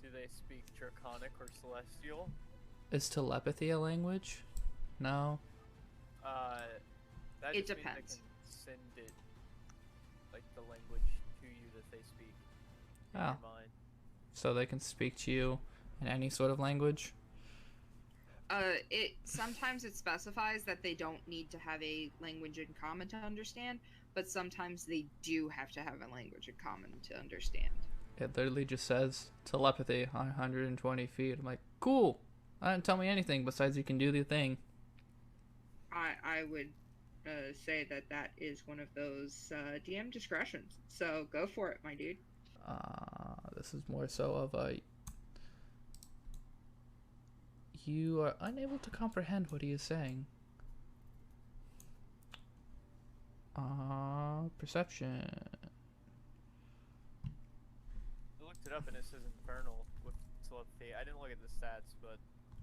Do they speak Draconic or Celestial? Is telepathy a language? No. That It just means depends. they can send it, like the language to you that they speak in Oh. your mind. So they can speak to you in any sort of language? It sometimes it specifies that they don't need to have a language in common to understand, but sometimes they do have to have a language in common to understand. It literally just says telepathy on 120 feet. I'm like, cool. That didn't tell me anything besides you can do the thing. I would say that that is one of those DM discretions. So go for it, my dude. This is more so of a... You are unable to comprehend what he is saying. Perception. I looked it up and it says Infernal with telepathy. I didn't look at the stats, but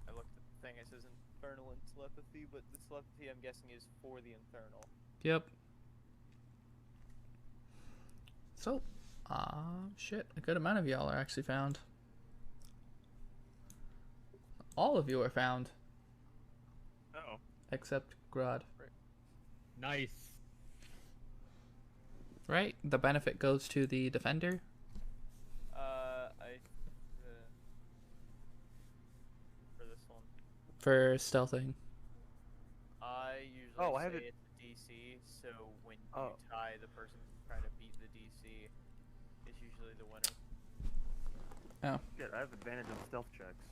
I looked at the thing. It says Infernal and telepathy, but the telepathy I'm guessing is for the Infernal. Yep. So, shit, a good amount of y'all are actually found. All of you are found, Uh-oh. except Grodd. Nice. Right? The benefit goes to the defender. For this one, For stealthing. I usually Oh, I say have it- it's a DC, so when Oh. you tie the person trying to beat the DC, it's usually the winner. Shit, I have advantage on stealth checks.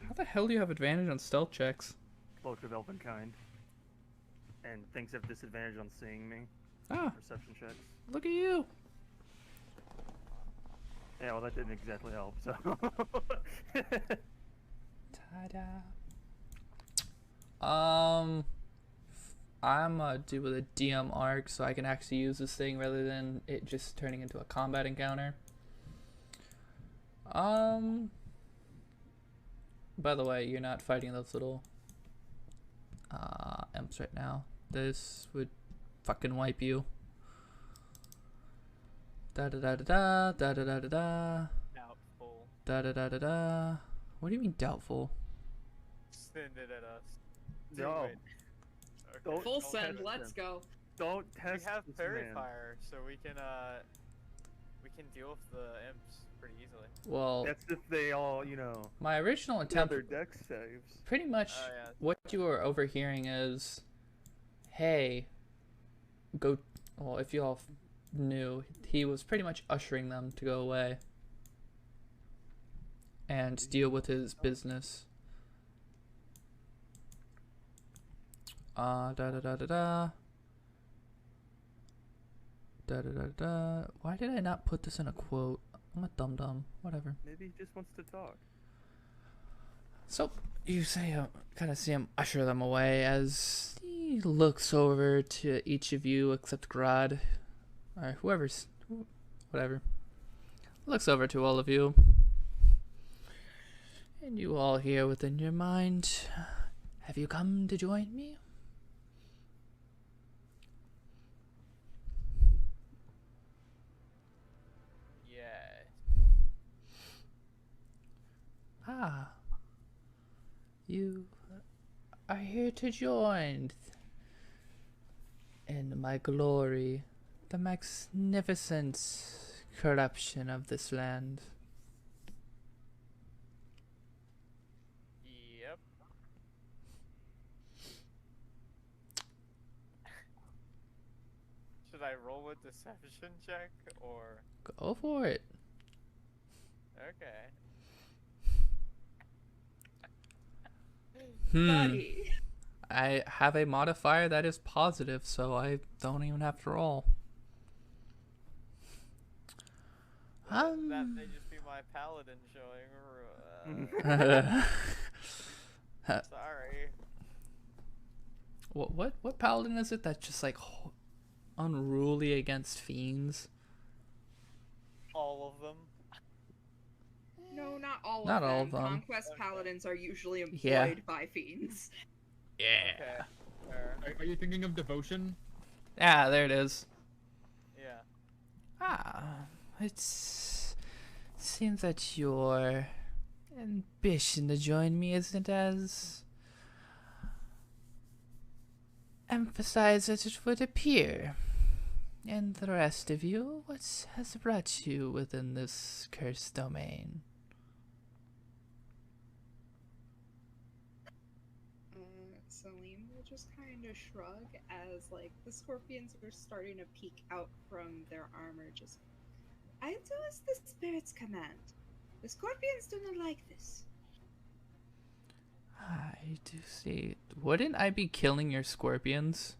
How the hell do you have advantage on stealth checks? Cloak of Elvenkind. And things have disadvantage on seeing me. Ah, Perception checks. look at you. Yeah, well, that didn't exactly help, so. Ta-da. I'm do with a DM arc so I can actually use this thing rather than it just turning into a combat encounter. By the way, you're not fighting those little imps right now. This would fucking wipe you. Da da da da da da da da da Doubtful. da da da da da. What do you mean doubtful? Send it at us. Do No. it. Okay. Don't- Full don't send, test let's them. go. Don't We test have this fairy man. fire, so we can deal with the imps pretty easily. Well, That's if they all, you know, my original have attempt, their deck saves. pretty much Oh yeah. what you are overhearing is, hey, go, well, if you all knew. He was pretty much ushering them to go away and deal with his business. Da da da da da. Da da da da. Why did I not put this in a quote? I'm a dum-dum. Whatever. Maybe he just wants to talk. So, you say, kind of see him usher them away as he looks over to each of you except Grod. Or whatever. Looks over to all of you. And you all hear within your mind, have you come to join me? Ah, you are here to join in my glory, the magnificent corruption of this land. Yep. Should I roll a deception check or? Go for it. Okay. Buddy. I have a modifier that is positive, so I don't even have to roll. That may just be my paladin showing. Sorry. What paladin is it that's just like unruly against fiends? All of them. No, not all Not of them. all of them. Conquest paladins are usually employed Yeah. by fiends. Yeah. Okay. Fair. Are you thinking of devotion? Ah, there it is. Yeah. Ah, it seems that your ambition to join me isn't as emphasized as it would appear. And the rest of you, what has brought you within this cursed domain? Salim will just kind of shrug as, like, the scorpions are starting to peek out from their armor. Just, I do as the spirits command. The scorpions do not like this. I do see. Wouldn't I be killing your scorpions?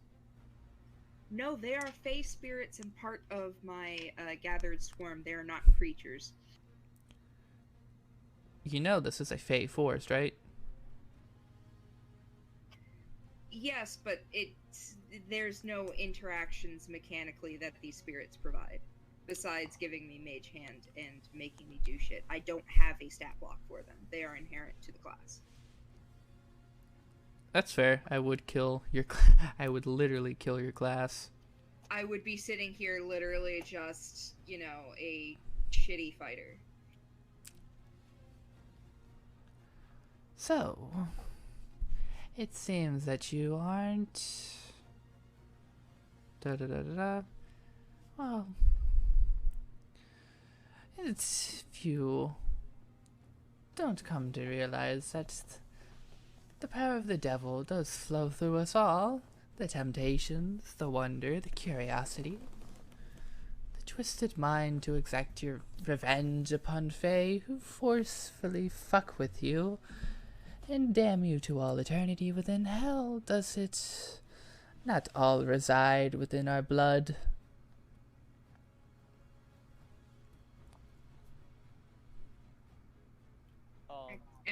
No, they are fey spirits and part of my gathered swarm. They are not creatures. You know this is a fey forest, right? Yes, but there's no interactions mechanically that these spirits provide. Besides giving me mage hand and making me do shit. I don't have a stat block for them. They are inherent to the class. That's fair. I would kill your. I would literally kill your class. I would be sitting here literally just, you know, a shitty fighter. So, it seems that you aren't. Da da da da da. Well, it's if you don't come to realize that the power of the devil does flow through us all. The temptations, the wonder, the curiosity, the twisted mind to exact your revenge upon Fae who forcefully fuck with you and damn you to all eternity within hell. Does it not all reside within our blood?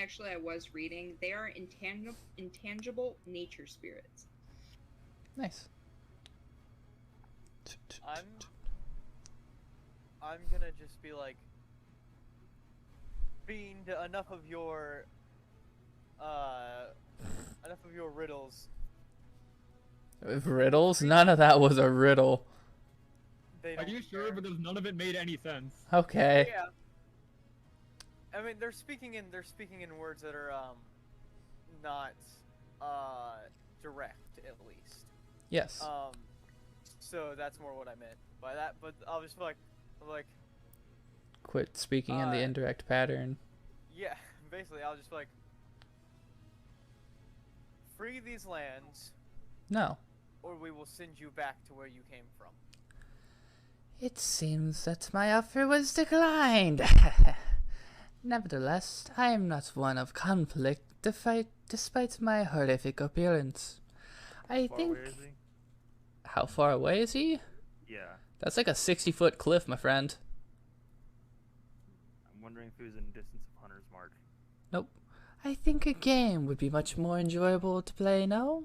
Actually, I was reading. They are intangible nature spirits. Nice. I'm gonna just be like, Fiend, enough of your riddles. Riddles? None of that was a riddle. They Are don't you sure? care. Because none of it made any sense. Okay. Yeah. I mean, they're speaking in words that are not direct, at least. Yes. So that's more what I meant by that. But I'll just be like, Quit speaking in the indirect pattern. yeah. Basically, I'll just be like, free these lands, No. or we will send you back to where you came from. It seems that my offer was declined. Nevertheless, I am not one of conflict, despite my horrific appearance. I Far think... away is he? How far away is he? Yeah. That's like a 60-foot cliff, my friend. I'm wondering if he was in distance of Hunter's Mark. Nope. I think a game would be much more enjoyable to play, no?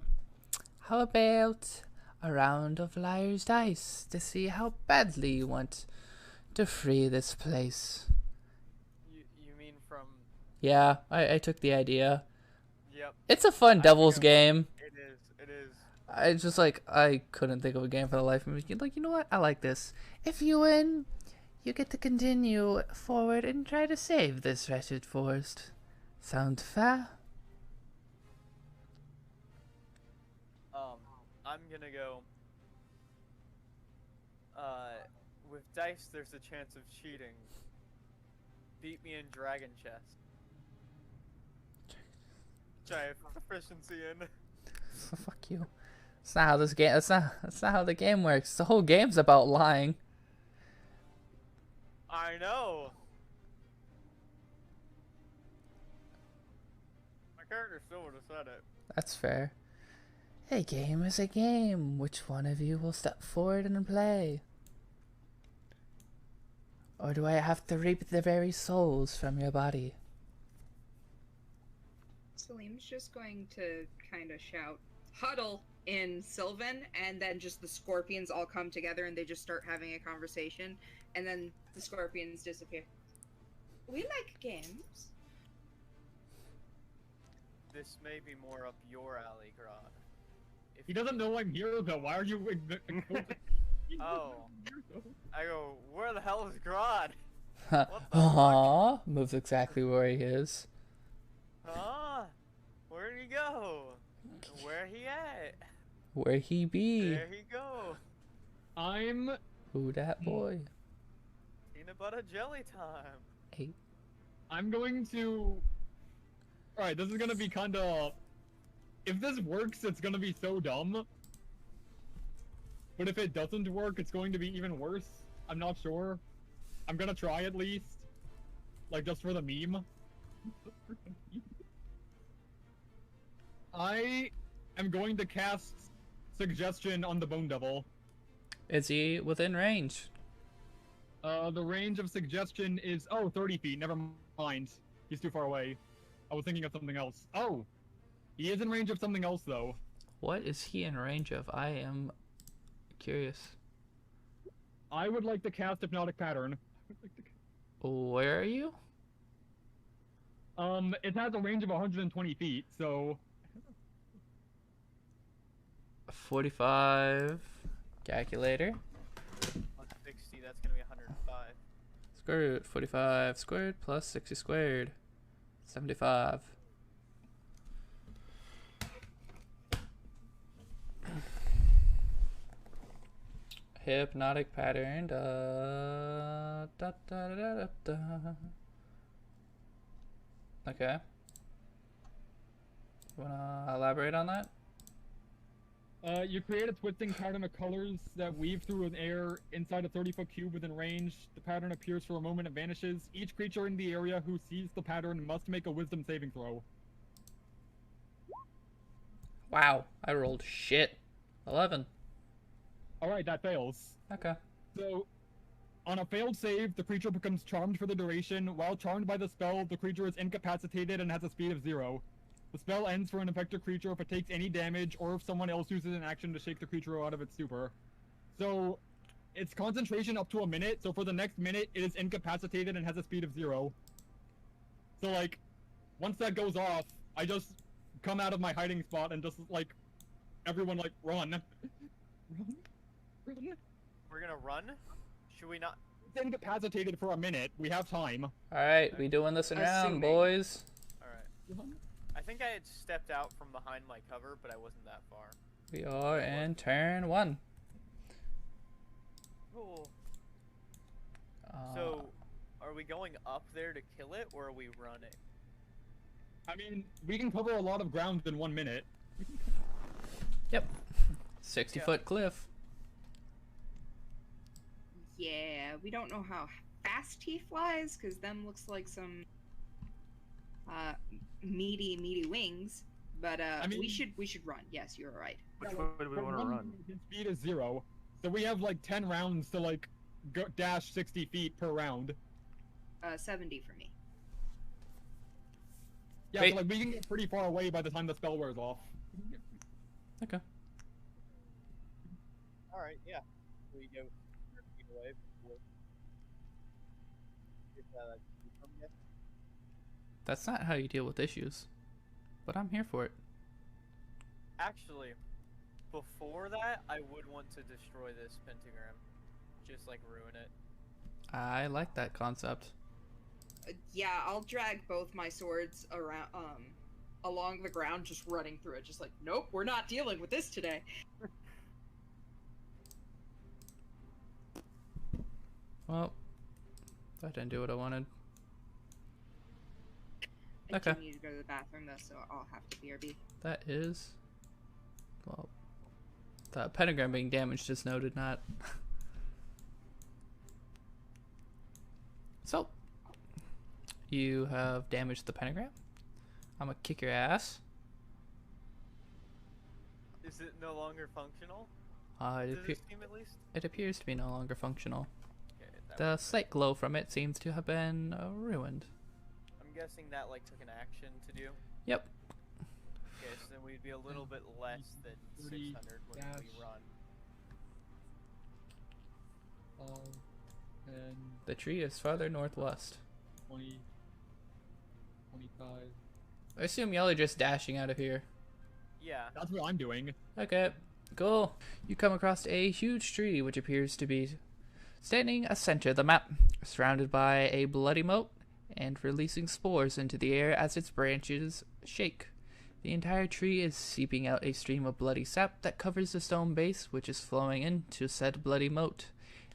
How about a round of Liar's Dice to see how badly you want to free this place? You mean from? Yeah, I took the idea. Yep. It's a fun devil's game. It is. It is. I just I couldn't think of a game for the life of me. Like, you know what? I like this. If you win, you get to continue forward and try to save this wretched forest. Sound fair? I'm gonna go. With dice, there's a chance of cheating. Beat me in Dragon Chess. Which I have proficiency in. Fuck you. That's not how this game. That's not how the game works. The whole game's about lying. I know. My character still would have said it. That's fair. A game is a game. Which one of you will step forward and play? Or do I have to reap the very souls from your body? Salim's just going to kind of shout, "Huddle!" in Sylvan, and then just the scorpions all come together and they just start having a conversation, and then the scorpions disappear. We like games. This may be more up your alley, Grodd. He doesn't know I'm here, though. Why are you... Oh. I go, where the hell is Grodd? Aww, moves exactly where he is. Huh? Where'd he go? Where he at? Where he be? There he go. I'm... Who that boy? Peanut butter jelly time. Hey. I'm going to... Alright, this is gonna be kinda... If this works, it's gonna be so dumb. But if it doesn't work, it's going to be even worse. I'm not sure. I'm gonna try at least. Like, just for the meme. I am going to cast Suggestion on the Bone Devil. Is he within range? The range of Suggestion is... Oh, 30 feet. Never mind. He's too far away. I was thinking of something else. Oh! He is in range of something else, though. What is he in range of? I am curious. I would like to cast Hypnotic Pattern. Where are you? It has a range of 120 feet, so... 45. Calculator. 160, that's gonna be 105. Square root. 45 squared plus 60 squared. 75. Hypnotic pattern. Okay. You wanna elaborate on that? You create a twisting pattern of colors that weave through an air inside a 30-foot cube within range. The pattern appears for a moment and vanishes. Each creature in the area who sees the pattern must make a wisdom saving throw. Wow, I rolled shit. 11. Alright, that fails. Okay. So, on a failed save, the creature becomes charmed for the duration. While charmed by the spell, the creature is incapacitated and has a speed of 0. The spell ends for an infected creature if it takes any damage, or if someone else uses an action to shake the creature out of its stupor. So, it's concentration up to a minute, so for the next minute, it is incapacitated and has a speed of 0. So, like, once that goes off, I just come out of my hiding spot and just, like, everyone, like, run. Run? Run? We're gonna run? Should we not? It's incapacitated for a minute. We have time. Alright, we doing this in round, Assuming. boys. Alright. I think I had stepped out from behind my cover, but I wasn't that far. We are in turn 1. Cool. So, are we going up there to kill it, or are we running? I mean, we can cover a lot of ground in 1 minute. Yep. 60-foot cliff. Yeah, we don't know how fast he flies, because them looks like some meaty wings. But I mean- we should run. Yes, you're right. Which Yeah, way do we want to run? His speed is 0, so we have like 10 rounds to like dash 60 feet per round. 70 for me. Yeah, Wait. so like we can get pretty far away by the time the spell wears off. Okay. All right, yeah. We go 100 feet away before. If from you. That's not how you deal with issues. But I'm here for it. Actually, before that, I would want to destroy this pentagram. Just like ruin it. I like that concept. Yeah, I'll drag both my swords around, along the ground, just running through it. Just like, nope, we're not dealing with this today. Well, that didn't do what I wanted. I Okay. do need to go to the bathroom, though, so I'll have to BRB. That is... Well, the pentagram being damaged is noted, not... So, you have damaged the pentagram. I'm gonna kick your ass. Is it no longer functional? It, To this team, at least? it appears to be no longer functional. Okay, that The was- slight glow from it seems to have been ruined. I'm guessing that like took an action to do. Yep. Okay, so then we'd be a little bit less than 30 600 when dash. we run. And The tree is farther northwest. 20, 25. I assume y'all are just dashing out of here. Yeah. That's what I'm doing. Okay, cool. You come across a huge tree which appears to be standing center of the map, surrounded by a bloody moat and releasing spores into the air as its branches shake. The entire tree is seeping out a stream of bloody sap that covers the stone base, which is flowing into said bloody moat.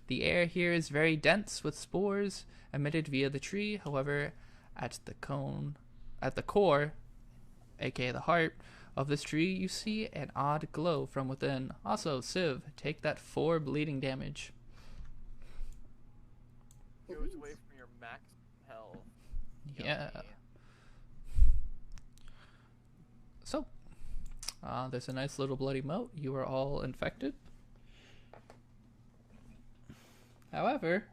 The air here is very dense with spores emitted via the tree. However, at the core, aka the heart of this tree, you see an odd glow from within. Also, Civ, take that 4 bleeding damage. Goes away from your max health. Yeah. Yummy. So, there's a nice little bloody moat. You are all infected. However,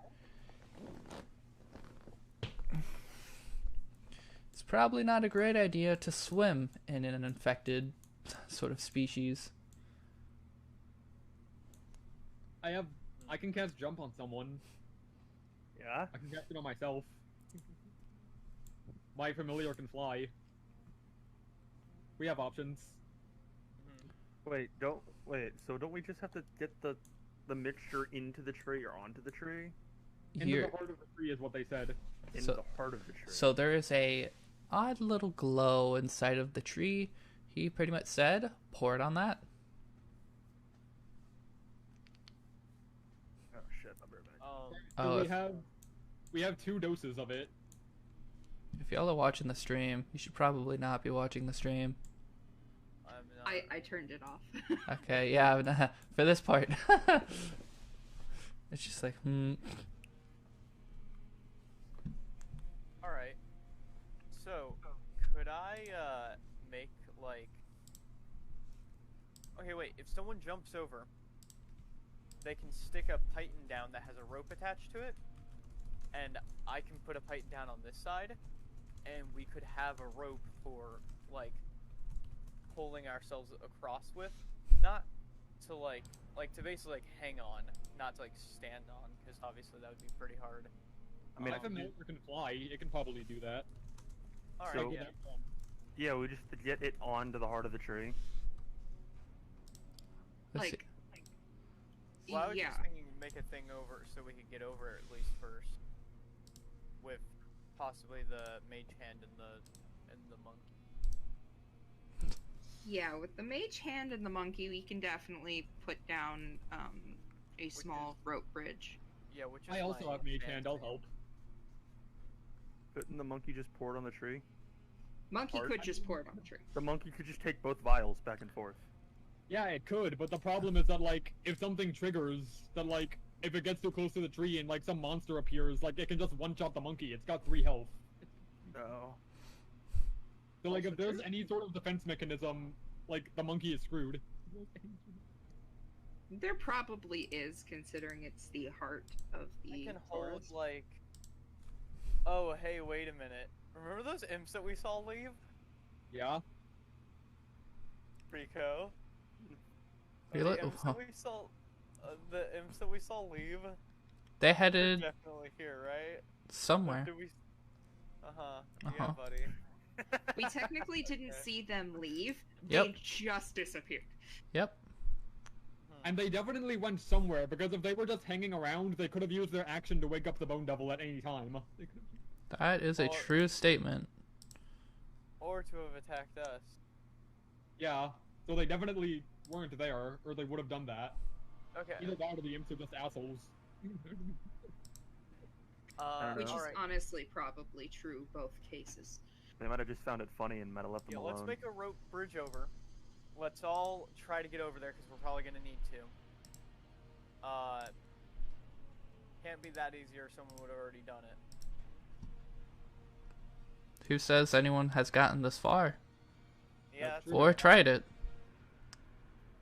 it's probably not a great idea to swim in an infected sort of species. I can cast jump on someone. Yeah? I can cast it on myself. My familiar can fly. We have options. Wait, so don't we just have to get the mixture into the tree or onto the tree? Into Here, the heart of the tree is what they said. Into So- the heart of the tree. so there is a odd little glow inside of the tree. He pretty much said, pour it on that. Oh shit, I'll be right back. So Oh, we have 2 doses of it. if y'all are watching the stream, you should probably not be watching the stream. I'm not. I turned it off. Okay, yeah, for this part. It's just like, Alright. So, could I, make, like... Okay, wait, if someone jumps over, they can stick a python down that has a rope attached to it, and I can put a python down on this side, and we could have a rope for, like, pulling ourselves across with. Not to, like to basically, like, hang on, not to, like, stand on, because obviously that would be pretty hard. I mean, My familiar can fly. It can probably do that. Alright, So- yeah. yeah, we just get it onto the heart of the tree. let's Like, Well, I was yeah. just thinking make a thing over so we could get over it at least first. With possibly the mage hand and the monkey. Yeah, with the mage hand and the monkey, we can definitely put down a small rope bridge. Yeah, which is I also my have mage advanced hand. I'll help. Couldn't the monkey just pour it on the tree? Monkey Hard. could just pour it on the tree. The monkey could just take both vials back and forth. Yeah, it could, but the problem is that like if something triggers, then like if it gets too close to the tree and like some monster appears, like it can just one-shot the monkey. It's got 3 health. No. So like Also if there's true. any sort of defense mechanism, like the monkey is screwed. There probably is, considering it's the heart of I the can hold forest. like. Oh, hey, wait a minute. Remember those imps that we saw leave? Yeah. Rico? Really? The imps that we saw. The imps that we saw leave. They They're headed definitely here, right? somewhere. Did we? Yeah, Uh-huh. buddy. We technically didn't Okay. see them leave. Yep. They just disappeared. Yep. And they definitely went somewhere, because if they were just hanging around, they could have used their action to wake up the Bone Devil at any time. They could've- That is a Or- true statement. Or to have attacked us. Yeah, so they definitely weren't there, or they would have done that. Okay. Either that or the imps are just assholes. don't Which know. is Alright. honestly probably true both cases. They might have just found it funny and might have left them Yeah, alone. let's make a rope bridge over. Let's all try to get over there because we're probably gonna need to. Can't be that easy or someone would have already done it. Who says anyone has gotten this far Yeah, That's that's or tried it?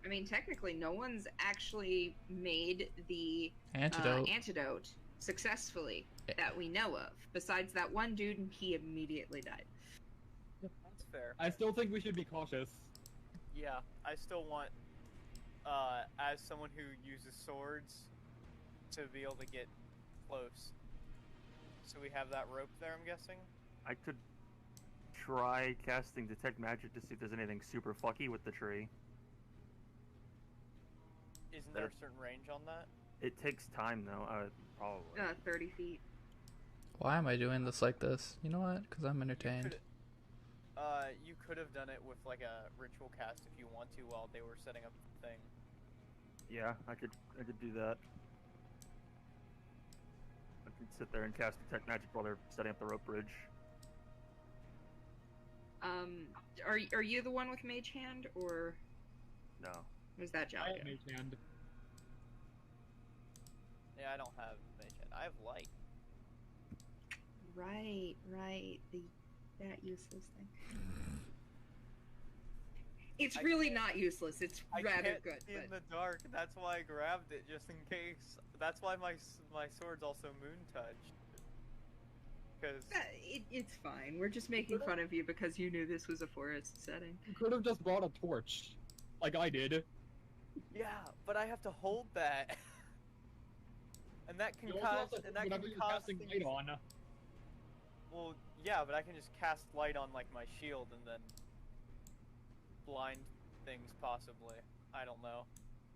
I mean, technically, no one's actually made the Antidote. antidote successfully that we know of. Besides that one dude, and he immediately died. that's fair. I still think we should be cautious. Yeah, I still want, as someone who uses swords, to be able to get close. So we have that rope there, I'm guessing? I could try casting Detect Magic to see if there's anything super fucky with the tree. Isn't there a certain range on that? It takes time though, probably. 30 feet. Why am I doing this like this? You know what? Because I'm entertained. You could have done it with like a ritual cast if you want to while they were setting up the thing. Yeah, I could do that. I could sit there and cast Detect Magic while they're setting up the rope bridge. Are you the one with Mage Hand, or No. was that I have Jolly? Mage Hand. Yeah, I don't have mage hand. I have light. Right, that useless thing. It's I really can't- not useless. It's I rather can't good, see in but the dark. That's why I grabbed it just in case. That's why my sword's also moon touched. Because it's fine. We're just making fun of you because you knew this was a forest setting. You could have just brought a torch, like I did. yeah, but I have to hold that. And that can You also have cause to and that whatever can you're cause casting things. light on. Well, yeah, but I can just cast light on like my shield and then blind things possibly. I don't know.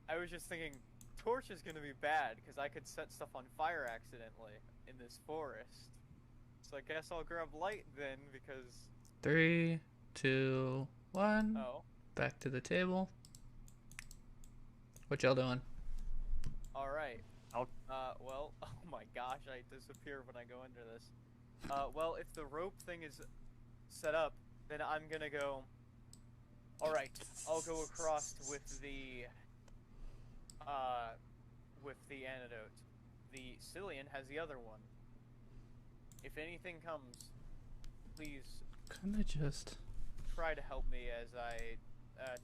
I was just thinking torch is gonna be bad because I could set stuff on fire accidentally in this forest. So I guess I'll grab light then because 3, 2, 1. oh, Back to the table. What y'all doing? all right. I'll- Well, oh my gosh, I disappear when I go into this. Well, if the rope thing is set up, then I'm gonna go. All right, I'll go across with the antidote. The Cillian has the other one. If anything comes, please Couldn't I just... try to help me as I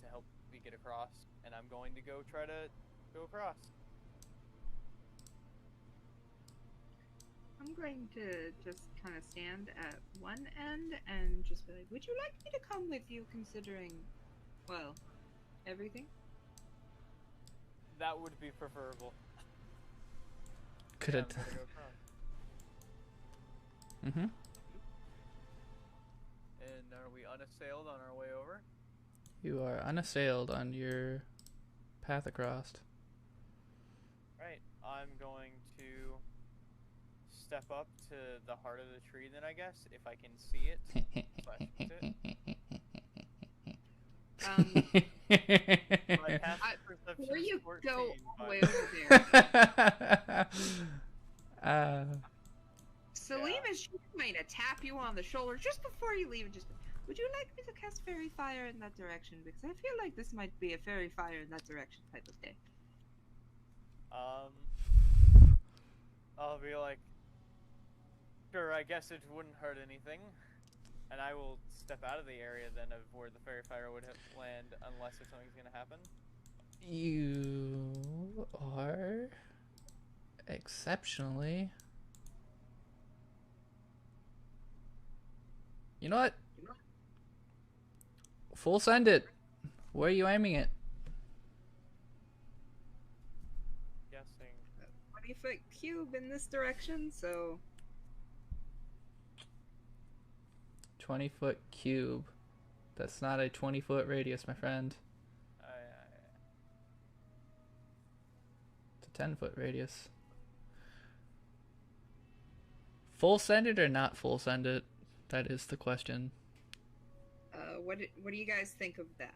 to help me get across, and I'm going to go try to go across. I'm going to just kind of stand at one end and just be like, would you like me to come with you considering, well, everything? That would be preferable. Could Yeah, it... I'm gonna go across. Mm-hmm. And are we unassailed on our way over? You are unassailed on your path across. Right. I'm going to step up to the heart of the tree then, I guess, if I can see it. My passive perception Before is you 14, go all the but- way over there, Salim Yeah. is going to tap you on the shoulder just before you leave and just, would you like me to cast Fairy Fire in that direction? Because I feel like this might be a Fairy Fire in that direction type of day. I'll be like, sure, I guess it wouldn't hurt anything. And I will step out of the area then of where the fairy fire would land unless if something's gonna happen. You are exceptionally. You know what? Full send it. Where are you aiming it? Guessing. 20-foot cube in this direction, so 20-foot cube. That's not a 20-foot radius, my friend. It's a 10-foot radius. Full send it or not full send it? That is the question. what do you guys think of that?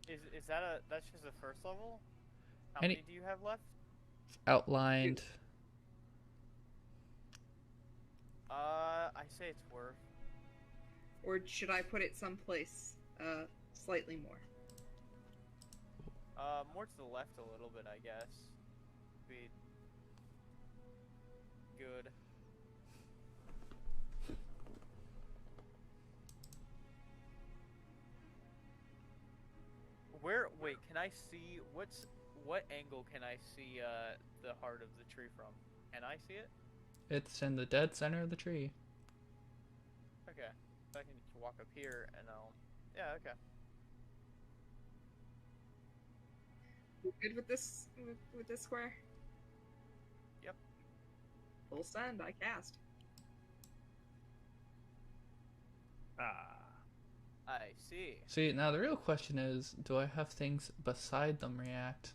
Is that that's just the first level? How Any- many do you have left? Outlined. I say it's worth. Or should I put it someplace slightly more? More to the left a little bit, I guess. Be good. Wait, can I see what angle can I see the heart of the tree from? Can I see it? It's in the dead center of the tree. Okay. So I can just walk up here and yeah, okay. You good with this with this square? Yep. Full send, I cast. I see. See, now the real question is, do I have things beside them react?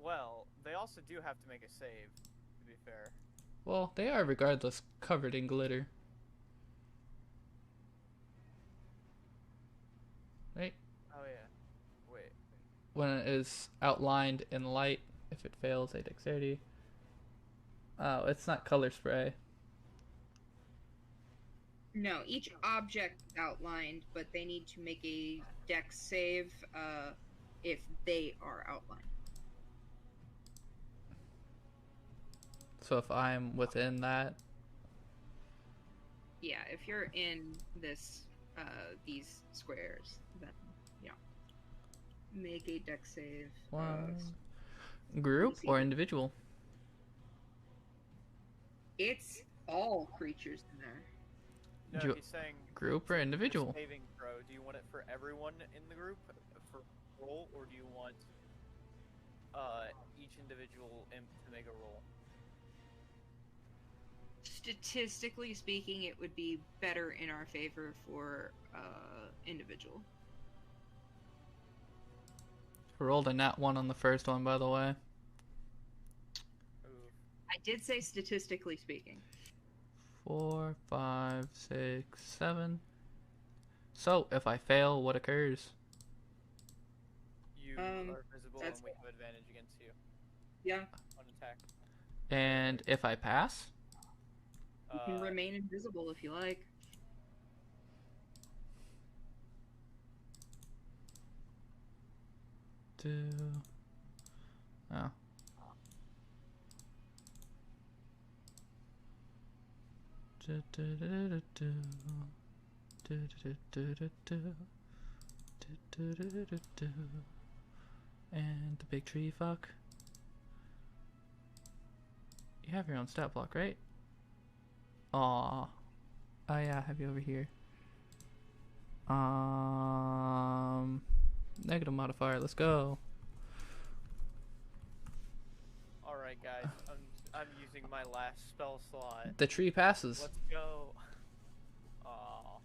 Well, they also do have to make a save, to be fair. Well, they are regardless covered in glitter. Right? Oh yeah. Wait. When it is outlined in light, if it fails a dexterity. Oh, it's not color spray. No, each object is outlined, but they need to make a dex save if they are outlined. So if I'm within that, Yeah, if you're in this these squares, then yeah. Make a dex save. group or individual? It's all creatures in there. No, Do you- he's saying Group or for individual? saving throw. Do you want it for everyone in the group for roll, or do you want each individual imp to make a roll? Statistically speaking, it would be better in our favor for individual. Rolled a nat 1 on the first one, by the way. Ooh. I did say statistically speaking. 4, 5, 6, 7. So, if I fail, what occurs? You are visible and that's- we have advantage against you Yeah, on attack. And if I pass? you can remain invisible if you like. Oh. And the big tree fuck. You have your own stat block, right? Aw. Oh yeah, I have you over here. Negative modifier, let's go. Alright guys, I'm using my last spell slot. The tree passes. Let's go. Aw.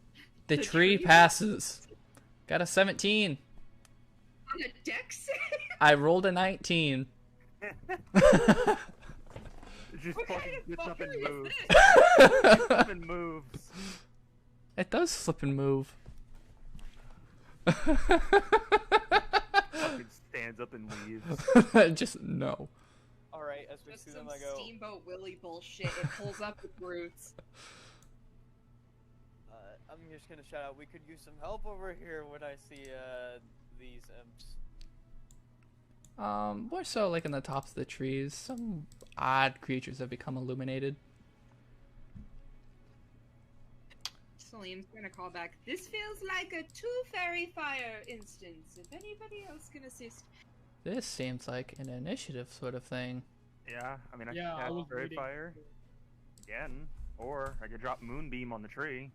The The tree tree passes. Got a 17. On a dex save? I rolled a 19. It just What kind fucking of gets up and fuckery is moves. this? Gets up and moves. It does flip and move. Fucking stands up and leaves. Just no. Alright, as we Just see some them, I go. Steamboat Willie bullshit. It pulls up with roots. I'm just gonna shout out, we could use some help over here when I see these imps. More so like in the tops of the trees. Some odd creatures have become illuminated. Salim's gonna call back. This feels like a two fairy fire instance. If anybody else can assist. This seems like an initiative sort of thing. Yeah, I mean, I Yeah, I could was cast Fairy reading. Fire again, or I could drop Moonbeam on the tree.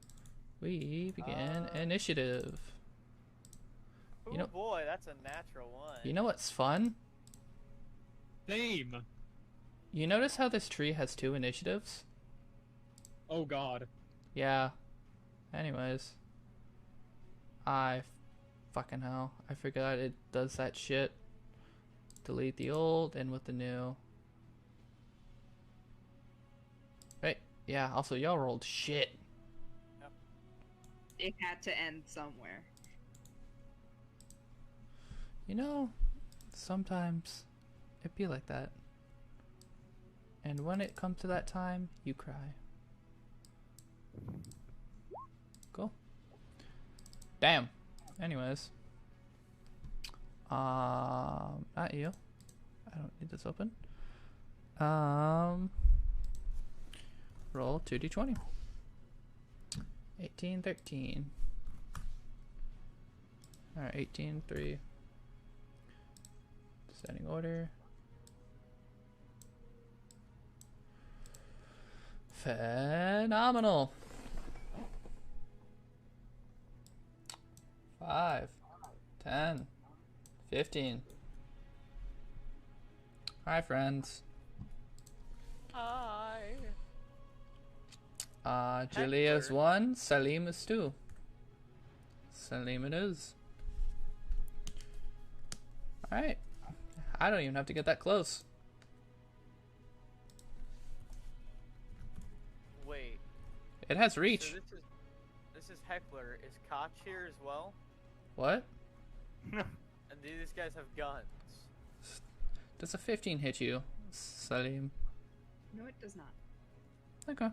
We begin initiative. Oh You know- boy, that's a natural one. You know what's fun? Same. You notice how this tree has 2 initiatives? Oh god. Yeah. Anyways. Fucking hell. I forgot it does that shit. Delete the old and with the new. Right. Yeah, also y'all rolled shit. It had to end somewhere. You know, sometimes it be like that. And when it comes to that time, you cry. Cool. Damn. Anyways. Not you. I don't need this open. Roll 2d20. 18, 13. Alright, 18, 3. Descending order. Phenomenal. 5, 10, 15. Hi, friends. Hi. Julia's Hector. 1, Salim is 2. Salim it is. Alright. I don't even have to get that close. Wait. It has So reach. this is Heckler. Is Koch here as well? What? And do these guys have guns? Does a 15 hit you, Salim? No, it does not. Okay.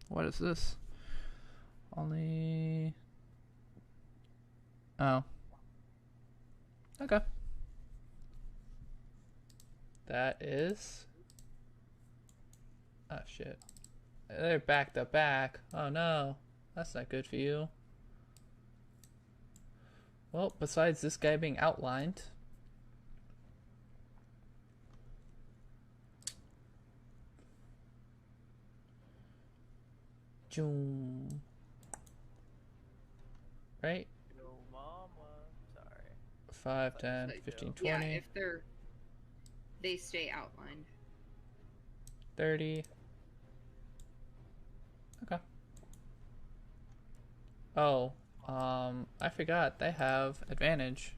What is this? Only... Oh. Okay. That is... Oh, shit. They're back to back. Oh, no. That's not good for you. Well, besides this guy being outlined... Joom. Right? Yo, mama. Sorry. 5, 10, Like, 15, Yeah, 20, if they stay outlined. 30. Okay. Oh, I forgot they have advantage.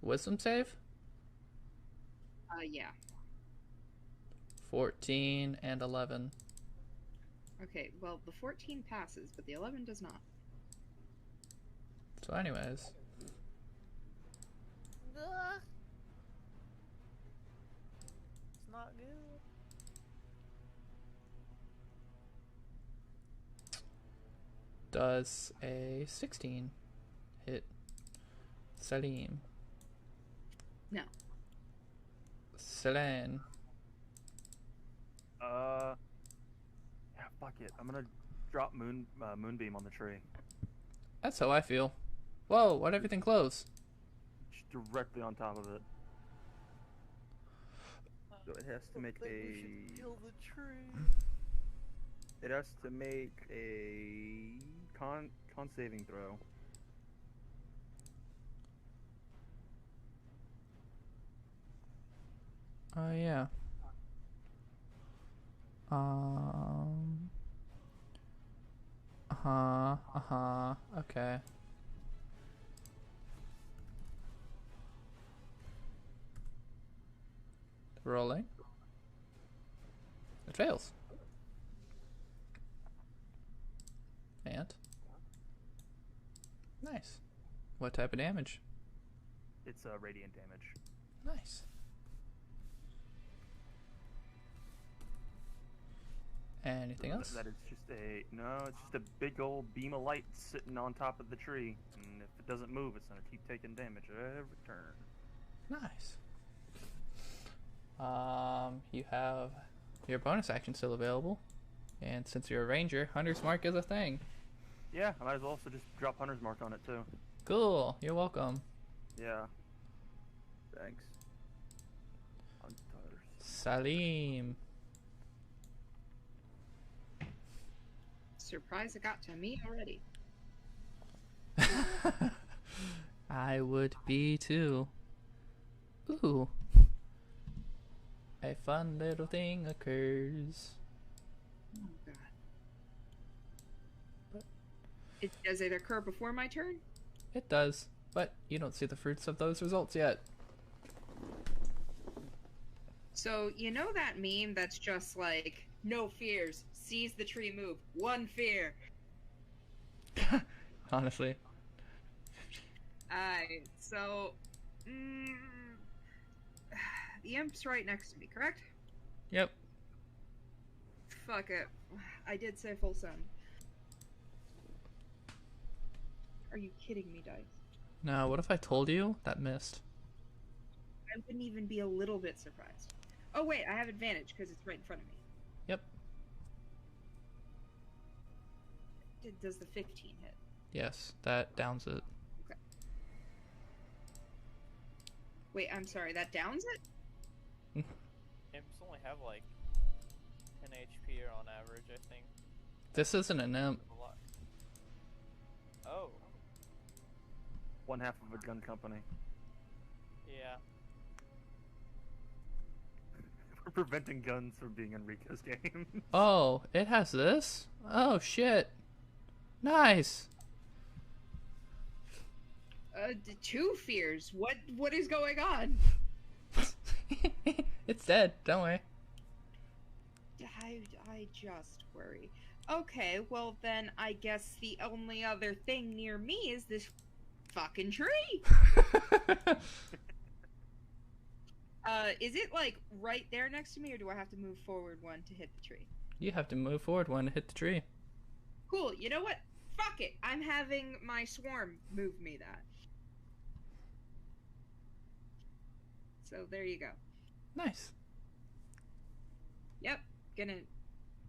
Wisdom save? Yeah. 14 and 11. Okay, well, the 14 passes, but the 11 does not. So anyways, It's not good. does a 16 hit Salim? No. Selene. Yeah, fuck it. I'm gonna drop Moonbeam on the tree. That's how I feel. Whoa, why'd everything close? Just directly on top of it. So it has to make Think we a. should kill the tree. It has to make a con saving throw. Oh yeah. Okay. Rolling. It fails. And nice. What type of damage? It's radiant damage. Nice. Anything else? That is just it's just a big old beam of light sitting on top of the tree, and if it doesn't move, it's gonna keep taking damage every turn. Nice. You have your bonus action still available, and since you're a ranger, Hunter's Mark is a thing. Yeah, I might as well also just drop Hunter's Mark on it too. Cool. You're welcome. Yeah. Thanks. Hunters. Salim. Surprise, it got to me already. I would be too. Ooh. A fun little thing occurs. Oh god. But Does it occur before my turn? it does, but you don't see the fruits of those results yet. So, you know that meme that's just like, no fears, sees the tree move, one fear. Honestly. Alright, so... the imp's right next to me, correct? Yep. Fuck it. I did say full send. Are you kidding me, Dice? Now, what if I told you that missed? I wouldn't even be a little bit surprised. Oh wait, I have advantage because it's right in front of me. Yep. Does the 15 hit? Yes, that downs it. Okay. Wait, I'm sorry, that downs it? Imps only have like 10 HP on average, I think. This isn't an imp. A lot. Oh, One half of a gun company. yeah. We're preventing guns from being in Rico's game. Oh, it has this? Oh, shit. Nice. Two fears. What is going on? It's dead, don't worry. I just worry. Okay, well then I guess the only other thing near me is this fucking tree. Is it like right there next to me, or do I have to move forward one to hit the tree? You have to move forward one to hit the tree. Cool, you know what? Fuck it! I'm having my swarm move me that. So there you go. Nice. Yep, gonna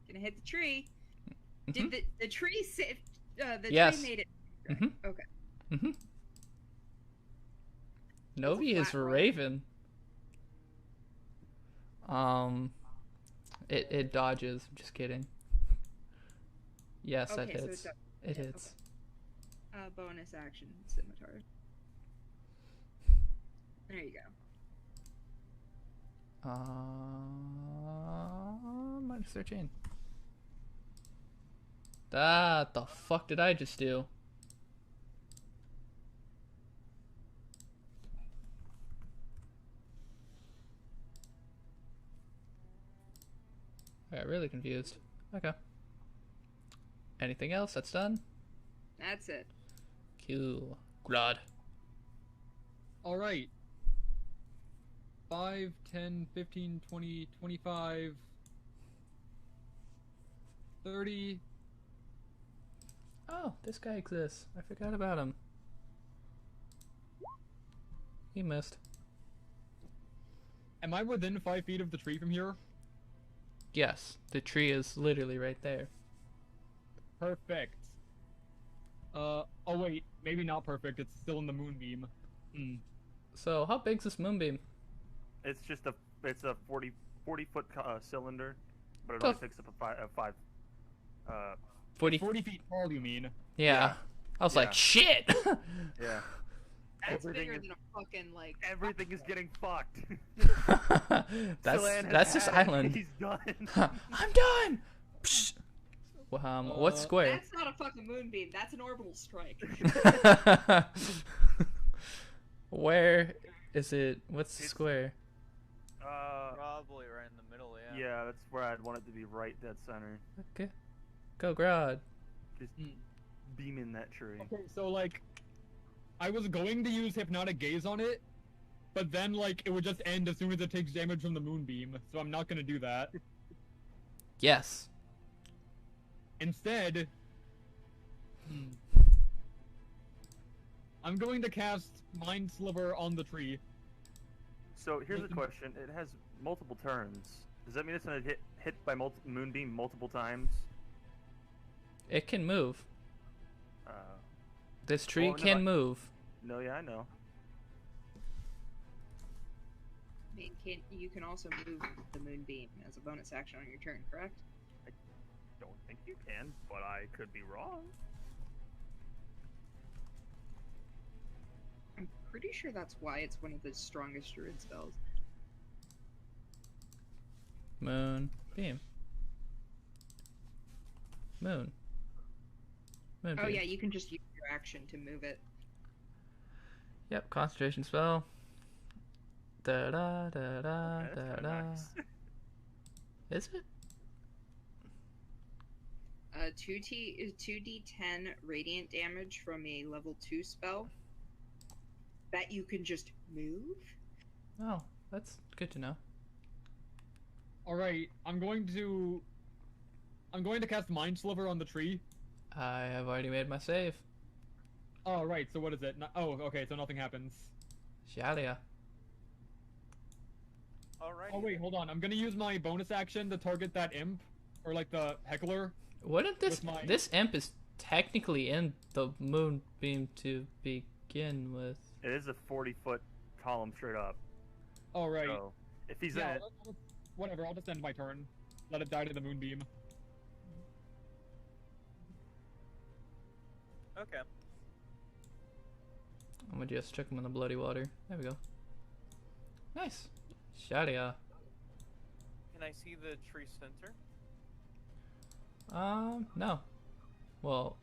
hit the tree. Did the tree sit? Yes. Tree made it. Mhm. Okay. Novi is flat roll. Raven. It dodges. I'm just kidding. Yes, that Okay, so hits. it does. It Yeah, hits. Bonus action scimitar. There you go. Minus 13. Ah, the fuck did I just do? I got really confused. Okay. Anything else? That's done? That's it. Cool. Grod. Alright. 5, 10, 15, 20, 25, 30. Oh, this guy exists. I forgot about him. He missed. Am I within 5 feet of the tree from here? Yes, the tree is literally right there. Perfect. Oh wait, maybe not perfect. It's still in the moonbeam. So, how big's this moonbeam? It's just a 40 foot cylinder, but it The only picks up a 5. 40. 40 feet tall, you mean? Yeah. I was like, Yeah. shit! Yeah. That's Everything bigger is- than a fucking like. Everything is getting fucked. that's Silan has that's this had it. island. He's done. I'm done! Psh. What's square? That's not a fucking moonbeam. That's an orbital strike. Where is it? What's the It's- square? Probably right in the middle, yeah. Yeah, that's where I'd want it to be, right dead center. Okay. Go, Grod. Just beam in that tree. Okay, so like, I was going to use Hypnotic Gaze on it, but then like, it would just end as soon as it takes damage from the moonbeam, so I'm not gonna do that. Yes. Instead, I'm going to cast Mind Sliver on the tree. So here's the question: it has multiple turns. Does that mean it's gonna hit by moonbeam multiple times? It can move. Uh, This tree well, no, can move. No, yeah, I know. I mean, you can also move the moonbeam as a bonus action on your turn, correct? Don't think you can, but I could be wrong. I'm pretty sure that's why it's one of the strongest druid spells. Moon. Beam. Moon. Moon Oh beam. yeah, you can just use your action to move it. Yep, concentration spell. Da da da da Okay, da that's da. nice. Is it? 2d10 radiant damage from a level 2 spell that you can just move? Oh, that's good to know. Alright, I'm going to cast Mind Sliver on the tree. I have already made my save. Oh, right, so what is it? Oh, okay, so nothing happens. Shalia. Alright. Oh, wait, hold on. I'm gonna use my bonus action to target that imp, or like the heckler. Wouldn't this With my- this imp is technically in the moonbeam to begin with? It is a 40-foot column straight up. Oh, right. So if he's Yeah, in it, whatever, I'll just end my turn. Let it die to the moonbeam. Okay. I'm gonna just chuck him in the bloody water. There we go. Nice. Shalia. Can I see the tree center? No. Well,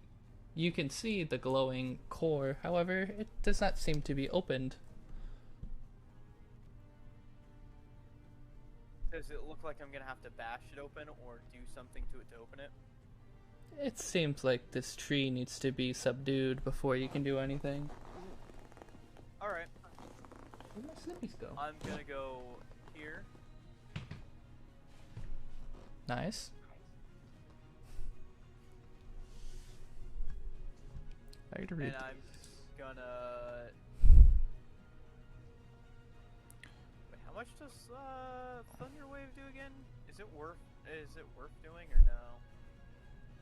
you can see the glowing core, however, it does not seem to be opened. Does it look like I'm gonna have to bash it open or do something to it to open it? It seems like this tree needs to be subdued before you can do anything. Alright. Where'd my snippies go? I'm gonna go here. Nice. I get to read. And I'm gonna... Wait, how much does Thunder Wave do again? Is it worth doing or no?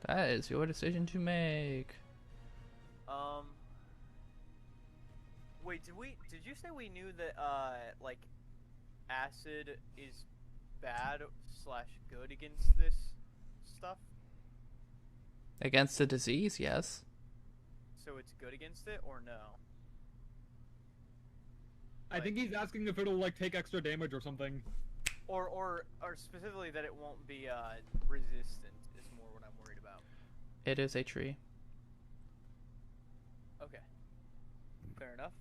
That is your decision to make. Wait, did you say we knew that like acid is bad / good against this stuff? Against the disease, yes. So it's good against it or no? I think he's asking if it'll, like, take extra damage or something. Or specifically that it won't be resistant is more what I'm worried about. It is a tree. Okay. Fair enough.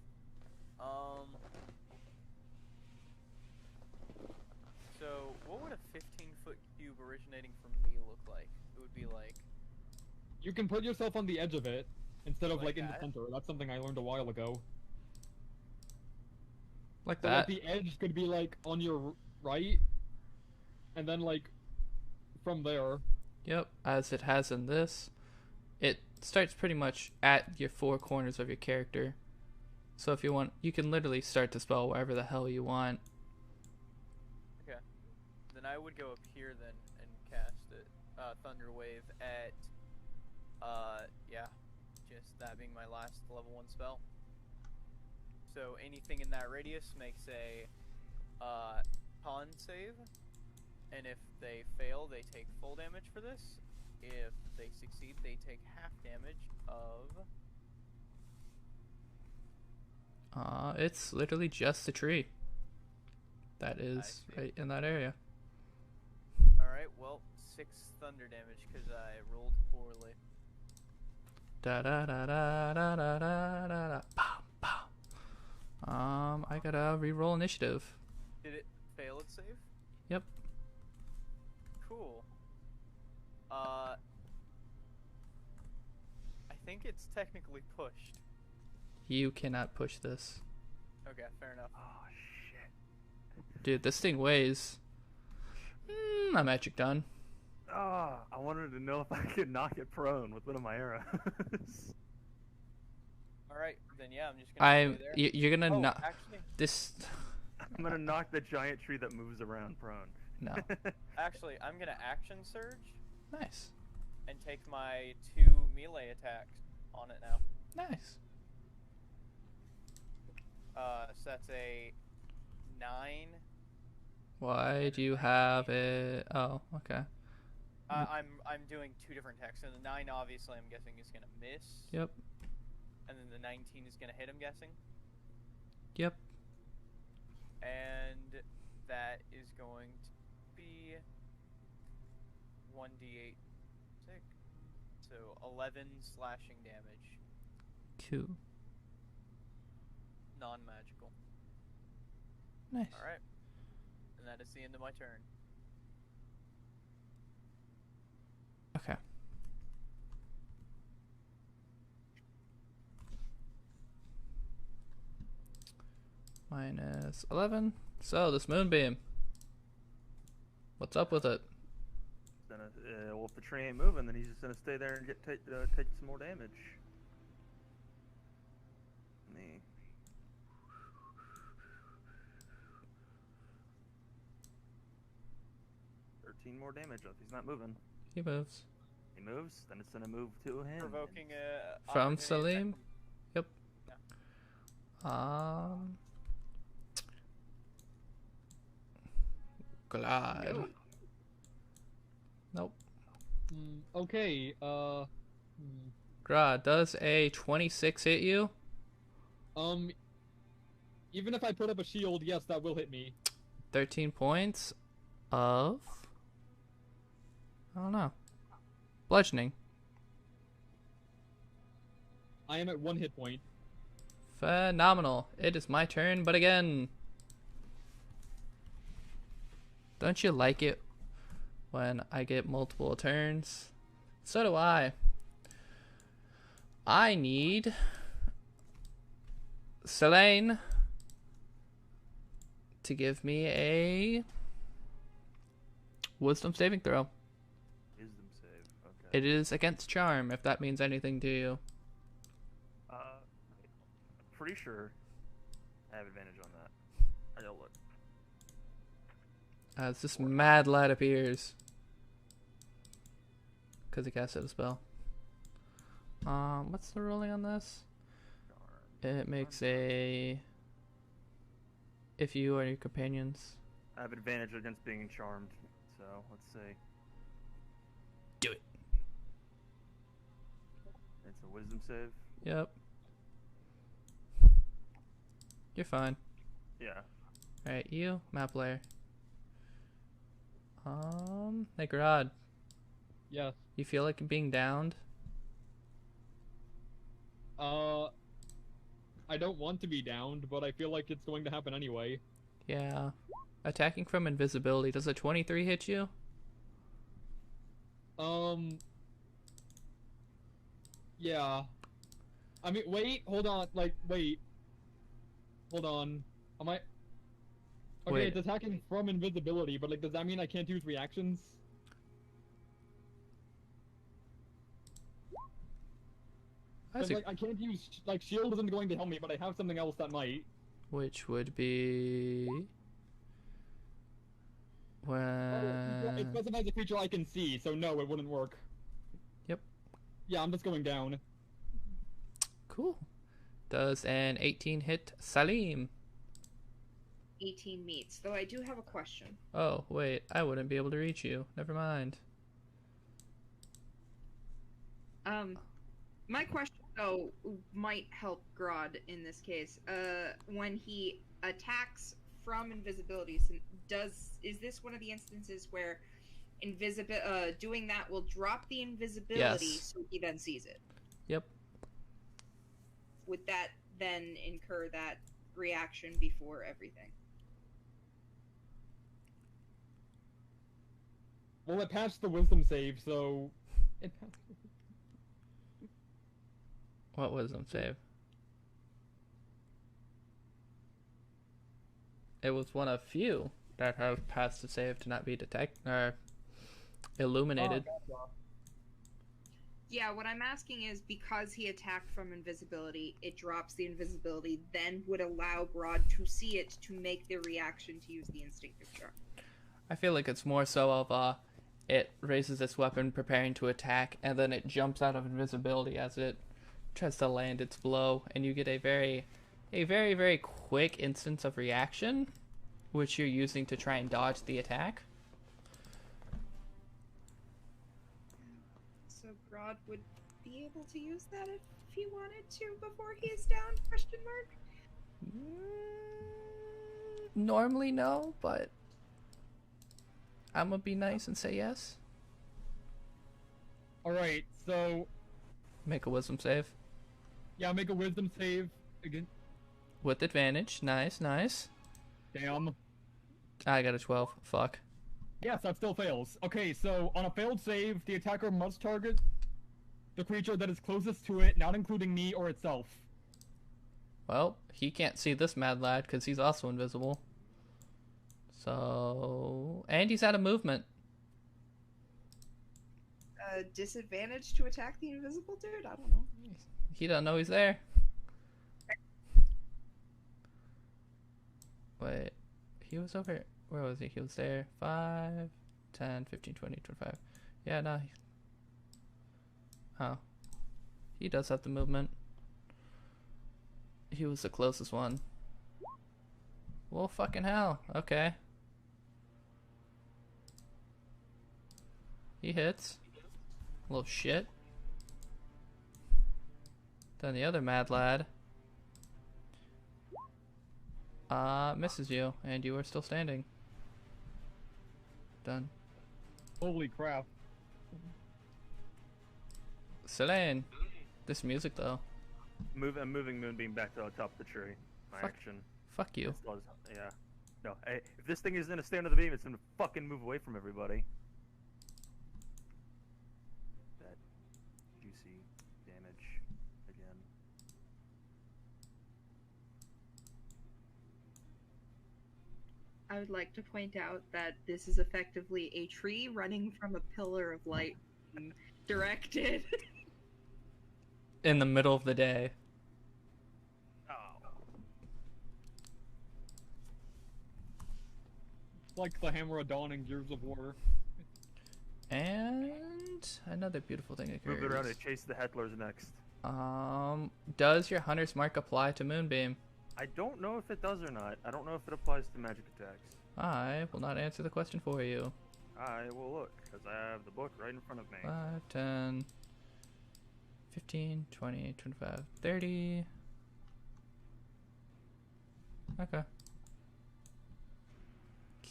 So what would a 15-foot cube originating from me look like? It would be like You can put yourself on the edge of it, instead of, Like like, in the that? center. That's something I learned a while ago. Like So, that. like, the edge could be, like, on your right, and then, like, from there. Yep, as it has in this. It starts pretty much at your four corners of your character. So if you want, you can literally start the spell wherever the hell you want. okay. Then I would go up here then and cast it, Thunder Wave at yeah, just that being my last level 1 spell. So anything in that radius makes a con save, and if they fail, they take full damage for this. If they succeed, they take half damage of... It's literally just a tree. That is see. right in that area. Alright, well, 6 thunder damage because I rolled poorly. Da da da da da da da da da. Pow, pow. I gotta reroll initiative. Did it fail its save? Yep. Cool. I think it's technically pushed. You cannot push this. Okay, fair enough. oh shit. Dude, this thing weighs... a magic ton. I wanted to know if I could knock it prone with one of my arrows. All right, then yeah, I'm just gonna stay there. You're gonna Oh, not actually, this. I'm gonna knock the giant tree that moves around prone. No. I'm gonna action surge Nice. and take my 2 melee attacks on it now. Nice. So that's a 9. Why do you have it? Oh, okay. I'm doing 2 different attacks. So the 9 obviously I'm guessing is gonna miss. Yep. And then the 19 is gonna hit. I'm guessing. Yep. And that is going to be 1d8 6. So 11 slashing damage. Cool. Non-magical. Nice. Alright. And that is the end of my turn. Okay. Minus 11. So, this moonbeam. What's up with it? Well, if the tree ain't moving, then he's just gonna stay there and take some more damage. Me. 13 more damage if he's not moving. He moves. He moves, then it's gonna move to him. Provoking a From opportunity Salim? attack. Yep. Yeah. Glad. Go. Nope. Okay, Grad, does a 26 hit you? even if I put up a shield, yes, that will hit me. 13 points of... I don't know. Bludgeoning. I am at 1 hit point. Phenomenal. It is my turn, but again... Don't you like it when I get multiple turns? So do I. I need... Selene to give me a wisdom saving throw. Wisdom save. Okay. It is against charm, if that means anything to you. I'm pretty sure I have advantage on that. I gotta look. As this mad lad appears. Because he casted a spell. What's the rolling on this? It makes a... If you or your companions... I have advantage against being charmed, so let's see. Do it. It's a wisdom save. Yep. You're fine. Yeah. Alright, you, map layer. Nicarad, Yes. you feel like you're being downed? I don't want to be downed, but I feel like it's going to happen anyway. Yeah. Attacking from invisibility, does a 23 hit you? Yeah. I mean, wait, hold on, wait. Hold on. Am I... Okay, Wait. it's attacking from invisibility, but, does that mean I can't use reactions? That's 'Cause, a- I can't use, shield isn't going to help me, but I have something else that might. Which would be... It When... specifies a creature I can see, so no, it wouldn't work. Yep. Yeah, I'm just going down. Cool. Does an 18 hit Salim? 18 meets, though I do have a question. Oh, wait, I wouldn't be able to reach you. Never mind. My question, though, might help Grodd in this case. When he attacks from invisibility, is this one of the instances where doing that will drop the invisibility Yes. so he then sees it? Yep. Would that then incur that reaction before everything? Well, it passed the wisdom save, so... It passed... What wisdom save? It was one of few that have passed the save to not be detected. illuminated. Oh, gotcha. Yeah, what I'm asking is because he attacked from invisibility, it drops the invisibility, then would allow Grodd to see it to make the reaction to use the instinctive charm. I feel like it's more so of it raises its weapon preparing to attack, and then it jumps out of invisibility as it tries to land its blow, and you get a very, very quick instance of reaction, which you're using to try and dodge the attack. So Grodd would be able to use that if he wanted to before he is down? Question mark. Normally no, but I'm gonna be nice and say yes. Alright, so Make a wisdom save. yeah, make a wisdom save again. With advantage. Nice, nice. Damn. I got a 12. Fuck. Yes, that still fails. Okay, so on a failed save, the attacker must target the creature that is closest to it, not including me or itself. Well, he can't see this mad lad because he's also invisible. So... And he's out of movement. Disadvantage to attack the invisible dude? I don't know. He don't know he's there. Wait. He was over... Where was he? He was there. 5, 10, 15, 20, 25. Yeah, no. Oh. He does have the movement. He was the closest one. Well, fucking hell. Okay. He hits. Little shit. Then the other mad lad misses you, and you are still standing. Done. Holy crap. Selene. This music though. I'm moving Moonbeam back to the top of the tree. My Fuck. action. Fuck you. Yeah. No, hey, if this thing is gonna stay under the beam, it's gonna fucking move away from everybody. That juicy damage again. I would like to point out that this is effectively a tree running from a pillar of light directed. In the middle of the day. Oh. Like the Hammer of Dawn in Gears of War. And another beautiful thing occurs. Move it around and chase the Hettlers next. Does your Hunter's Mark apply to Moonbeam? I don't know if it does or not. I don't know if it applies to magic attacks. I will not answer the question for you. I will look, because I have the book right in front of me. 5, 10, 15, 20, 25, 30. Okay.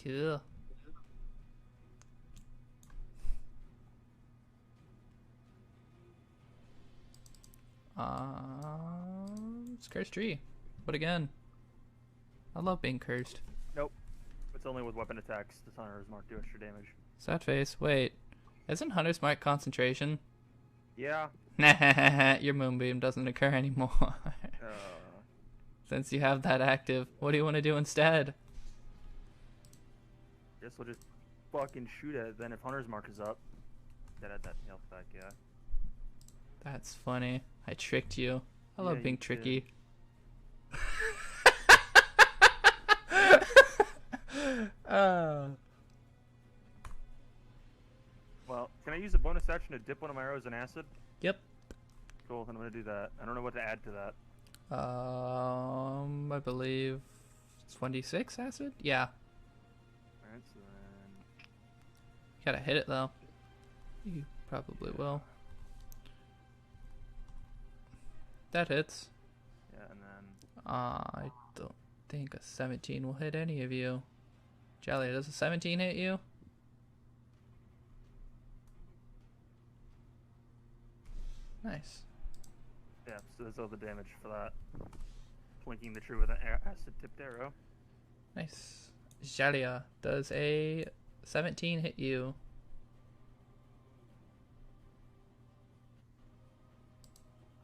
Cool. It's cursed tree. But again, I love being cursed. Nope. It's only with weapon attacks. This Hunter's Mark do extra damage. Sad face. Wait. Isn't Hunter's Mark concentration? Yeah. Your Moonbeam doesn't occur anymore. Since you have that active, what do you want to do instead? Guess we'll just fucking shoot it. Then if Hunter's Mark is up, that had that health back, yeah. That's funny. I tricked you. I love Yeah, being you tricky. Well, can I use a bonus action to dip one of my arrows in acid? Yep. Cool, then I'm gonna do that. I don't know what to add to that. I believe 26 acid? Yeah. Alright, so then... You gotta hit it though. You probably will. That hits. Yeah, and then... I don't think a 17 will hit any of you. Jelly, does a 17 hit you? Nice. Yeah, so that's all the damage for that. Plinking the tree with an acid-tipped arrow. Nice. Jalia, does a 17 hit you?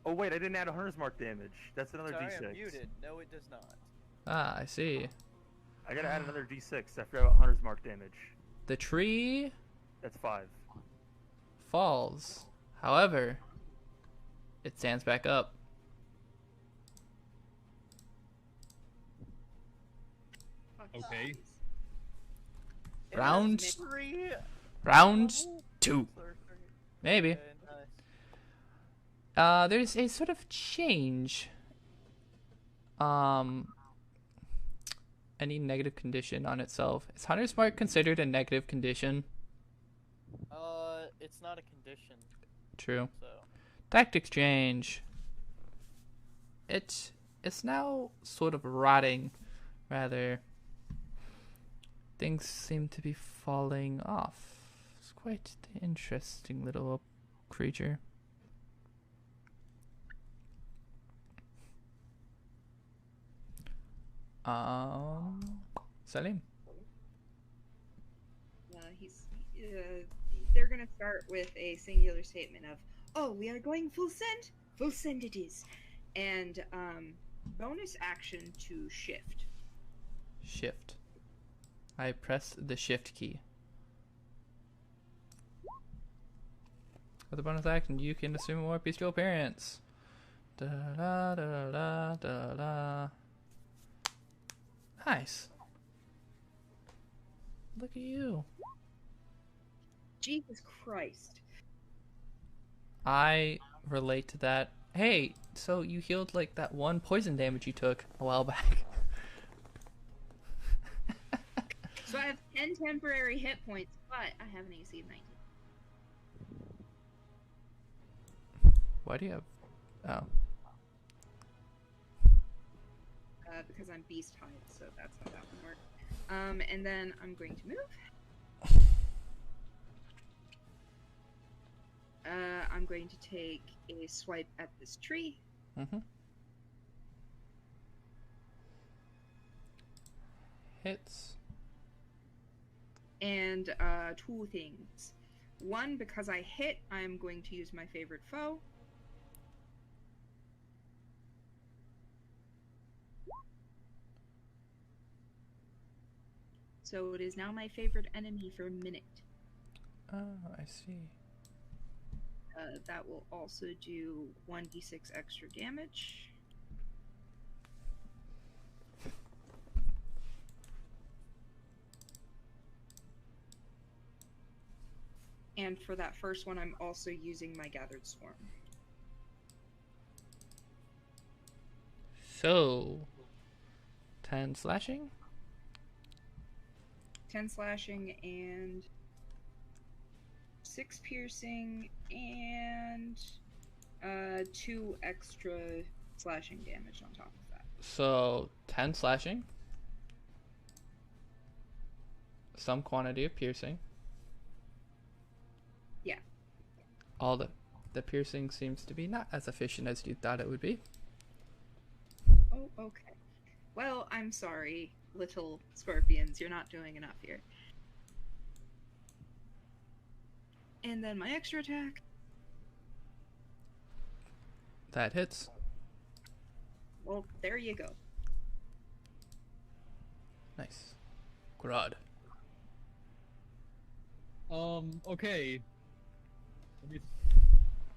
Oh wait, I didn't add a Hunter's Mark damage. That's another Sorry, D6. I'm muted. No, it does not. Ah, I see. I gotta add another D6 after I got Hunter's Mark damage. The tree That's 5. falls. However, it stands back up. Okay. Round Three. round Oh, 2. sorry. Maybe. Okay, nice. There's a sort of change. Any negative condition on itself. Is Hunter's Mark considered a negative condition? It's not a condition, True. so. Tactics change. It's now sort of rotting, rather. Things seem to be falling off. It's quite the interesting little creature. Salim. They're gonna start with a singular statement of, "Oh, we are going full send. Full send it is," and bonus action to shift. Shift. I press the shift key. With the bonus action, you can assume a more bestial appearance. Da da da da da da. Nice. Look at you. Jesus Christ. I relate to that. Hey, so you healed like that one poison damage you took a while back. So I have 10 temporary hit points, but I have an AC of 19. Why do you have... Oh. Because I'm beast hide, so that's how that one works. And then I'm going to move. I'm going to take a swipe at this tree. Mm-hmm. Hits. And 2 things. One, because I hit, I'm going to use my favorite foe. So it is now my favorite enemy for a minute. Oh, I see. That will also do 1d6 extra damage. And for that first one, I'm also using my Gathered Swarm. So, 10 slashing? 10 slashing and 6 piercing and 2 extra slashing damage on top of that. So, 10 slashing. Some quantity of piercing. Yeah. All the piercing seems to be not as efficient as you thought it would be. Oh, okay. Well, I'm sorry, little scorpions. You're not doing enough here. And then my extra attack. That hits. Well, there you go. Nice. Grod. Okay. Let me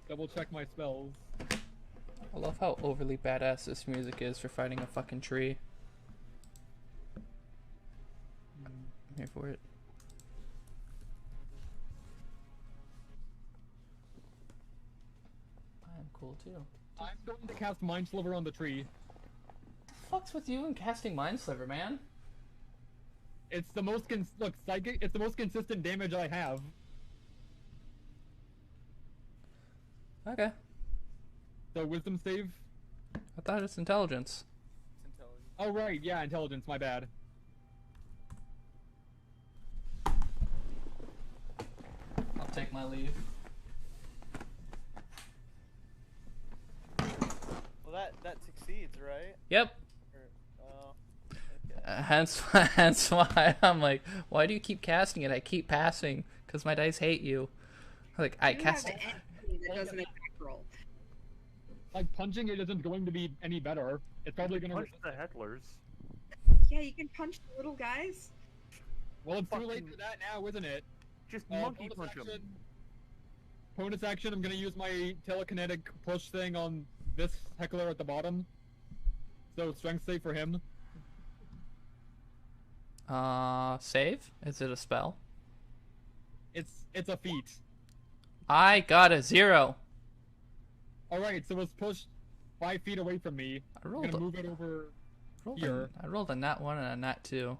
double check my spells. I love how overly badass this music is for fighting a fucking tree. I'm here for it. I'm cool too. I'm going to cast Mind Sliver on the tree. Fuck's with you and casting Mind Sliver, man? It's the most psychic. It's the most consistent damage I have. Okay. So wisdom save. I thought it's intelligence. It's intelligent. Oh right, yeah, intelligence. My bad. I'll take my leave. Well, that succeeds, right? Yep. Okay. Hence why I'm like, why do you keep casting it? I keep passing because my dice hate you. Like I You cast. have anything that doesn't attack roll. Like punching it isn't going to be any better. It's probably going to. Punch the hecklers. Yeah, you can punch the little guys. Well, it's too late fucking- for that now, isn't it? Just monkey bonus punch him. action. Bonus action, I'm gonna use my telekinetic push thing on this heckler at the bottom. So strength save for him. Save? Is it a spell? It's a feat. I got a 0. Alright, so it's pushed 5 feet away from me. I I'm rolled gonna a, move it over rolled here. I rolled a nat 1 and a nat 2.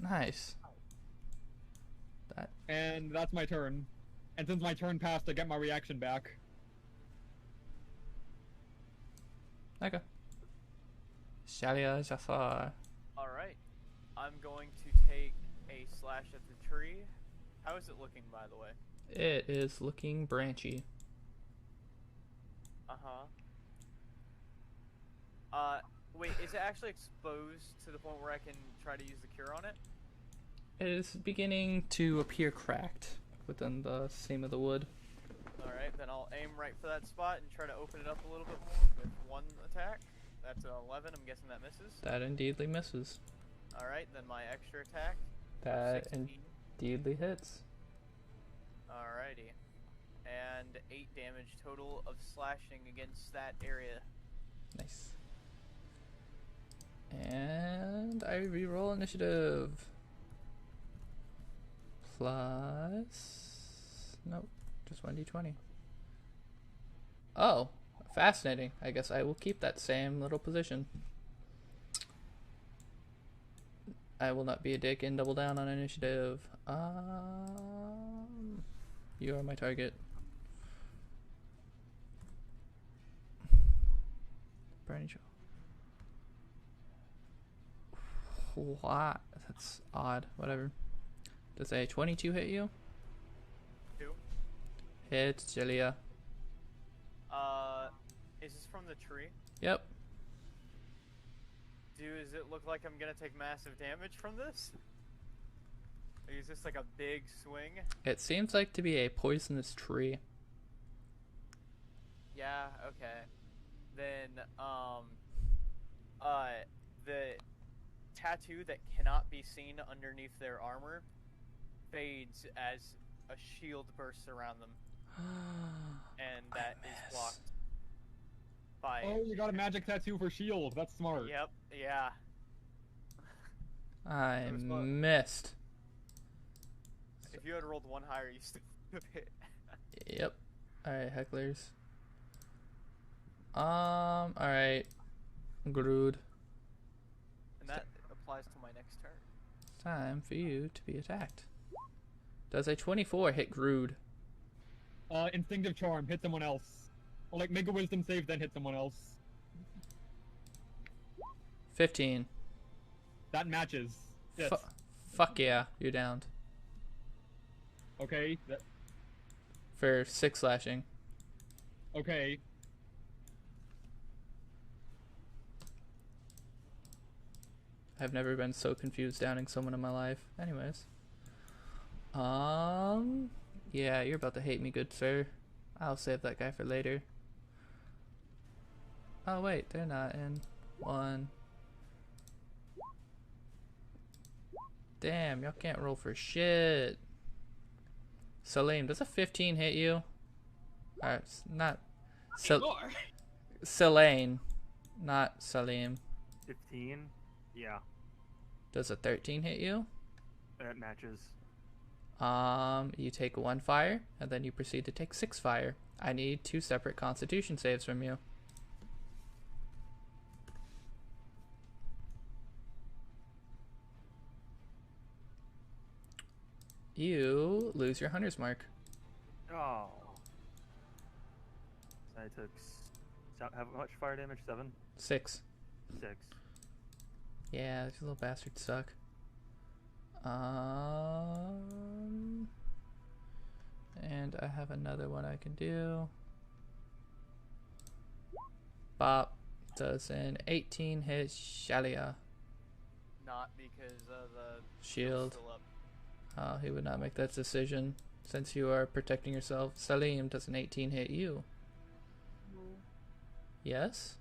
Nice. And that's my turn. And since my turn passed, I get my reaction back. Okay. Shalia Jafar. Alright. I'm going to take a slash at the tree. How is it looking, by the way? It is looking branchy. Wait, is it actually exposed to the point where I can try to use the cure on it? It is beginning to appear cracked within the seam of the wood. Alright, then I'll aim right for that spot and try to open it up a little bit more with one attack. That's an 11, I'm guessing that misses. That indeedly misses. Alright, then my extra attack. That 16. indeedly hits. Alrighty. And 8 damage total of slashing against that area. Nice. And I reroll initiative. Plus... Nope. Just 1d20. Oh. Fascinating. I guess I will keep that same little position. I will not be a dick and double down on initiative. You are my target. Burning Show. What? That's odd. Whatever. Does a 22 hit you? 2. Hits Jelia. Is this from the tree? Yep. Does it look like I'm gonna take massive damage from this? Is this like a big swing? It seems like to be a poisonous tree. Yeah, okay. Then, the tattoo that cannot be seen underneath their armor fades as a shield bursts around them. And that is blocked by... Oh, you got a magic tattoo for shield. That's smart. Yep, yeah. I It was fun. missed. If you had rolled one higher, you still would have hit. Yep. Alright, hecklers. Alright. Grood. And that applies to my next turn. Time for you to be attacked. Does a 24 hit Grood? Instinctive charm, hit someone else. Or like make a wisdom save, then hit someone else. 15. That matches. Yes. Fuck yeah, you're downed. Okay. For 6 slashing. Okay. I've never been so confused downing someone in my life. Anyways. Yeah, you're about to hate me, good sir. I'll save that guy for later. Oh wait, they're not in. 1. Damn, y'all can't roll for shit. Salim, does a 15 hit you? Alright, not... Selene, not Salim. 15? Yeah. Does a 13 hit you? That matches. You take 1 fire, and then you proceed to take 6 fire. I need 2 separate constitution saves from you. You lose your hunter's mark. Oh. I took... How much fire damage? 7? 6. 6. Yeah, these little bastards suck. And I have another one I can do. Bop. Does an 18 hit Shalia. Not because of the Shield. still up. Oh, he would not make that decision since you are protecting yourself. Salim, does an 18 hit you? No, Yes?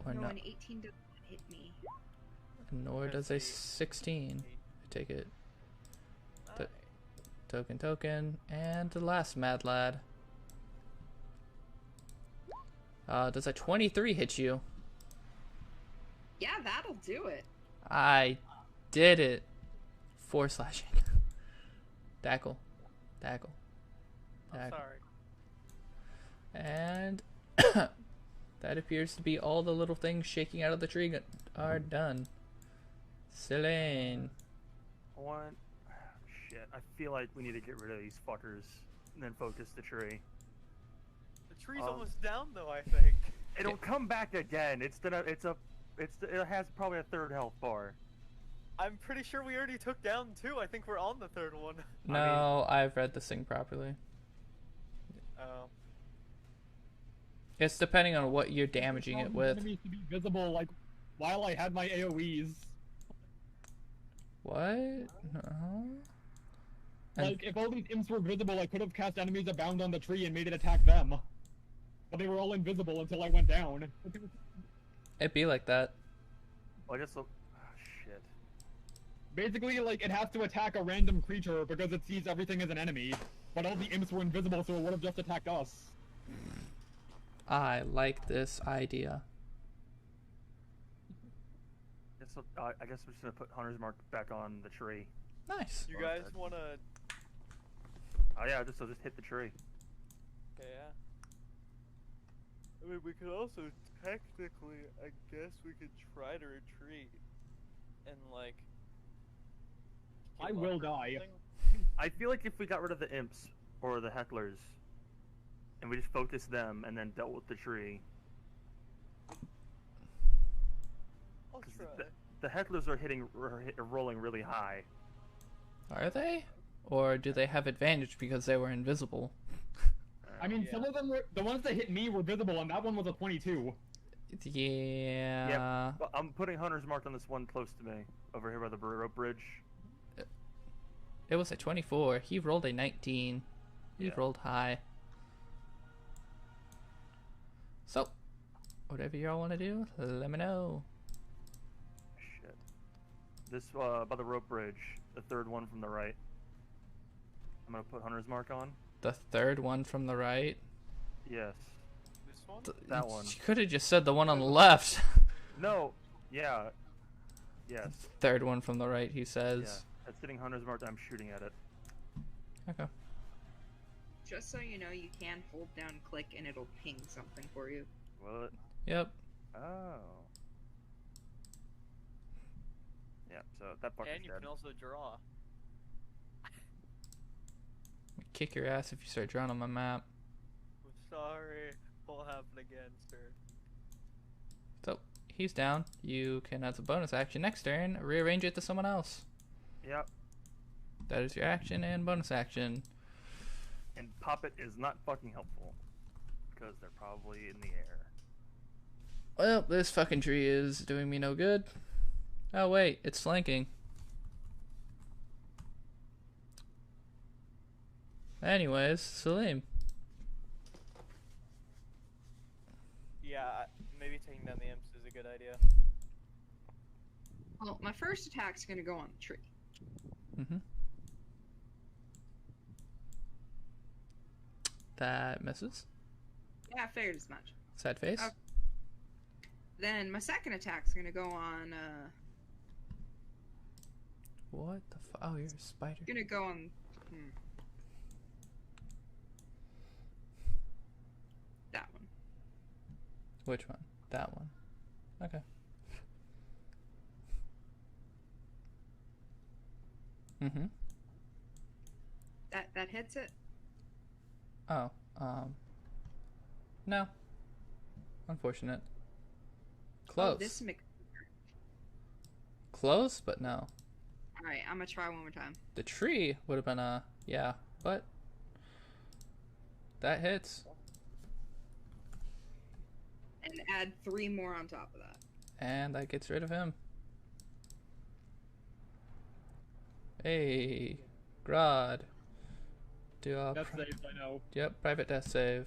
Or no, not? an 18 does not hit me. Nor Because does a the- 16. I take it. Token. And the last mad lad. Does a 23 hit you? Yeah, that'll do it. I did it. 4 slashing. Dackle. I'm sorry. And that appears to be all the little things shaking out of the tree are done. Selene. Shit, I feel like we need to get rid of these fuckers and then focus the tree. The tree's almost down, though, I think. It'll come back again. It has probably a third health bar. I'm pretty sure we already took down 2. I think we're on the 3rd one. No, I've read this thing properly. Oh. It's depending on what you're damaging it with. Enemies to be visible, like, while I had my AoEs. What? No. Like, if all these imps were visible, I could have cast enemies abound on the tree and made it attack them. But they were all invisible until I went down. It'd be like that. Well, I guess. Shit. Basically, like, it has to attack a random creature because it sees everything as an enemy. But all the imps were invisible, so it would have just attacked us. I like this idea. I guess we're just gonna put Hunter's Mark back on the tree. Nice. You guys wanna... Oh yeah, just hit the tree. Yeah. I mean, we could also technically, I guess we could try to retreat and, like... I will die. I feel like if we got rid of the imps or the hecklers and we just focused them and then dealt with the tree. I'll try. The hecklers are rolling really high. Are they? Or do they have advantage because they were invisible? I mean, some of them were... The ones that hit me were visible, and that one was a 22. Yeah. Yeah, but I'm putting Hunter's Mark on this one close to me, over here by the rope bridge. It was a 24. He rolled a 19. He rolled high. So, whatever y'all want to do, let me know. Shit. This, by the rope bridge, the 3rd one from the right. I'm gonna put Hunter's Mark on. The 3rd one from the right? Yes. This one? That one. You could have just said the one on the left. No. Yeah. Yes. 3rd one from the right, he says. Yeah. That's hitting Hunter's Mark. I'm shooting at it. Okay. Just so you know, you can hold down click and it'll ping something for you. Will it? Yep. Oh. Yeah, so that fucker's And you dead. can also draw. Kick your ass if you start drawing on my map. I'm sorry. Won't happen again, sir. So, he's down. You can, as a bonus action next turn, rearrange it to someone else. Yep. That is your action and bonus action. And pop it is not fucking helpful. Because they're probably in the air. Well, this fucking tree is doing me no good. Oh wait, it's flanking. Anyways, Salim. Yeah, maybe taking down the imps is a good idea. Well, my first attack's gonna go on the tree. Mm-hmm. That misses. Yeah, I figured as much. Sad face. Okay. Then my second attack's gonna go on, What the oh, you're a spider. gonna go on, that one. Which one? That one. Okay. Mm-hmm. That hits it? Oh, no. Unfortunate. Close. Oh, this makes... Close, but no. Alright, I'm gonna try one more time. The tree would have been a yeah, but that hits. And add 3 more on top of that. And that gets rid of him. Hey, Grod. Do a Death saves, I know. Yep, private death save.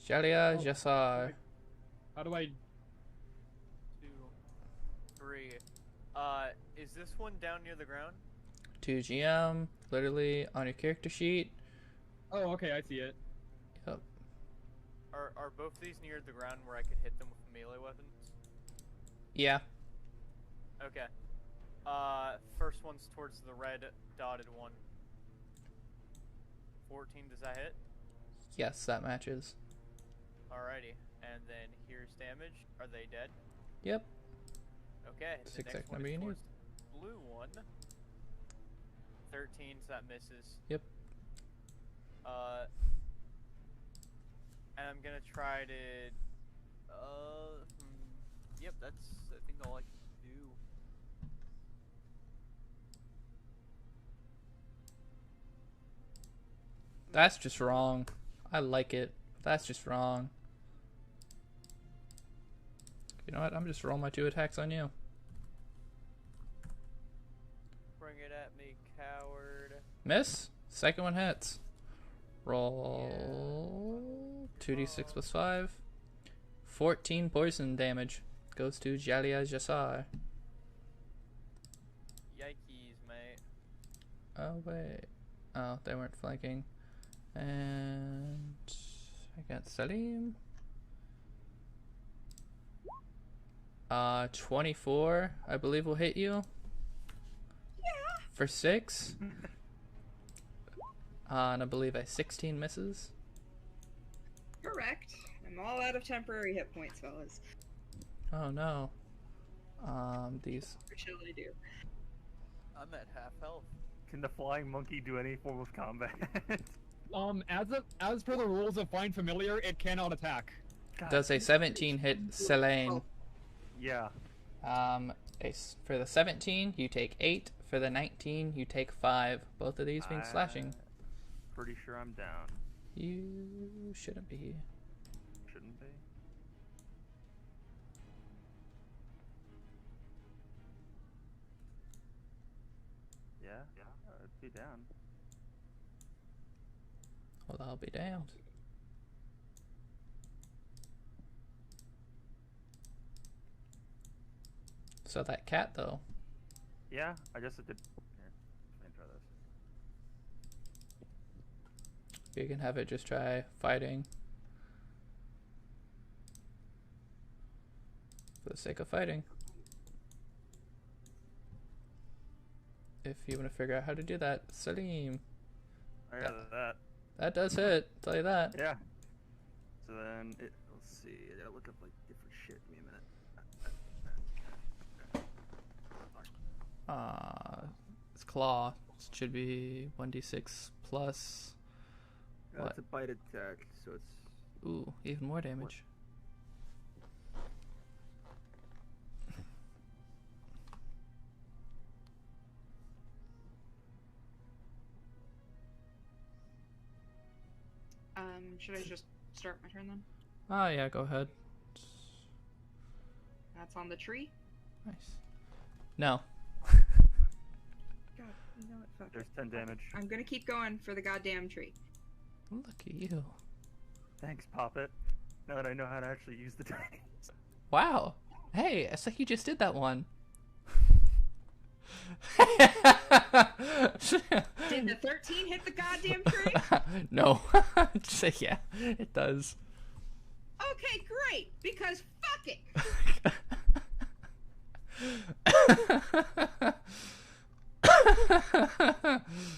Shalia Jassar. How do I... 2, 3. Is this one down near the ground? 2 GM. literally on your character sheet. Oh, okay, I see it. Yep. Are both these near the ground where I could hit them with melee weapons? Yeah. Okay. First one's towards the red dotted one. 14, does that hit? Yes, that matches. Alrighty. And then here's damage. Are they dead? Yep. Okay. That's The the next exact one number is you need. towards the blue one. 13, so that misses. Yep. And I'm gonna try to. Yep, that's I think all I can do. That's just wrong. I like it. That's just wrong. You know what? I'm just rolling my 2 attacks on you. Bring it at me, coward. Miss. Second one hits. Roll 2d6 plus 5. 14 poison damage. Goes to Jalia Jasar. Yikes, mate. Oh, wait. Oh, they weren't flanking. And I got Salim. 24, I believe, will hit you. Yeah. For 6. And I believe a 16 misses. Correct. I'm all out of temporary hit points, fellas. Oh no. These. What shall I do? I'm at half health. Can the flying monkey do any form of combat? As per the rules of Find Familiar, it cannot attack. God. Does a 17 hit Selene? Oh. Yeah. For the 17, you take 8. For the 19, you take 5. Both of these being slashing. Pretty sure I'm down. You shouldn't be. Shouldn't be. Yeah. I'd be down. Well, I'll be damned. So that cat, though. Yeah, I guess it did. Here, let me try this. You can have it just try fighting. For the sake of fighting. If you want to figure out how to do that, Salim. I got that. That does hit, I'll tell you that. Yeah. So then, let's see. I gotta look up like different shit. Give me a minute. It's claw. It should be 1d6 plus. What? It's a bite attack, so it's. Ooh, even more damage. Should I just start my turn then? Oh yeah, go ahead. That's on the tree? Nice. No. God, you know what? Fuck There's it. 10 damage. I'm gonna keep going for the goddamn tree. Look at you. Thanks, Poppet. Now that I know how to actually use the dice. Wow. Hey, it's like you just did that one. Did the 13 hit the goddamn tree? No. Just, yeah, it does. Okay, great, because fuck it!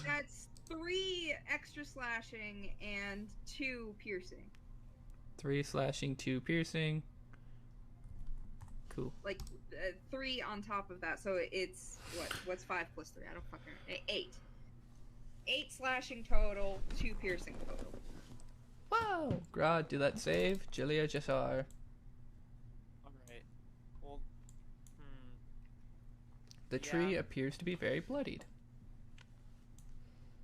That's 3 extra slashing and 2 piercing. 3 slashing, 2 piercing. Cool. Like, 3 on top of that, so it's, what's 5 plus 3? I don't fucking know. 8. 8 slashing total, 2 piercing total. Whoa! Grod, do that save. Julia Jasar. Alright. Well, The Yeah. tree appears to be very bloodied.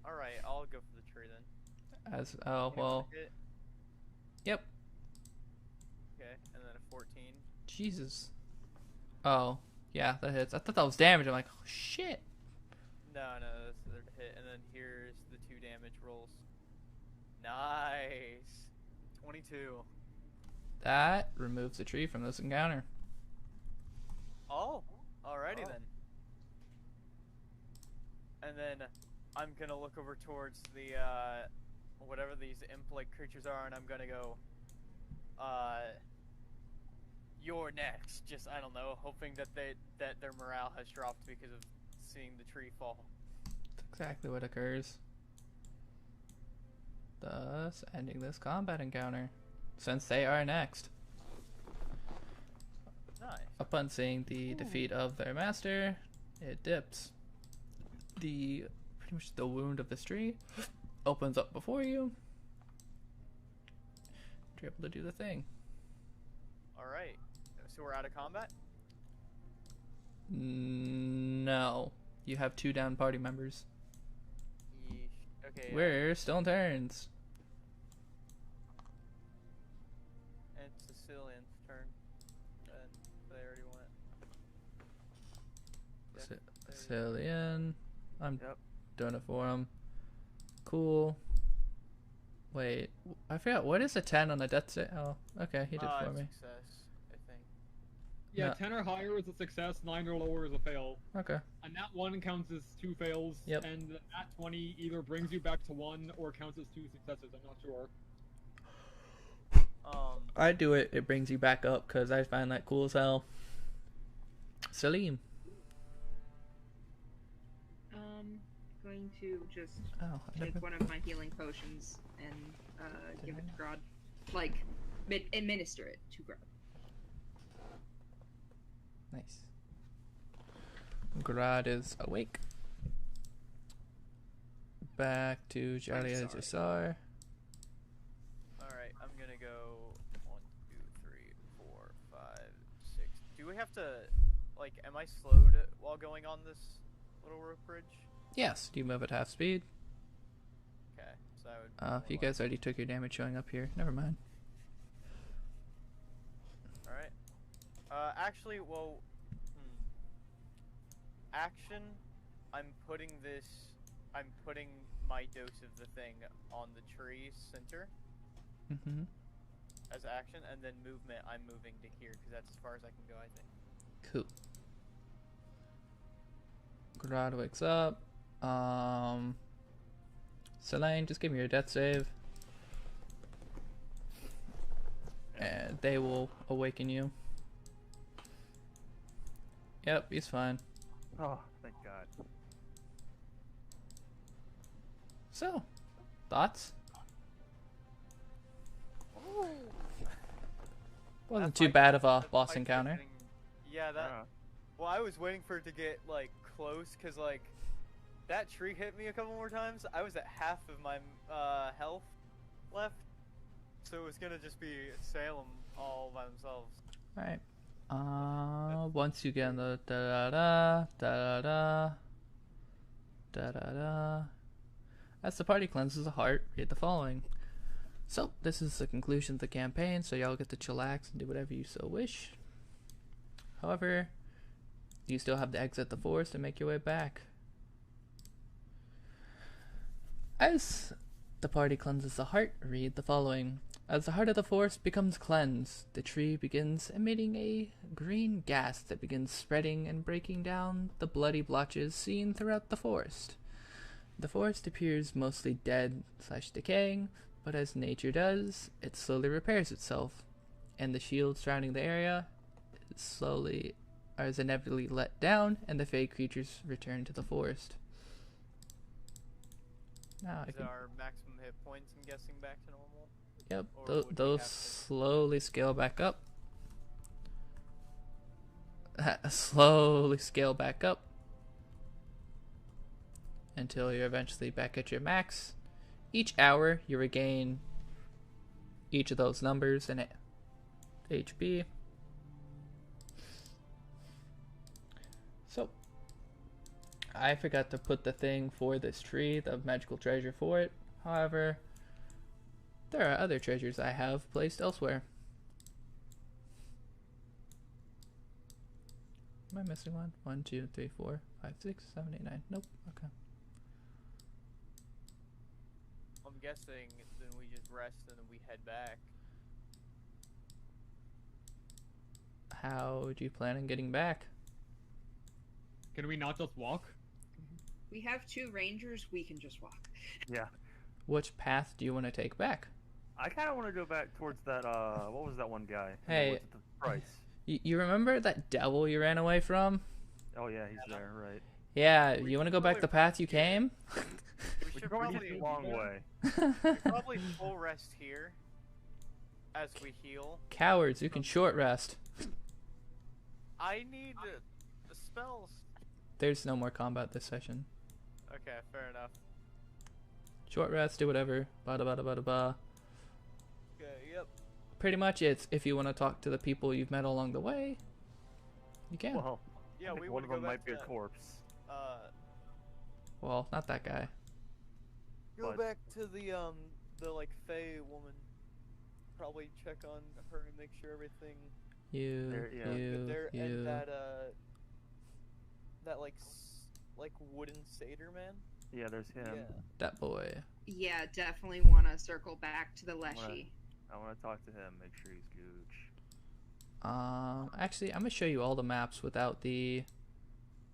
Alright, I'll go for the tree then. As, oh, well, Hit. yep. Okay, and then a 14. Jesus. Oh, yeah, that hits. I thought that was damage. I'm like, oh, shit. No, that's the hit. And then here's the 2 damage rolls. Nice. 22. That removes the tree from this encounter. Oh, alrighty Oh. then. And then I'm gonna look over towards the whatever these imp-like creatures are, and I'm gonna go, you're next. Just, I don't know, hoping that their morale has dropped because of seeing the tree fall. That's exactly what occurs. Thus, ending this combat encounter, since they are next. Nice. Upon seeing the defeat of their master, it dips. Pretty much the wound of this tree opens up before you. You're able to do the thing. Alright. So we're out of combat? No. You have 2 down party members. Yeesh. Okay. We're still in turns. It's Sicilian's turn. And they already won it. Cillian. I'm Yep. doing it for him. Cool. Wait, I forgot. What is a 10 on a death save? Oh, okay, he did for me. Success, I think. Yeah, No. 10 or higher is a success, 9 or lower is a fail. Okay. And that 1 counts as 2 fails, Yep. and that 20 either brings you back to 1 or counts as 2 successes, I'm not sure. I do it. It brings you back up because I find that cool as hell. Salim. Going to just Oh, I take never... one of my healing potions and give it to Grod. Like, administer it to Grod. Nice. Grad is awake. Back to Jolly I'm Azar. Alright, I'm gonna go 1, 2, 3, 4, 5, 6. Do we have to, like, am I slowed while going on this little rope bridge? Yes. Do you move at half speed? Okay, so I would... You guys already took your damage showing up here. Never mind. Alright. Actually, well... Action, I'm putting my dose of the thing on the tree center Mm-hmm. as action, and then movement, I'm moving to here, because that's as far as I can go, I think. Cool. Grad wakes up. Selene, just give me your death save. And they will awaken you. Yep, he's fine. Oh, thank God. So, thoughts? Wasn't too bad of a boss encounter. Yeah, that... Well, I was waiting for it to get, like, close, because, like, that tree hit me a couple more times. I was at half of my health left, so it was gonna just be Salem all by themselves. Alright. Once you get in the da-da-da, as the party cleanses the heart, read the following. So, this is the conclusion of the campaign, so y'all get to chillax and do whatever you so wish. However, you still have to exit the forest and make your way back. As the party cleanses the heart, read the following. As the heart of the forest becomes cleansed, the tree begins emitting a green gas that begins spreading and breaking down the bloody blotches seen throughout the forest. The forest appears mostly dead/decaying, but as nature does, it slowly repairs itself, and the shield surrounding the area is inevitably let down, and the fey creatures return to the forest. Now Is our maximum hit points, I'm guessing, back to normal? Yep, Or would we those have to- slowly scale back up. Slowly scale back up until you're eventually back at your max. Each hour, you regain each of those numbers in HP. So, I forgot to put the thing for this tree, the magical treasure for it. However, there are other treasures I have placed elsewhere. Am I missing one? 1, 2, 3, 4, 5, 6, 7, 8, 9. Nope. Okay. I'm guessing then we just rest and then we head back. How do you plan on getting back? Can we not just walk? We have 2 rangers. We can just walk. Yeah. Which path do you want to take back? I kind of want to go back towards that, what was that one guy? Hey. What's the price? You remember that devil you ran away from? Oh, yeah, he's there, right. Yeah, you want to go back the path you came? We should Probably probably a long way. probably full rest here as we heal. Cowards, you can short rest. I need the spells. There's no more combat this session. Okay, fair enough. Short rest, do whatever. Bada bada bada ba. Okay, yep. Pretty much it's if you want to talk to the people you've met along the way, you can. Well, Yeah, I think we one want of to them go might back be a to, corpse. Well, not that guy. go But- back to the like Fey woman. Probably check on her and make sure everything You, There- yeah. good there. you. And that like wooden satyr man. Yeah, there's him. Yeah. That boy. Yeah, definitely want to circle back to the Leshy. I want to talk to him, make sure he's gooch. Actually, I'm gonna show you all the maps without the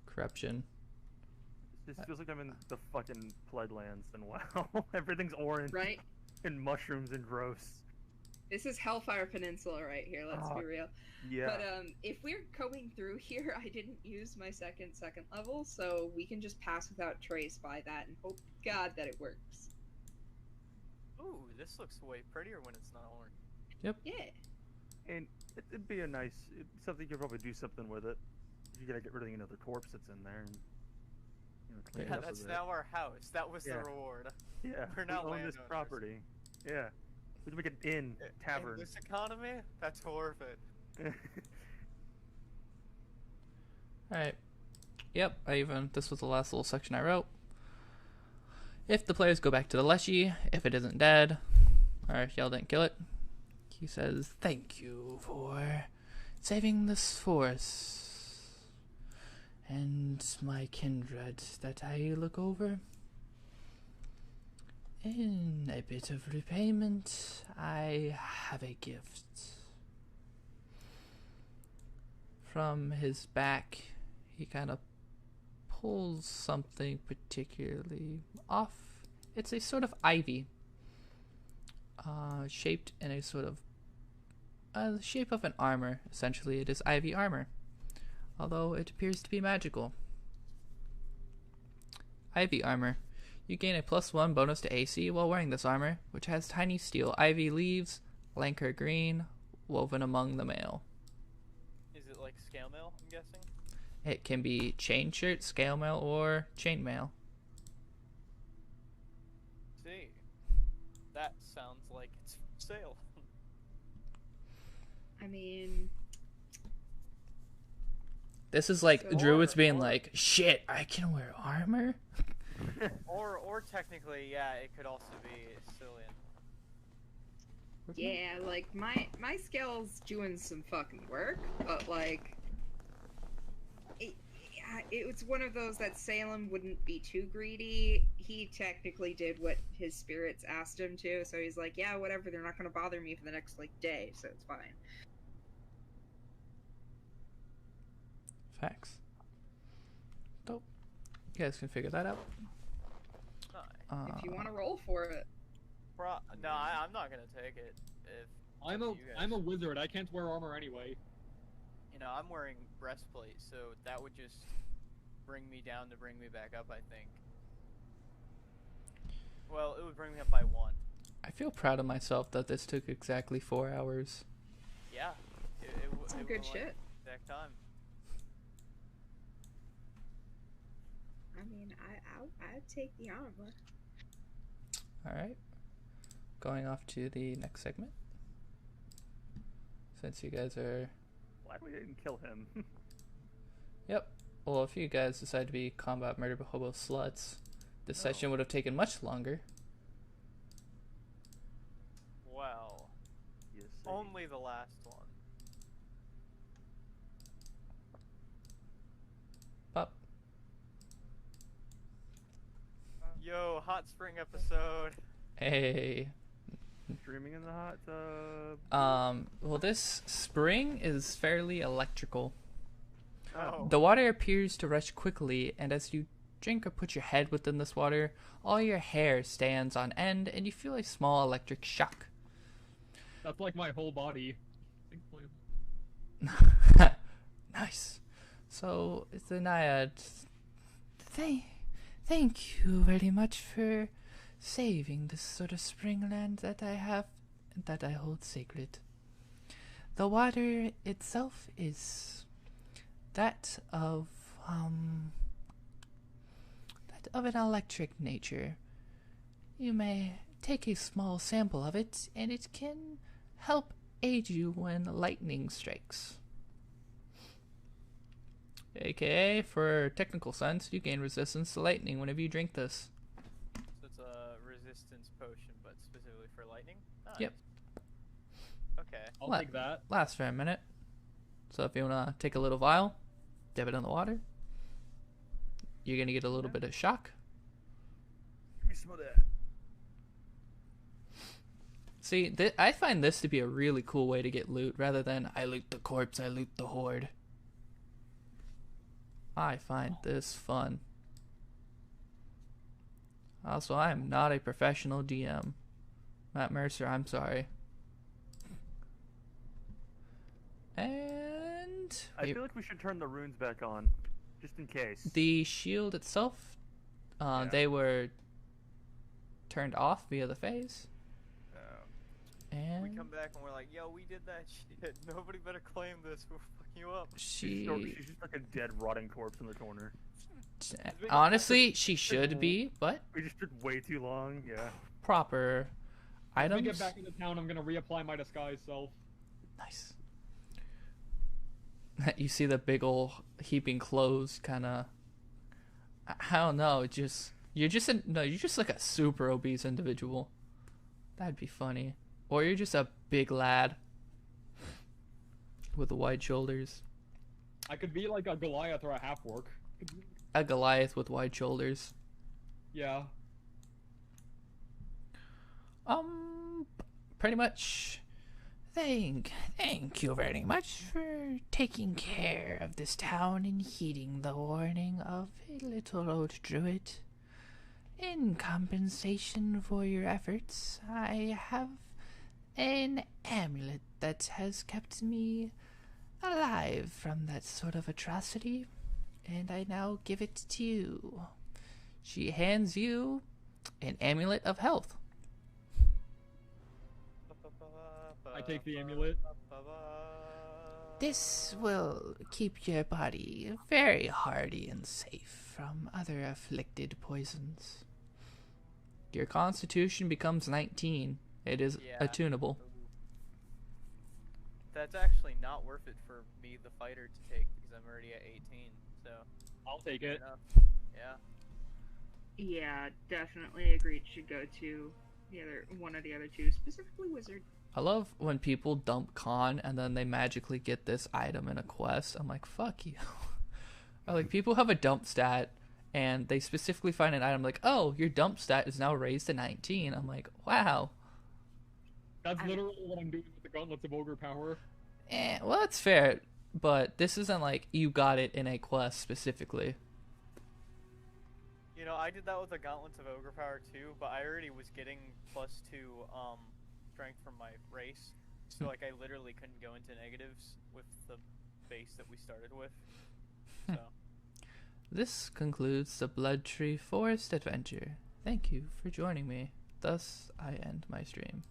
corruption. This feels like I'm in the fucking Floodlands, and wow, everything's orange Right? and mushrooms and gross. This is Hellfire Peninsula right here, let's Oh, be real. Yeah. But if we're going through here, I didn't use my second level, so we can just pass without trace by that and hope to God that it works. Ooh, this looks way prettier when it's not orange. Yeah. And it'd be a nice, something you could probably do something with it. You gotta get rid of another corpse that's in there. And, clean it Yeah, up a that's bit. now our house. That was Yeah. the reward. Yeah, we're we now own this landowners. property. Yeah. We can make an inn, tavern. In this economy, that's worth it. Alright. Yep, this was the last little section I wrote. If the players go back to the Leshy, if it isn't dead, or if y'all didn't kill it, he says, "Thank you for saving this force and my kindred that I look over. In a bit of repayment, I have a gift." From his back, he kind of pulls something particularly off. It's a sort of ivy, shaped in a sort of the shape of an armor. Essentially, it is ivy armor, although it appears to be magical. Ivy armor. You gain a +1 bonus to AC while wearing this armor, which has tiny steel ivy leaves, lacquer green, woven among the mail. Is it like scale mail, I'm guessing? It can be chain shirt, scale mail, or chain mail. See, that sounds like it's for sale. I mean, This is like So- druids being or- like, "Shit, I can wear armor." or technically, yeah, it could also be Cillian. yeah, like my scale's doing some fucking work, but like it was one of those that Salem wouldn't be too greedy. He technically did what his spirits asked him to, so he's like, yeah, whatever, they're not gonna bother me for the next like day, so it's fine. Facts. Dope. You guys can figure that out. Nice. If you want to roll for it. No, I'm not gonna take it. If I'm you guys- a wizard. I can't wear armor anyway. I'm wearing breastplate, so that would just bring me down to bring me back up, I think. Well, it would bring me up by 1. I feel proud of myself that this took exactly 4 hours. Yeah, Some it good went, like, shit. exact time. I mean, I'd take the armor. Alright. Going off to the next segment. Since you guys are... Glad we didn't kill him. Yep. Well, if you guys decide to be combat murder hobo sluts, this Oh. session would have taken much longer. Well, You say. only the last one. Pop. Yo, hot spring episode. Hey. Streaming in the hot tub. Well, this spring is fairly electrical. Oh. The water appears to rush quickly, and as you drink or put your head within this water, all your hair stands on end and you feel a small electric shock. That's like my whole body. Nice. So, the Naiad, thank you very much for saving this sort of spring land that I have, that I hold sacred. The water itself is that of an electric nature. You may take a small sample of it, and it can help aid you when lightning strikes. AKA, for technical sense, you gain resistance to lightning whenever you drink this. So it's a resistance potion, but specifically for lightning? Nice. Yep. Okay. I'll take that. Lasts for a minute. So if you want to take a little vial, dip it in the water, you're going to get a little bit of shock. Give me some of that. See, I find this to be a really cool way to get loot, rather than I loot the corpse, I loot the horde. I find this fun. Also, I am not a professional DM. Matt Mercer, I'm sorry. And I feel like we should turn the runes back on, just in case. the shield itself, they were turned off via the phase. And We come back and we're like, yo, we did that shit. Nobody better claim this. We'll fuck you up. she's She's just like a dead, rotting corpse in the corner. honestly, she should be, but We just took way too long, yeah. proper When we items. get back into town, I'm gonna reapply my disguise self. Nice. You see the big ol' heaping clothes, kind of. I don't know. You're just like a super obese individual. That'd be funny. Or you're just a big lad with wide shoulders. I could be like a Goliath or a half-orc. A Goliath with wide shoulders. Yeah. Pretty much. Thank you very much for taking care of this town and heeding the warning of a little old druid. In compensation for your efforts, I have an amulet that has kept me alive from that sort of atrocity, and I now give it to you. She hands you an amulet of health. I take the amulet. This will keep your body very hardy and safe from other afflicted poisons. Your constitution becomes 19. It is Yeah. attunable. That's actually not worth it for me, the fighter, to take because I'm already at 18. So, I'll take fair it. enough. Yeah. Yeah, definitely agreed. Should go to one of the other two, specifically wizard. I love when people dump con and then they magically get this item in a quest. I'm like, fuck you. Like, people have a dump stat and they specifically find an item like, oh, your dump stat is now raised to 19. I'm like, wow. That's literally what I'm doing with the Gauntlets of Ogre Power. Well, that's fair, but this isn't like you got it in a quest specifically. You know, I did that with the Gauntlets of Ogre Power too, but I already was getting +2 strength from my race, so like I literally couldn't go into negatives with the base that we started with. So. This concludes the Bloodtree Forest adventure. Thank you for joining me. Thus, I end my stream.